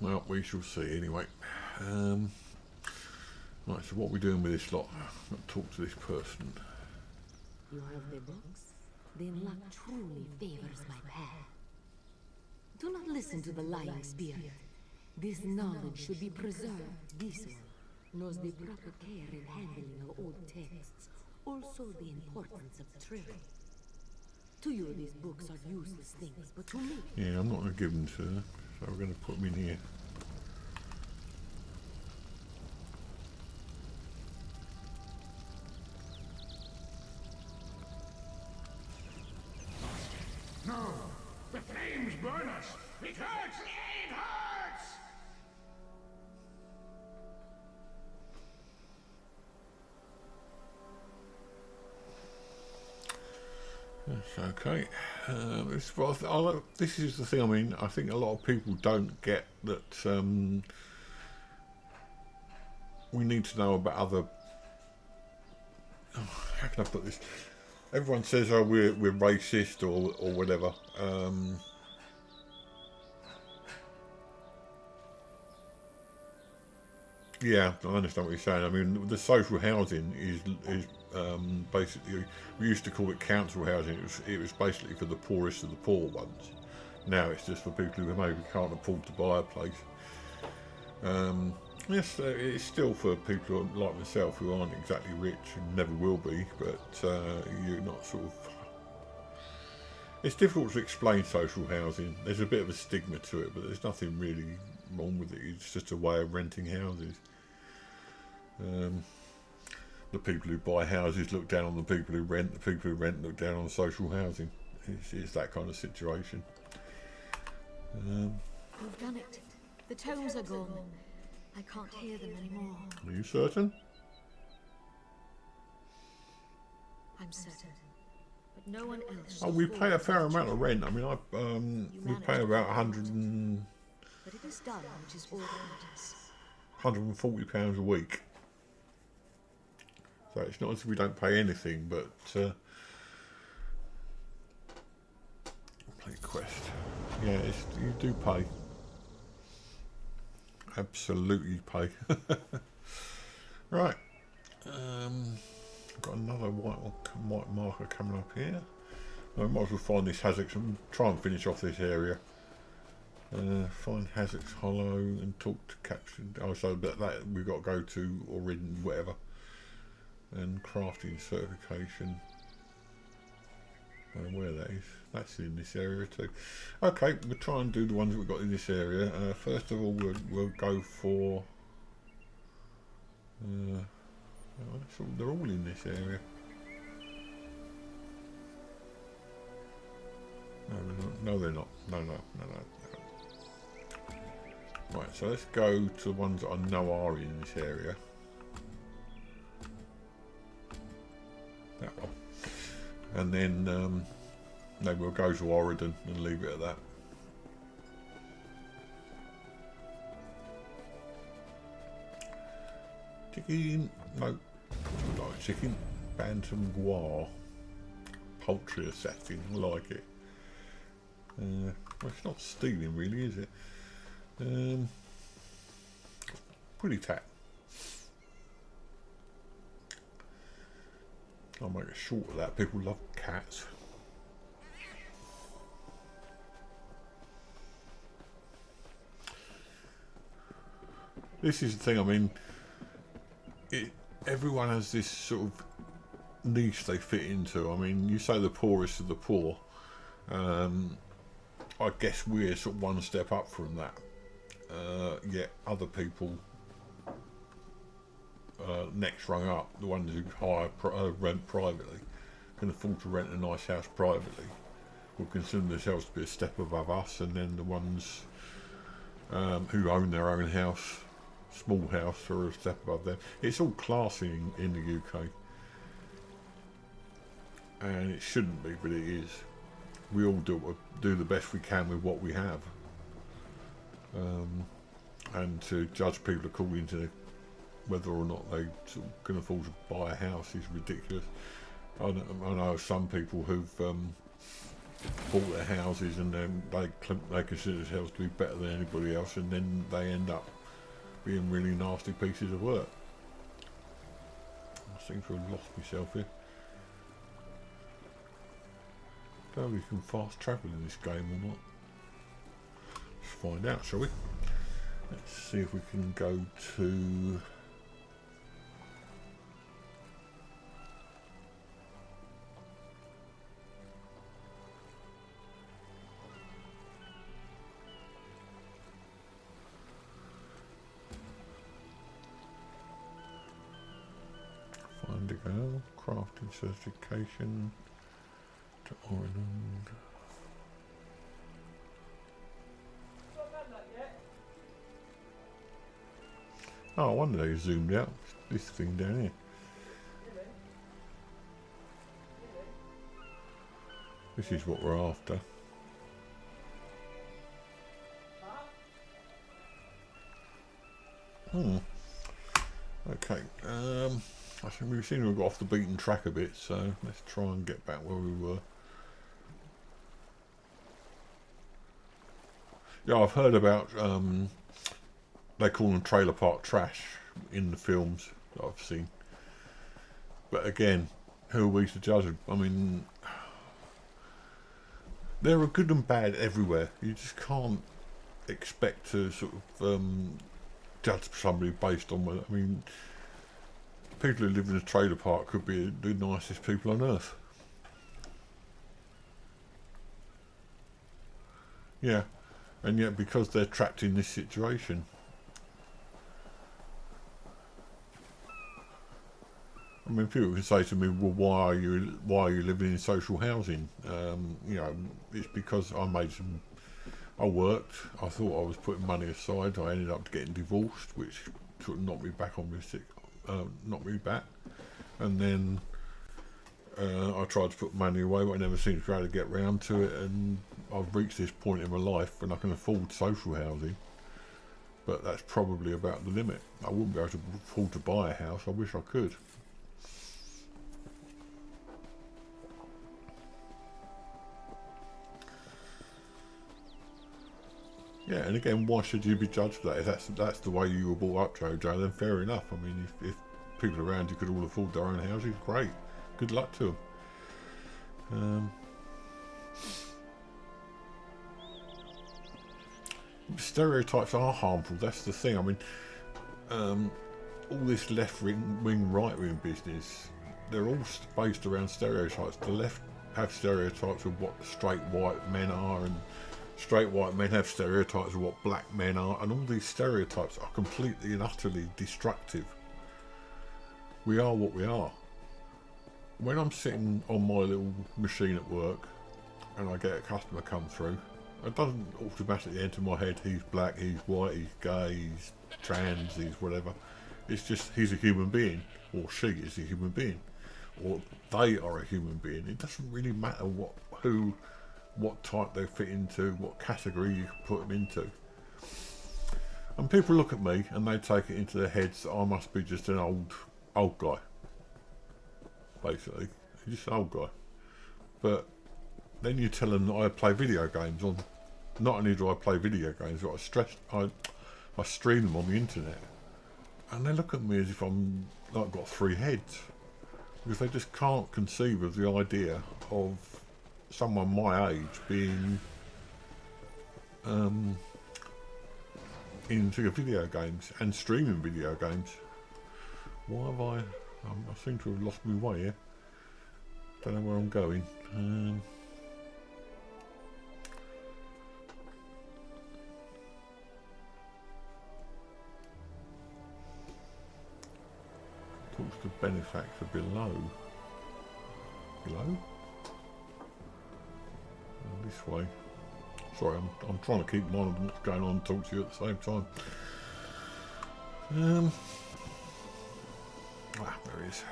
Well, we shall see anyway. Right, so what are we doing with this lot? I'll talk to this person. You have the books? Then luck truly favors my path. Do not listen to the lying spirit. This knowledge should be preserved. This one knows the proper care in handling of old texts, also the importance of trade. To you, these books are useless things, but to me... Yeah, I'm not going to give them to her, so we're going to put them in here. No! The flames burn us! It hurts! It hurts! That's okay. This is the thing. I mean, I think a lot of people don't get that we need to know about other... how can I put this? Everyone says, "Oh, we're racist" or whatever. Yeah, I understand what you're saying. I mean, the social housing is basically, we used to call it council housing. It was basically for the poorest of the poor ones. Now it's just for people who maybe can't afford to buy a place. Yes, it's still for people like myself who aren't exactly rich and never will be, but you're not sort of... It's difficult to explain social housing. There's a bit of a stigma to it, but there's nothing really wrong with it. It's just a way of renting houses. The people who buy houses look down on the people who rent. The people who rent look down on social housing. It's that kind of situation. You've done it. The tomes are gone. I can't hear them anymore. Are you certain? I'm certain. But no one else. Oh, we pay a fair amount of rent. I mean, we pay about 100 and... But it is done, which is all that matters. £140 a week. So it's not as if we don't pay anything, but play quest. Yeah, you do pay. Absolutely pay. Right. Got another white marker coming up here. I might as well find this Hazix and try and finish off this area. Find Hazix Hollow and talk to Captain. Oh, so that we've got to go to or in whatever. And crafting certification. I don't know where that is. That's in this area too. Okay, we'll try and do the ones we've got in this area. First of all, we'll go for. They're all in this area. No, they're not. No. Right, so let's go to the ones that I know are in this area. That one. And then maybe we'll go to Oregon and leave it at that. Chicken. No. Like chicken. Bantam Guar. Poultry assassin. I like it. Well, it's not stealing really, is it? Pretty tat. I'll make it short of that. People love cats. This is the thing, I mean, everyone has this sort of niche they fit into. I mean, you say the poorest of the poor. I guess we're sort of one step up from that. Yet other people next rung up, the ones who rent privately, can afford to rent a nice house privately, will consider themselves to be a step above us, and then the ones who own their own house, small house, are a step above them. It's all classy in the UK, and it shouldn't be, but it is. We all do the best we can with what we have, and to judge people according to whether or not they sort of can afford to buy a house is ridiculous. I know some people who've bought their houses and then they consider themselves to be better than anybody else, and then they end up being really nasty pieces of work. I seem to have lost myself here. Don't know if we can fast travel in this game or not. Let's find out, shall we? Let's see if we can go to... Find a girl, crafting certification to Oregon. Oh, I wonder they zoomed out this thing down here. This is what we're after. Okay. I think we seem to have got off the beaten track a bit, so let's try and get back where we were. Yeah, I've heard about they call them trailer park trash in the films that I've seen. But again, who are we to judge them? I mean, there are good and bad everywhere. You just can't expect to sort of judge somebody based on whether, I mean, people who live in a trailer park could be the nicest people on earth. Yeah, and yet because they're trapped in this situation, I mean, people can say to me, well, why are you living in social housing? You know, it's because I made some I worked. I thought I was putting money aside. I ended up getting divorced, which sort of knocked me back on my sick, knocked me back. And then I tried to put money away, but I never seemed to be able to get round to it. And I've reached this point in my life when I can afford social housing, but that's probably about the limit. I wouldn't be able to afford to buy a house. I wish I could. Yeah, and again, why should you be judged for that? If that's the way you were brought up, Jojo, then fair enough. I mean, if people around you could all afford their own houses, great. Good luck to them. Stereotypes are harmful, that's the thing. I mean, all this left-wing, right-wing business, they're all based around stereotypes. The left have stereotypes of what straight white men are, and straight white men have stereotypes of what black men are, and all these stereotypes are completely and utterly destructive. We are what we are. When I'm sitting on my little machine at work and I get a customer come through, it doesn't automatically enter my head, he's black, he's white, he's gay, he's trans, he's whatever. It's just, he's a human being, or she is a human being, or they are a human being. It doesn't really matter what type they fit into, what category you put them into. And people look at me and they take it into their heads that I must be just an old guy. Basically, just an old guy. But then you tell them that I play video games on. Not only do I play video games, but I stream them on the internet, and they look at me as if I'm like got 3 heads, because they just can't conceive of the idea of someone my age being into video games and streaming video games. Why have I seem to have lost my way here. Don't know where I'm going. Talks to benefactor below. This way. Sorry, I'm trying to keep in mind of what's going on and talk to you at the same time. There he is.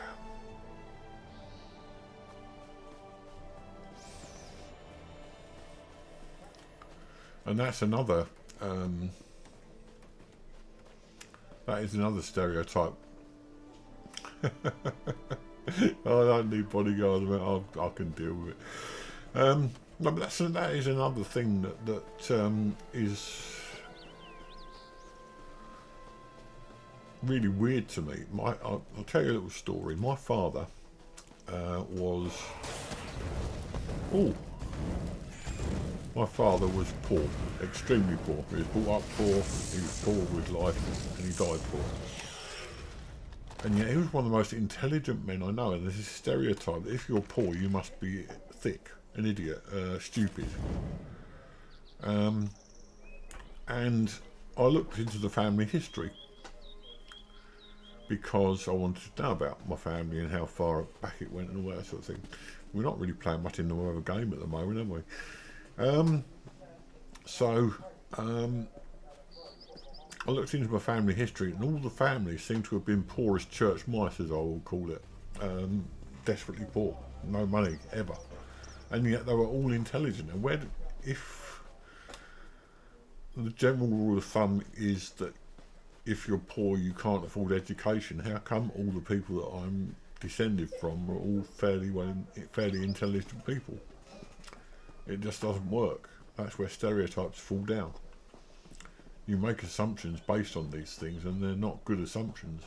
And that's another, that is another stereotype. I don't need bodyguards, I can deal with it. No, but that is another thing that is really weird to me. I'll tell you a little story. My father my father was poor, extremely poor. He was brought up poor, he was poor with life, and he died poor. And yet he was one of the most intelligent men I know, and there's this stereotype that if you're poor you must be thick, an idiot, stupid. And I looked into the family history because I wanted to know about my family and how far back it went and all that sort of thing. We're not really playing much in the way of a game at the moment, are we? I looked into my family history, and all the families seem to have been poor as church mice, as I will call it. Desperately poor, no money ever, and yet they were all intelligent. And if the general rule of thumb is that if you're poor you can't afford education, how come all the people that I'm descended from are all fairly intelligent people? It just doesn't work. That's where stereotypes fall down. You make assumptions based on these things, and they're not good assumptions.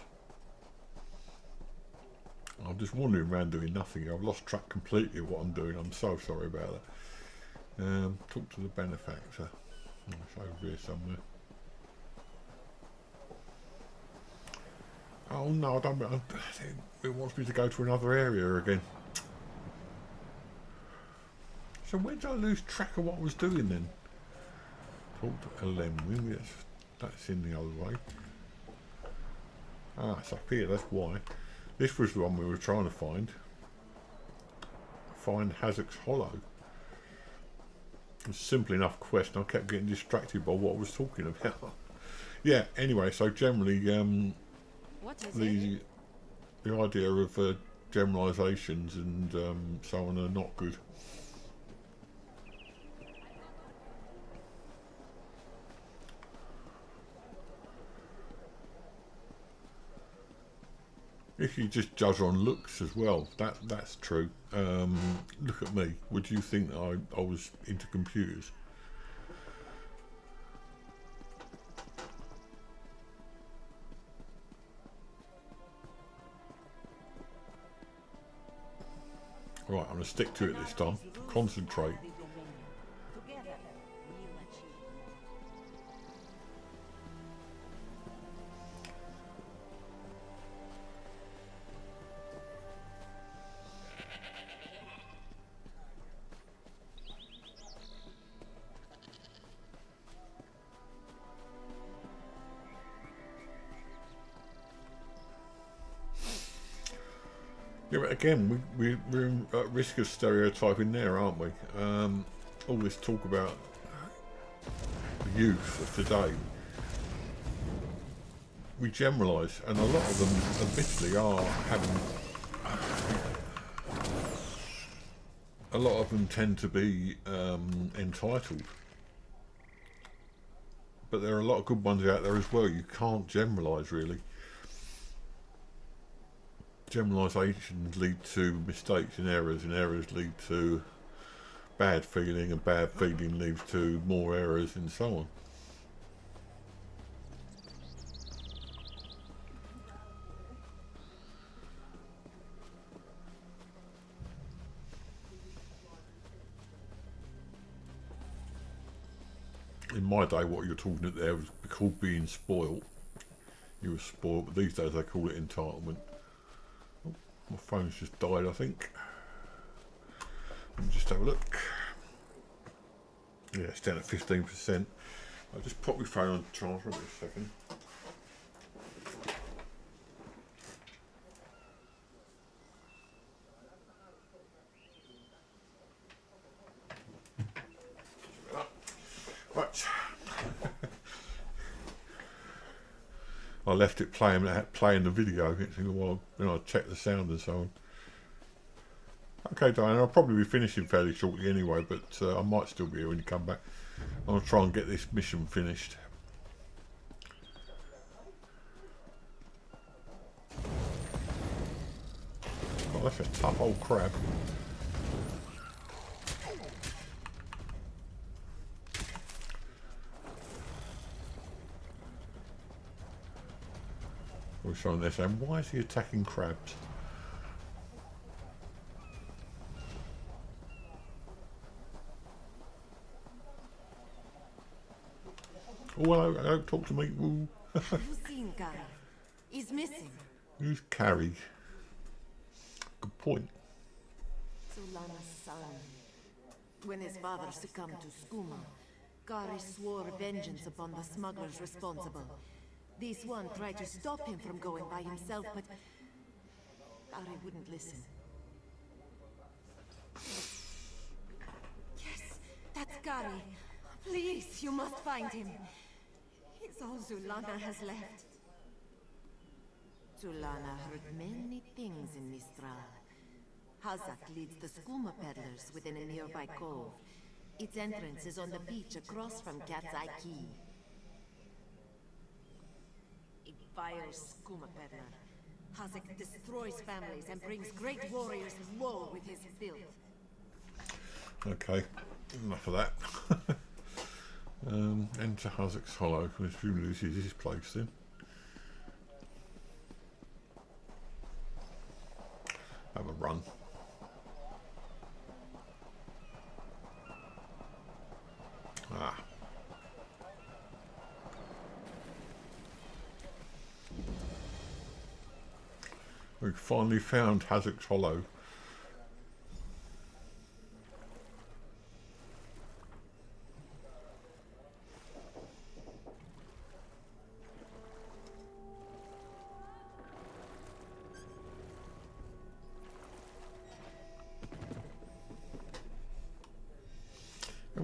I'm just wandering around doing nothing here. I've lost track completely of what I'm doing. I'm so sorry about that. Talk to the benefactor. It's over here somewhere. Oh no, I don't. It wants me to go to another area again. So where did I lose track of what I was doing then? Talk to Lemwin, yes, that's in the other way. Ah, it's up here, that's why. This was the one we were trying to find. Find Hazzock's Hollow. a simple enough quest, and I kept getting distracted by what I was talking about. Yeah, anyway, so generally, the idea of generalisations and so on are not good. If you just judge on looks as well, that's true. Look at me. Would you think that I was into computers? Right, I'm going to stick to it this time. Concentrate. Yeah, but again, we're at risk of stereotyping there, aren't we? All this talk about the youth of today, we generalise, and a lot of them admittedly are having... A lot of them tend to be entitled. But there are a lot of good ones out there as well. You can't generalise, really. Generalisations lead to mistakes and errors lead to bad feeling, and bad feeling leads to more errors, and so on. In my day, what you're talking about there was called being spoilt. You were spoilt, but these days they call it entitlement. Oh, my phone's just died, I think. Let me just have a look. Yeah, it's down at 15%. I'll just pop my phone on charge for a second. Right. I left it playing the video while I checked the sound and so on. Okay, Diana, I'll probably be finishing fairly shortly anyway, but I might still be here when you come back. I'll try and get this mission finished. Oh, that's a tough old crab. We're showing this, and why is he attacking crabs? Oh, hello, talk to me. Ooh. Have you seen Gary? He's missing. Who's Carrie? Good point. Zulana's son. When his father succumbed to skooma, Gary swore vengeance upon the smugglers responsible. This one tried to stop him from going by himself, but Gary wouldn't listen. Yes, that's Gary. Please, you must find him. He's all Zulana has left. Zulana heard many things in Mistral. Hazak leads the skooma peddlers within a nearby cove. Its entrance is on the beach across from Cat's Eye Key. A vile skooma peddler. Hazak destroys families and brings great warriors woe with his filth. Okay, enough of that. Enter Hazak's Hollow. Presumably this is his place then. Have a run. Ah. We've finally found Hazak's Hollow.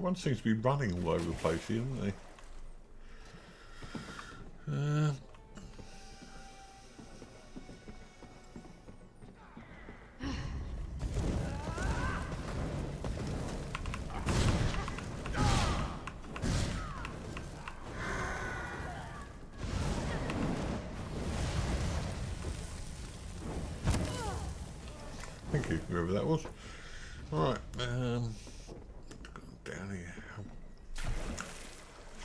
Everyone seems to be running all over the place here, don't they? Thank you, whoever that was. Alright, down here.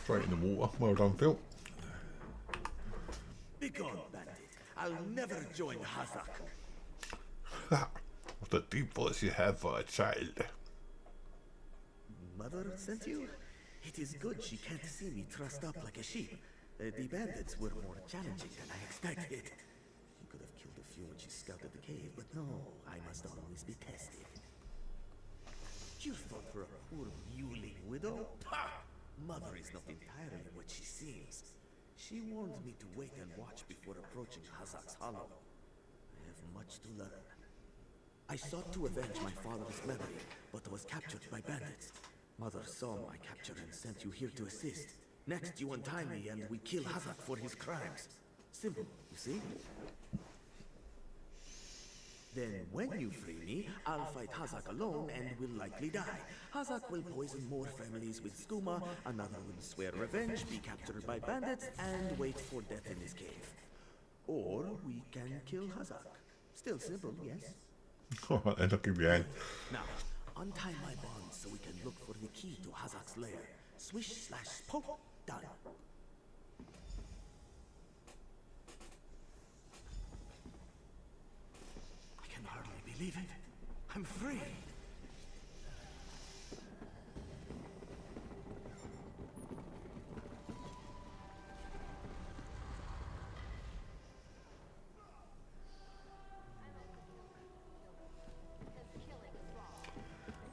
Straight in the water. Well done, Phil. Begone, bandit. I'll never join Hazak. What a deep voice you have for a child. Mother sent you? It is good she can't see me trussed up like a sheep. The bandits were more challenging than I expected. She could have killed a few when she scouted the cave, but no, I must always be tested. You thought for a poor mewling widow? Pah! Mother is not entirely what she seems. She warned me to wait and watch before approaching Hazak's Hollow. I have much to learn. I sought to avenge my father's memory, but was captured by bandits. Mother saw my capture and sent you here to assist. Next, you untie me and we kill Hazak for his crimes. Simple, you see? Then when you free me, I'll fight Hazak alone and will likely die. Hazak will poison more families with skooma, another will swear revenge, be captured by bandits, and wait for death in his cave. Or we can kill Hazak. Still simple, yes? Alright then, I'll give you a hand. Now, untie my bonds so we can look for the key to Hazak's lair. Swish slash poke, done. I can hardly believe it. I'm free.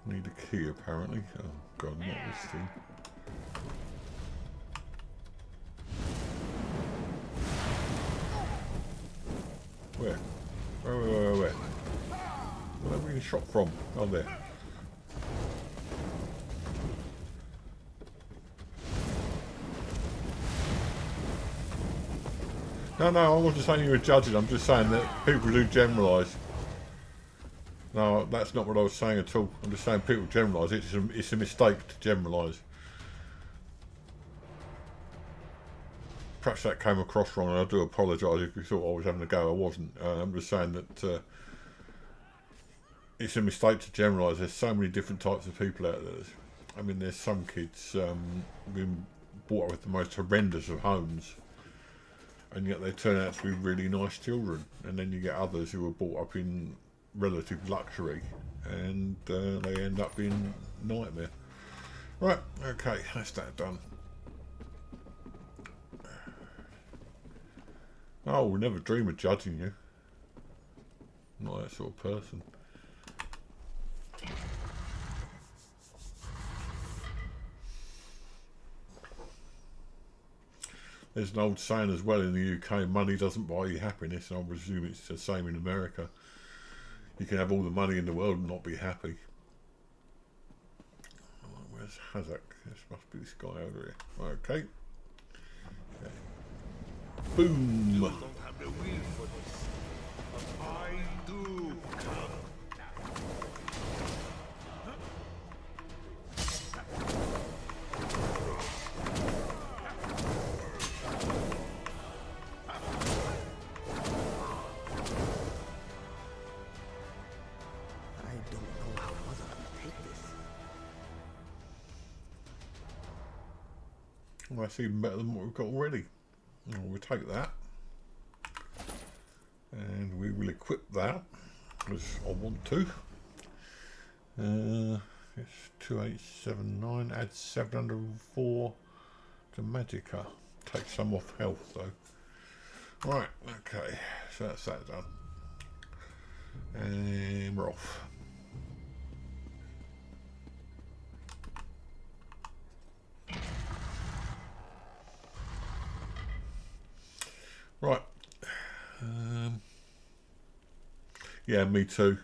Need a key apparently. Oh god, not this thing. Where? Where? Where are we being shot from? Oh, there. No, I wasn't saying you were judging. I'm just saying that people do generalise. No, that's not what I was saying at all. I'm just saying people generalise. It's a mistake to generalise. Perhaps that came across wrong, and I do apologise if you thought I was having a go. I wasn't. I'm just saying that it's a mistake to generalise. There's so many different types of people out there. I mean, there's some kids being brought up with the most horrendous of homes, and yet they turn out to be really nice children. And then you get others who are brought up in relative luxury, and they end up being nightmare. Right, okay, that's that done. Oh, we'll never dream of judging you. Not that sort of person. There's an old saying as well in the UK, money doesn't buy you happiness, and I presume it's the same in America. You can have all the money in the world and not be happy. Oh, where's Hazak? This must be this guy over here. Okay. Boom! You don't have the will for this, but I do. Well, that's even better than what we've got already. Well, we'll take that. And we will equip that, as I want to. It's 2879, add 704 to Magicka. Take some off health though. Right, okay, so that's that done. And we're off. Right. Yeah, me too.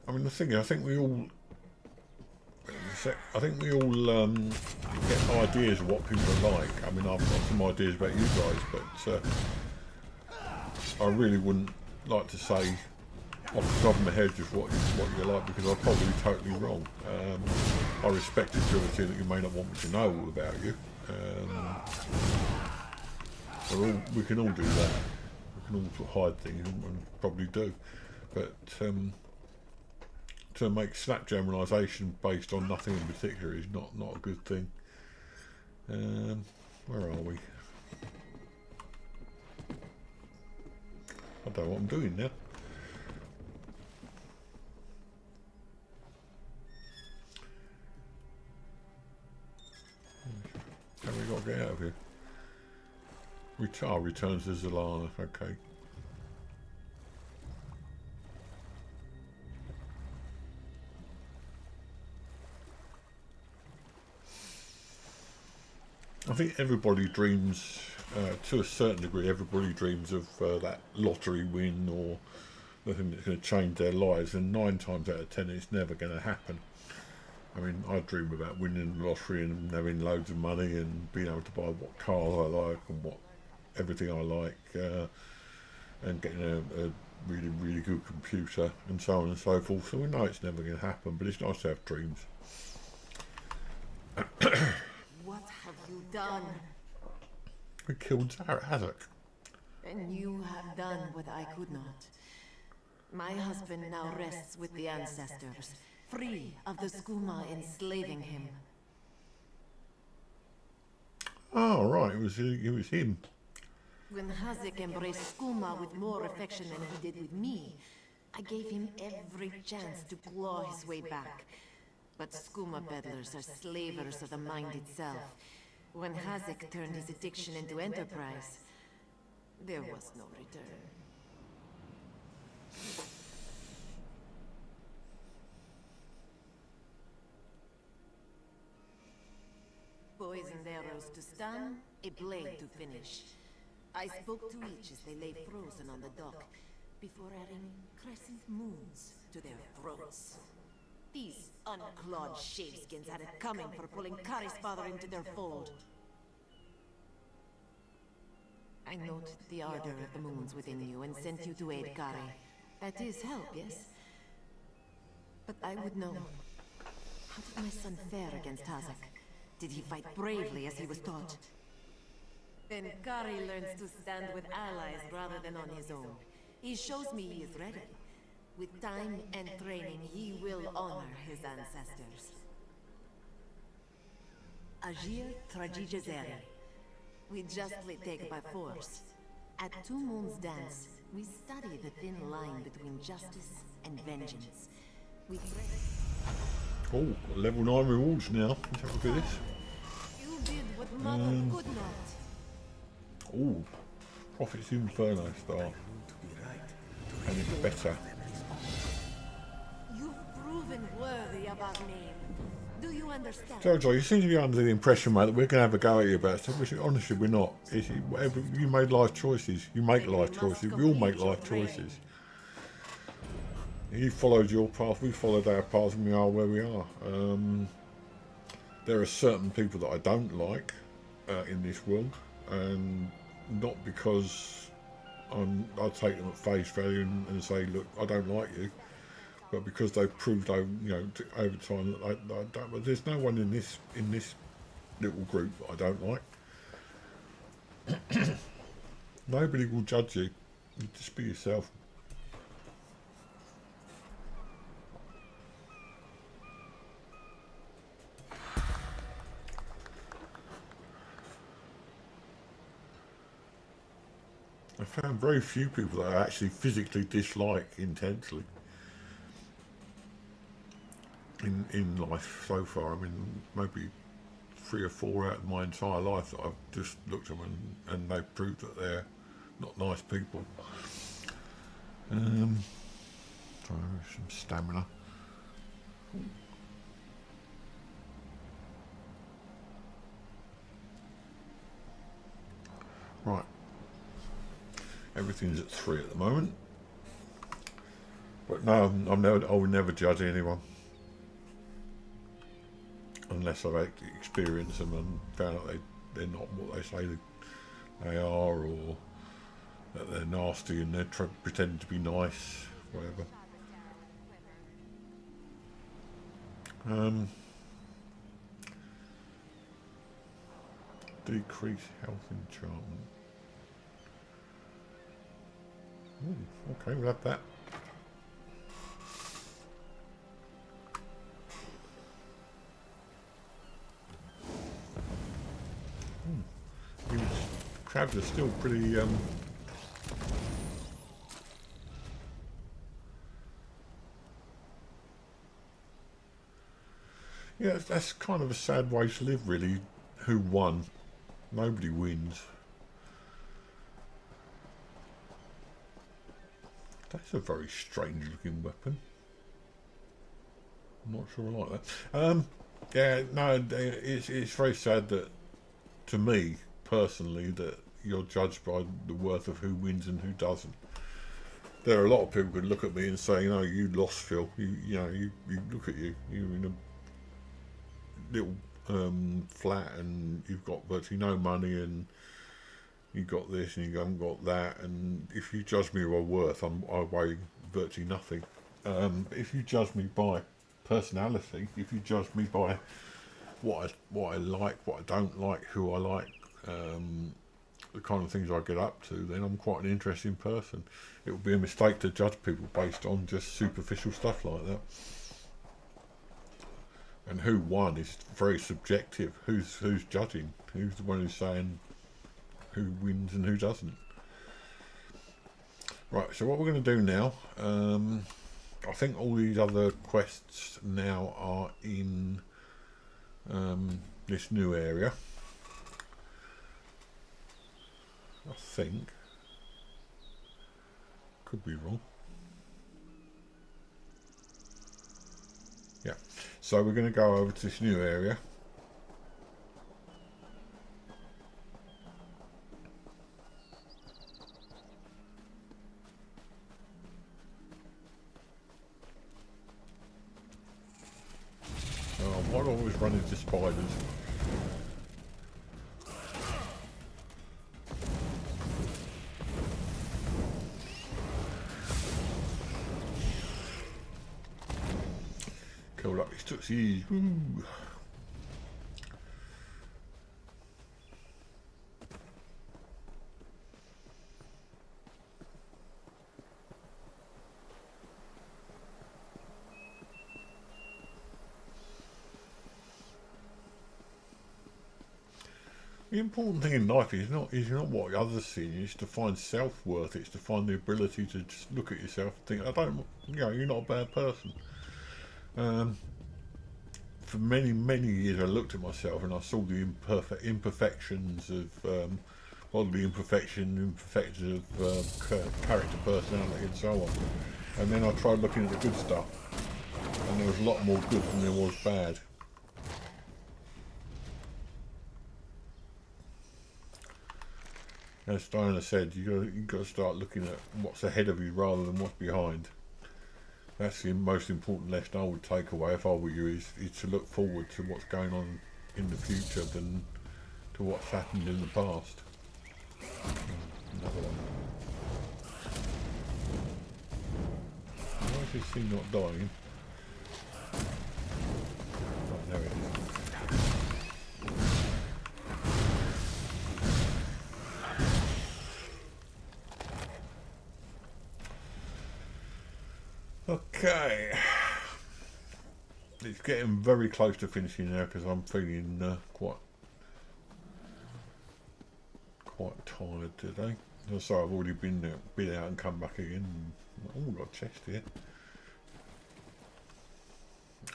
I mean, the thing is, I think we all get ideas of what people are like. I mean, I've got some ideas about you guys, but I really wouldn't like to say off the top of my head just what you're like, because I'll probably be totally wrong. I respect the ability that you may not want me to know all about you. We can all do that. We can all sort of hide things, and probably do. But to make snap generalisation based on nothing in particular is not a good thing. Where are we? I don't know what I'm doing now. How we got to get out of here? Returns to Zalana, okay. I think everybody dreams, to a certain degree, everybody dreams of that lottery win or the thing that's going to change their lives, and 9 times out of 10 it's never going to happen. I mean, I dream about winning the lottery and having loads of money and being able to buy what cars I like and what everything I like, and getting a really, really good computer and so on and so forth. So we know it's never going to happen, but it's nice to have dreams. What have you done? We killed Hazak. And you have done what I could not. My husband now rests with the ancestors, free of the skooma enslaving him. Oh, right, it was him. When Hazak embraced skooma with more affection than he did with me, I gave him every chance to claw his way back. But skooma peddlers are slavers of the mind itself. When Hazak turned his addiction into enterprise, there was no return. Poisoned arrows to stun, a blade to finish. I spoke to each as they lay frozen on the dock, before adding crescent moons to their throats. These unclawed shaveskins had it coming for pulling Kari's father into their fold. I noted the ardor of the moons within you and sent you to aid Kari. That is help, yes? But I would know. How did my son fare against Hazak? Did he fight bravely as he was taught? Then Kari learns to stand with allies rather than on his own. He shows me he is ready. With time and training, he will honor his ancestors. Agir Trajijazeri. We justly take by force. At Two Moons Dance, we study the thin line between justice and vengeance. We Oh, level 9 rewards now. Let's have a look at this. You did what Mother could not. Oh, Prophet's Inferno star. And it's better. You've proven worthy of our name. Do you understand? Jojo, you seem to be under the impression, mate, that we're going to have a go at you about stuff, which honestly we're not. Whatever, you made life choices. You make life choices. We all make life choices. You followed your path, we followed our path, and we are where we are. There are certain people that I don't like in this world, and not because I take them at face value and say, look, I don't like you, but because they've proved over, over time that I don't. But there's no one in this little group that I don't like. Nobody will judge you. You just be yourself. I found very few people that I actually physically dislike intensely in life so far. I mean, maybe 3 or 4 out of my entire life that I've just looked at them and they've proved that they're not nice people. Some stamina. Right. Everything's at 3 at the moment. But no, I will never judge anyone unless I've experienced them and found out they're not what they say they are, or that they're nasty and they're pretending to be nice, whatever. Decrease health enchantment. Ooh, okay, we'll have that. These crabs are still pretty yeah, that's kind of a sad way to live, really. Who won? Nobody wins. That's a very strange looking weapon. I'm not sure I like that. Yeah, no, it's very sad that, to me personally, that you're judged by the worth of who wins and who doesn't. There are a lot of people who could look at me and say, you know, you lost, Phil. You look at you. You're in a little flat and you've got virtually no money and you got this and you haven't got that, and if you judge me by worth, I weigh virtually nothing. If you judge me by personality, if you judge me by what I like, what I don't like, who I like, the kind of things I get up to, then I'm quite an interesting person. It would be a mistake to judge people based on just superficial stuff like that. And who won is very subjective. Who's judging? Who's the one who's saying who wins and who doesn't? Right, so what we're going to do now, I think all these other quests now are in this new area. I think. Could be wrong. Yeah, so we're going to go over to this new area. Why do I always run into spiders? Cool up these tootsies. Woo. The important thing in life is not what others see. It's to find self-worth. It's to find the ability to just look at yourself and think, you're not a bad person. For many years I looked at myself and I saw the imperfections of bodily imperfections of character, personality and so on. And then I tried looking at the good stuff, and there was a lot more good than there was bad. As Diana said, you got to start looking at what's ahead of you rather than what's behind. That's the most important lesson I would take away if I were you, is to look forward to what's going on in the future than to what's happened in the past. Another one. Why is this thing not dying? Oh, there it is. Okay, it's getting very close to finishing now because I'm feeling quite tired today. So I've already been out and come back again. Oh, we've got a chest here.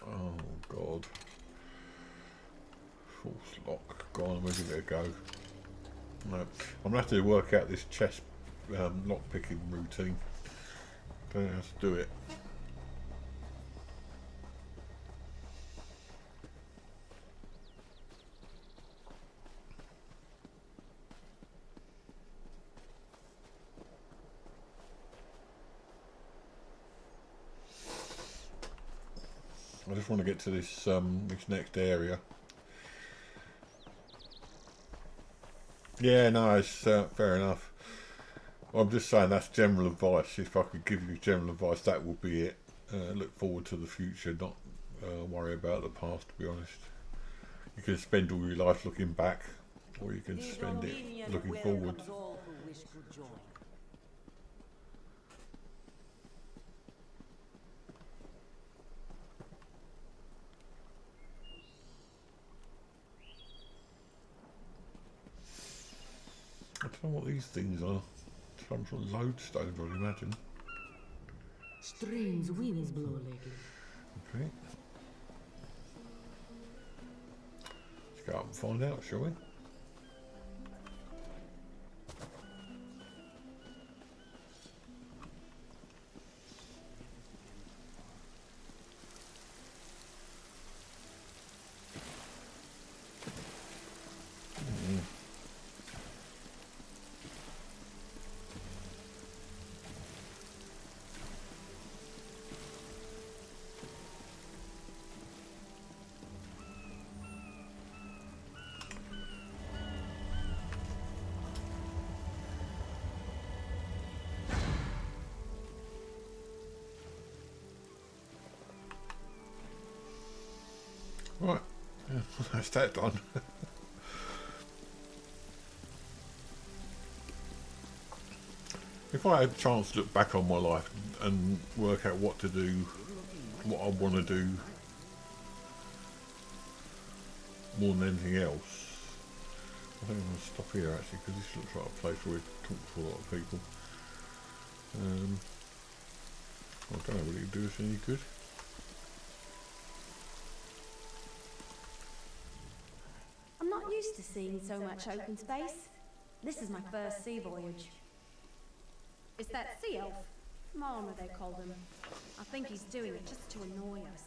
Oh God, false lock. Go on, where did it go? No, I'm gonna have to work out this chest lock picking routine. Don't know how to do it. I just want to get to this this next area. Yeah, no, it's fair enough. I'm just saying that's general advice. If I could give you general advice, that would be it. Look forward to the future, not worry about the past, to be honest. You can spend all your life looking back, or you can spend it looking forward. All who wish to join. I don't know what these things are. Some sort of lodestone, I'd imagine. Strange winds blow lately. Okay. Let's go up and find out, shall we? Right, that's that done. If I had a chance to look back on my life and work out what to do, what I want to do more than anything else, I think I'm going to stop here actually, because this looks like a place where we talk to a lot of people. I don't know whether it do us any good. I'm not used to seeing so much open space. This is my first sea voyage. It's that sea elf, Marma they call him. I think he's doing it just to annoy us.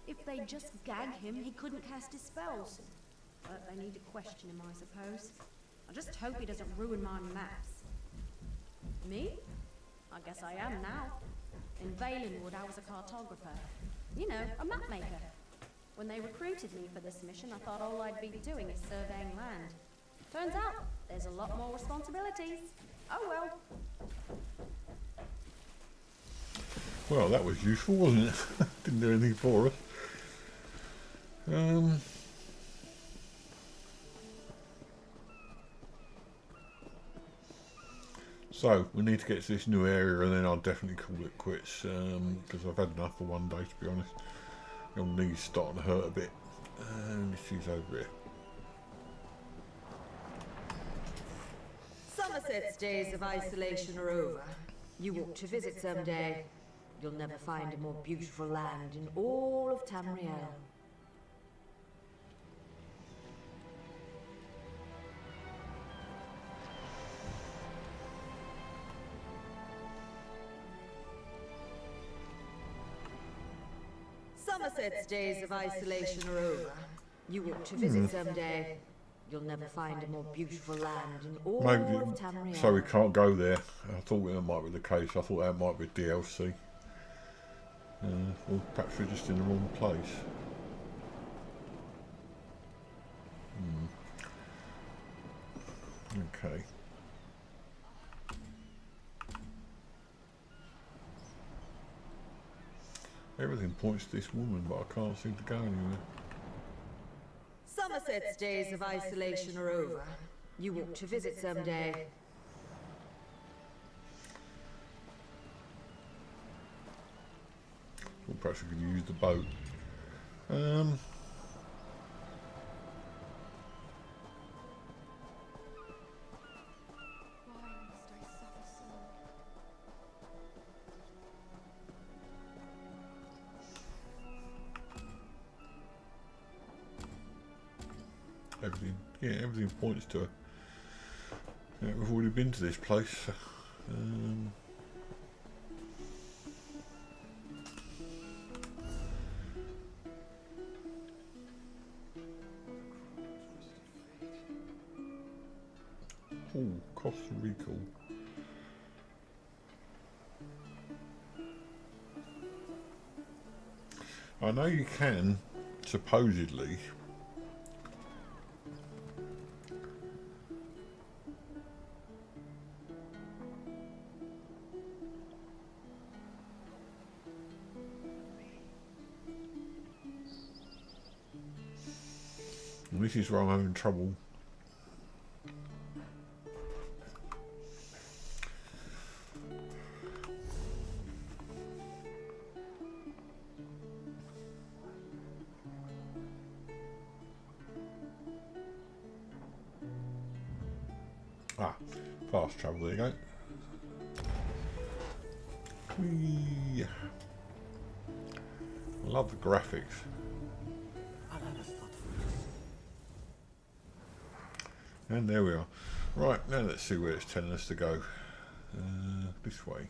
If they just gag him, he couldn't cast his spells. But they need to question him, I suppose. I just hope he doesn't ruin my maps. Me? I guess I am now. In Valenwood, I was a cartographer. You know, a map maker. When they recruited me for this mission, I thought all I'd be doing is surveying land. Turns out, there's a lot more responsibilities. Oh well. Well, that was useful, wasn't it? Didn't do anything for us. So, we need to get to this new area and then I'll definitely call it quits, because I've had enough for one day, to be honest. My knee's starting to hurt a bit. And she's over here. Somerset's days of isolation are over. You ought to visit someday. You'll never find a more beautiful land in all of Tamriel. Somerset's days of isolation are over. You ought to visit someday. You'll never find a more beautiful land in all of Tamriel. So we can't go there. I thought that might be the case. I thought that might be DLC. Well, perhaps we're just in the wrong place. Okay. Everything points to this woman, but I can't seem to go anywhere. Somerset's days of isolation are over. You ought to visit someday. Well, perhaps we could use the boat. Everything points to her. Yeah, we've already been to this place. Oh, Costa Rica. I know you can, supposedly. And this is where I'm having trouble. Ah, fast travel, there you go. Whee. I love the graphics. And there we are. Right, now let's see where it's telling us to go. This way.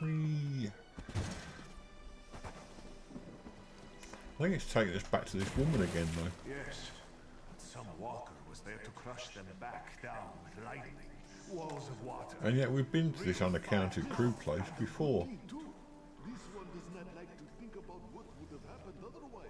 Whee. I think it's taking us back to this woman again, though. Yes. Some walker was there to crush them back down with lightning. Walls of water. And yet we've been to this unaccounted crew place before. This one does not like to think about what would have happened otherwise.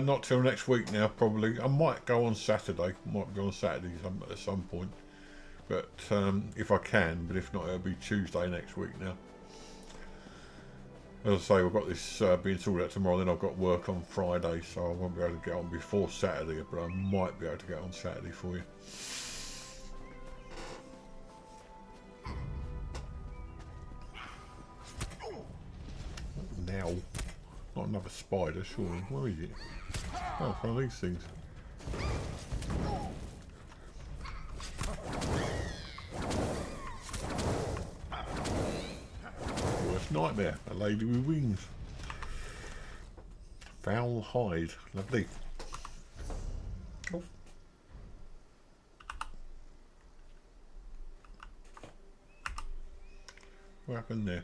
Not till next week now, probably. I might go on Saturday. Might go on Saturday at some point. But if I can, but if not, it'll be Tuesday next week now. As I say, we've got this being sorted out tomorrow, then I've got work on Friday, so I won't be able to get on before Saturday, but I might be able to get on Saturday for you. Now, not another spider, surely. Where is it? Oh, it's one of these things. Worst nightmare, a lady with wings. Foul hide, lovely. Oh. What happened there?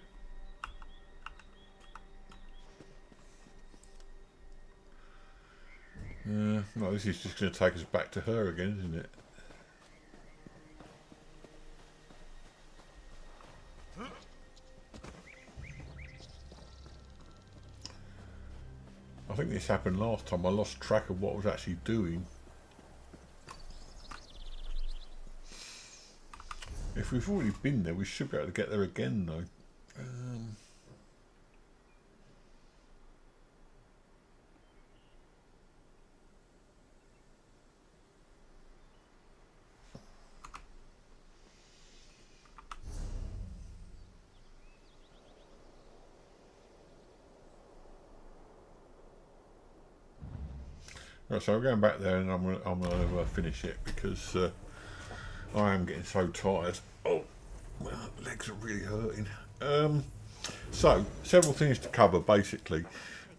No, this is just going to take us back to her again, isn't it? I think this happened last time. I lost track of what I was actually doing. If we've already been there, we should be able to get there again, though. Right, so we're going back there, and I'm gonna finish it because I am getting so tired. Oh, my legs are really hurting. So several things to cover. Basically,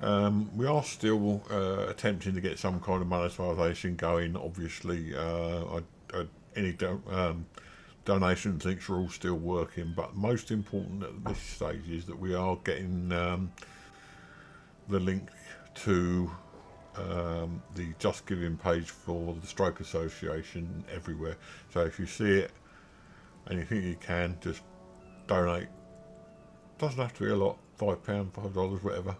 we are still attempting to get some kind of monetisation going. Obviously, any donation things are all still working, but most important at this stage is that we are getting the link to the Just Giving page for the Stroke Association everywhere. So if you see it and you think you can, just donate. Doesn't have to be a lot, £5, $5, whatever.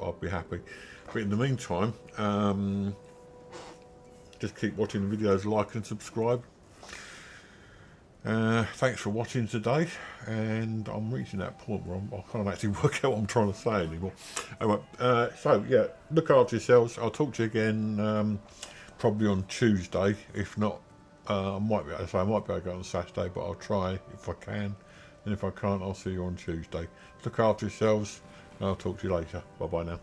I'll be happy. But in the meantime, just keep watching the videos, like and subscribe. Thanks for watching today, and I'm reaching that point where I can't actually work out what I'm trying to say anymore. Anyway, so yeah, look after yourselves. I'll talk to you again probably on Tuesday. If not, I might be able to go on Saturday, but I'll try if I can, and if I can't, I'll see you on Tuesday. Look after yourselves, and I'll talk to you later. Bye bye now.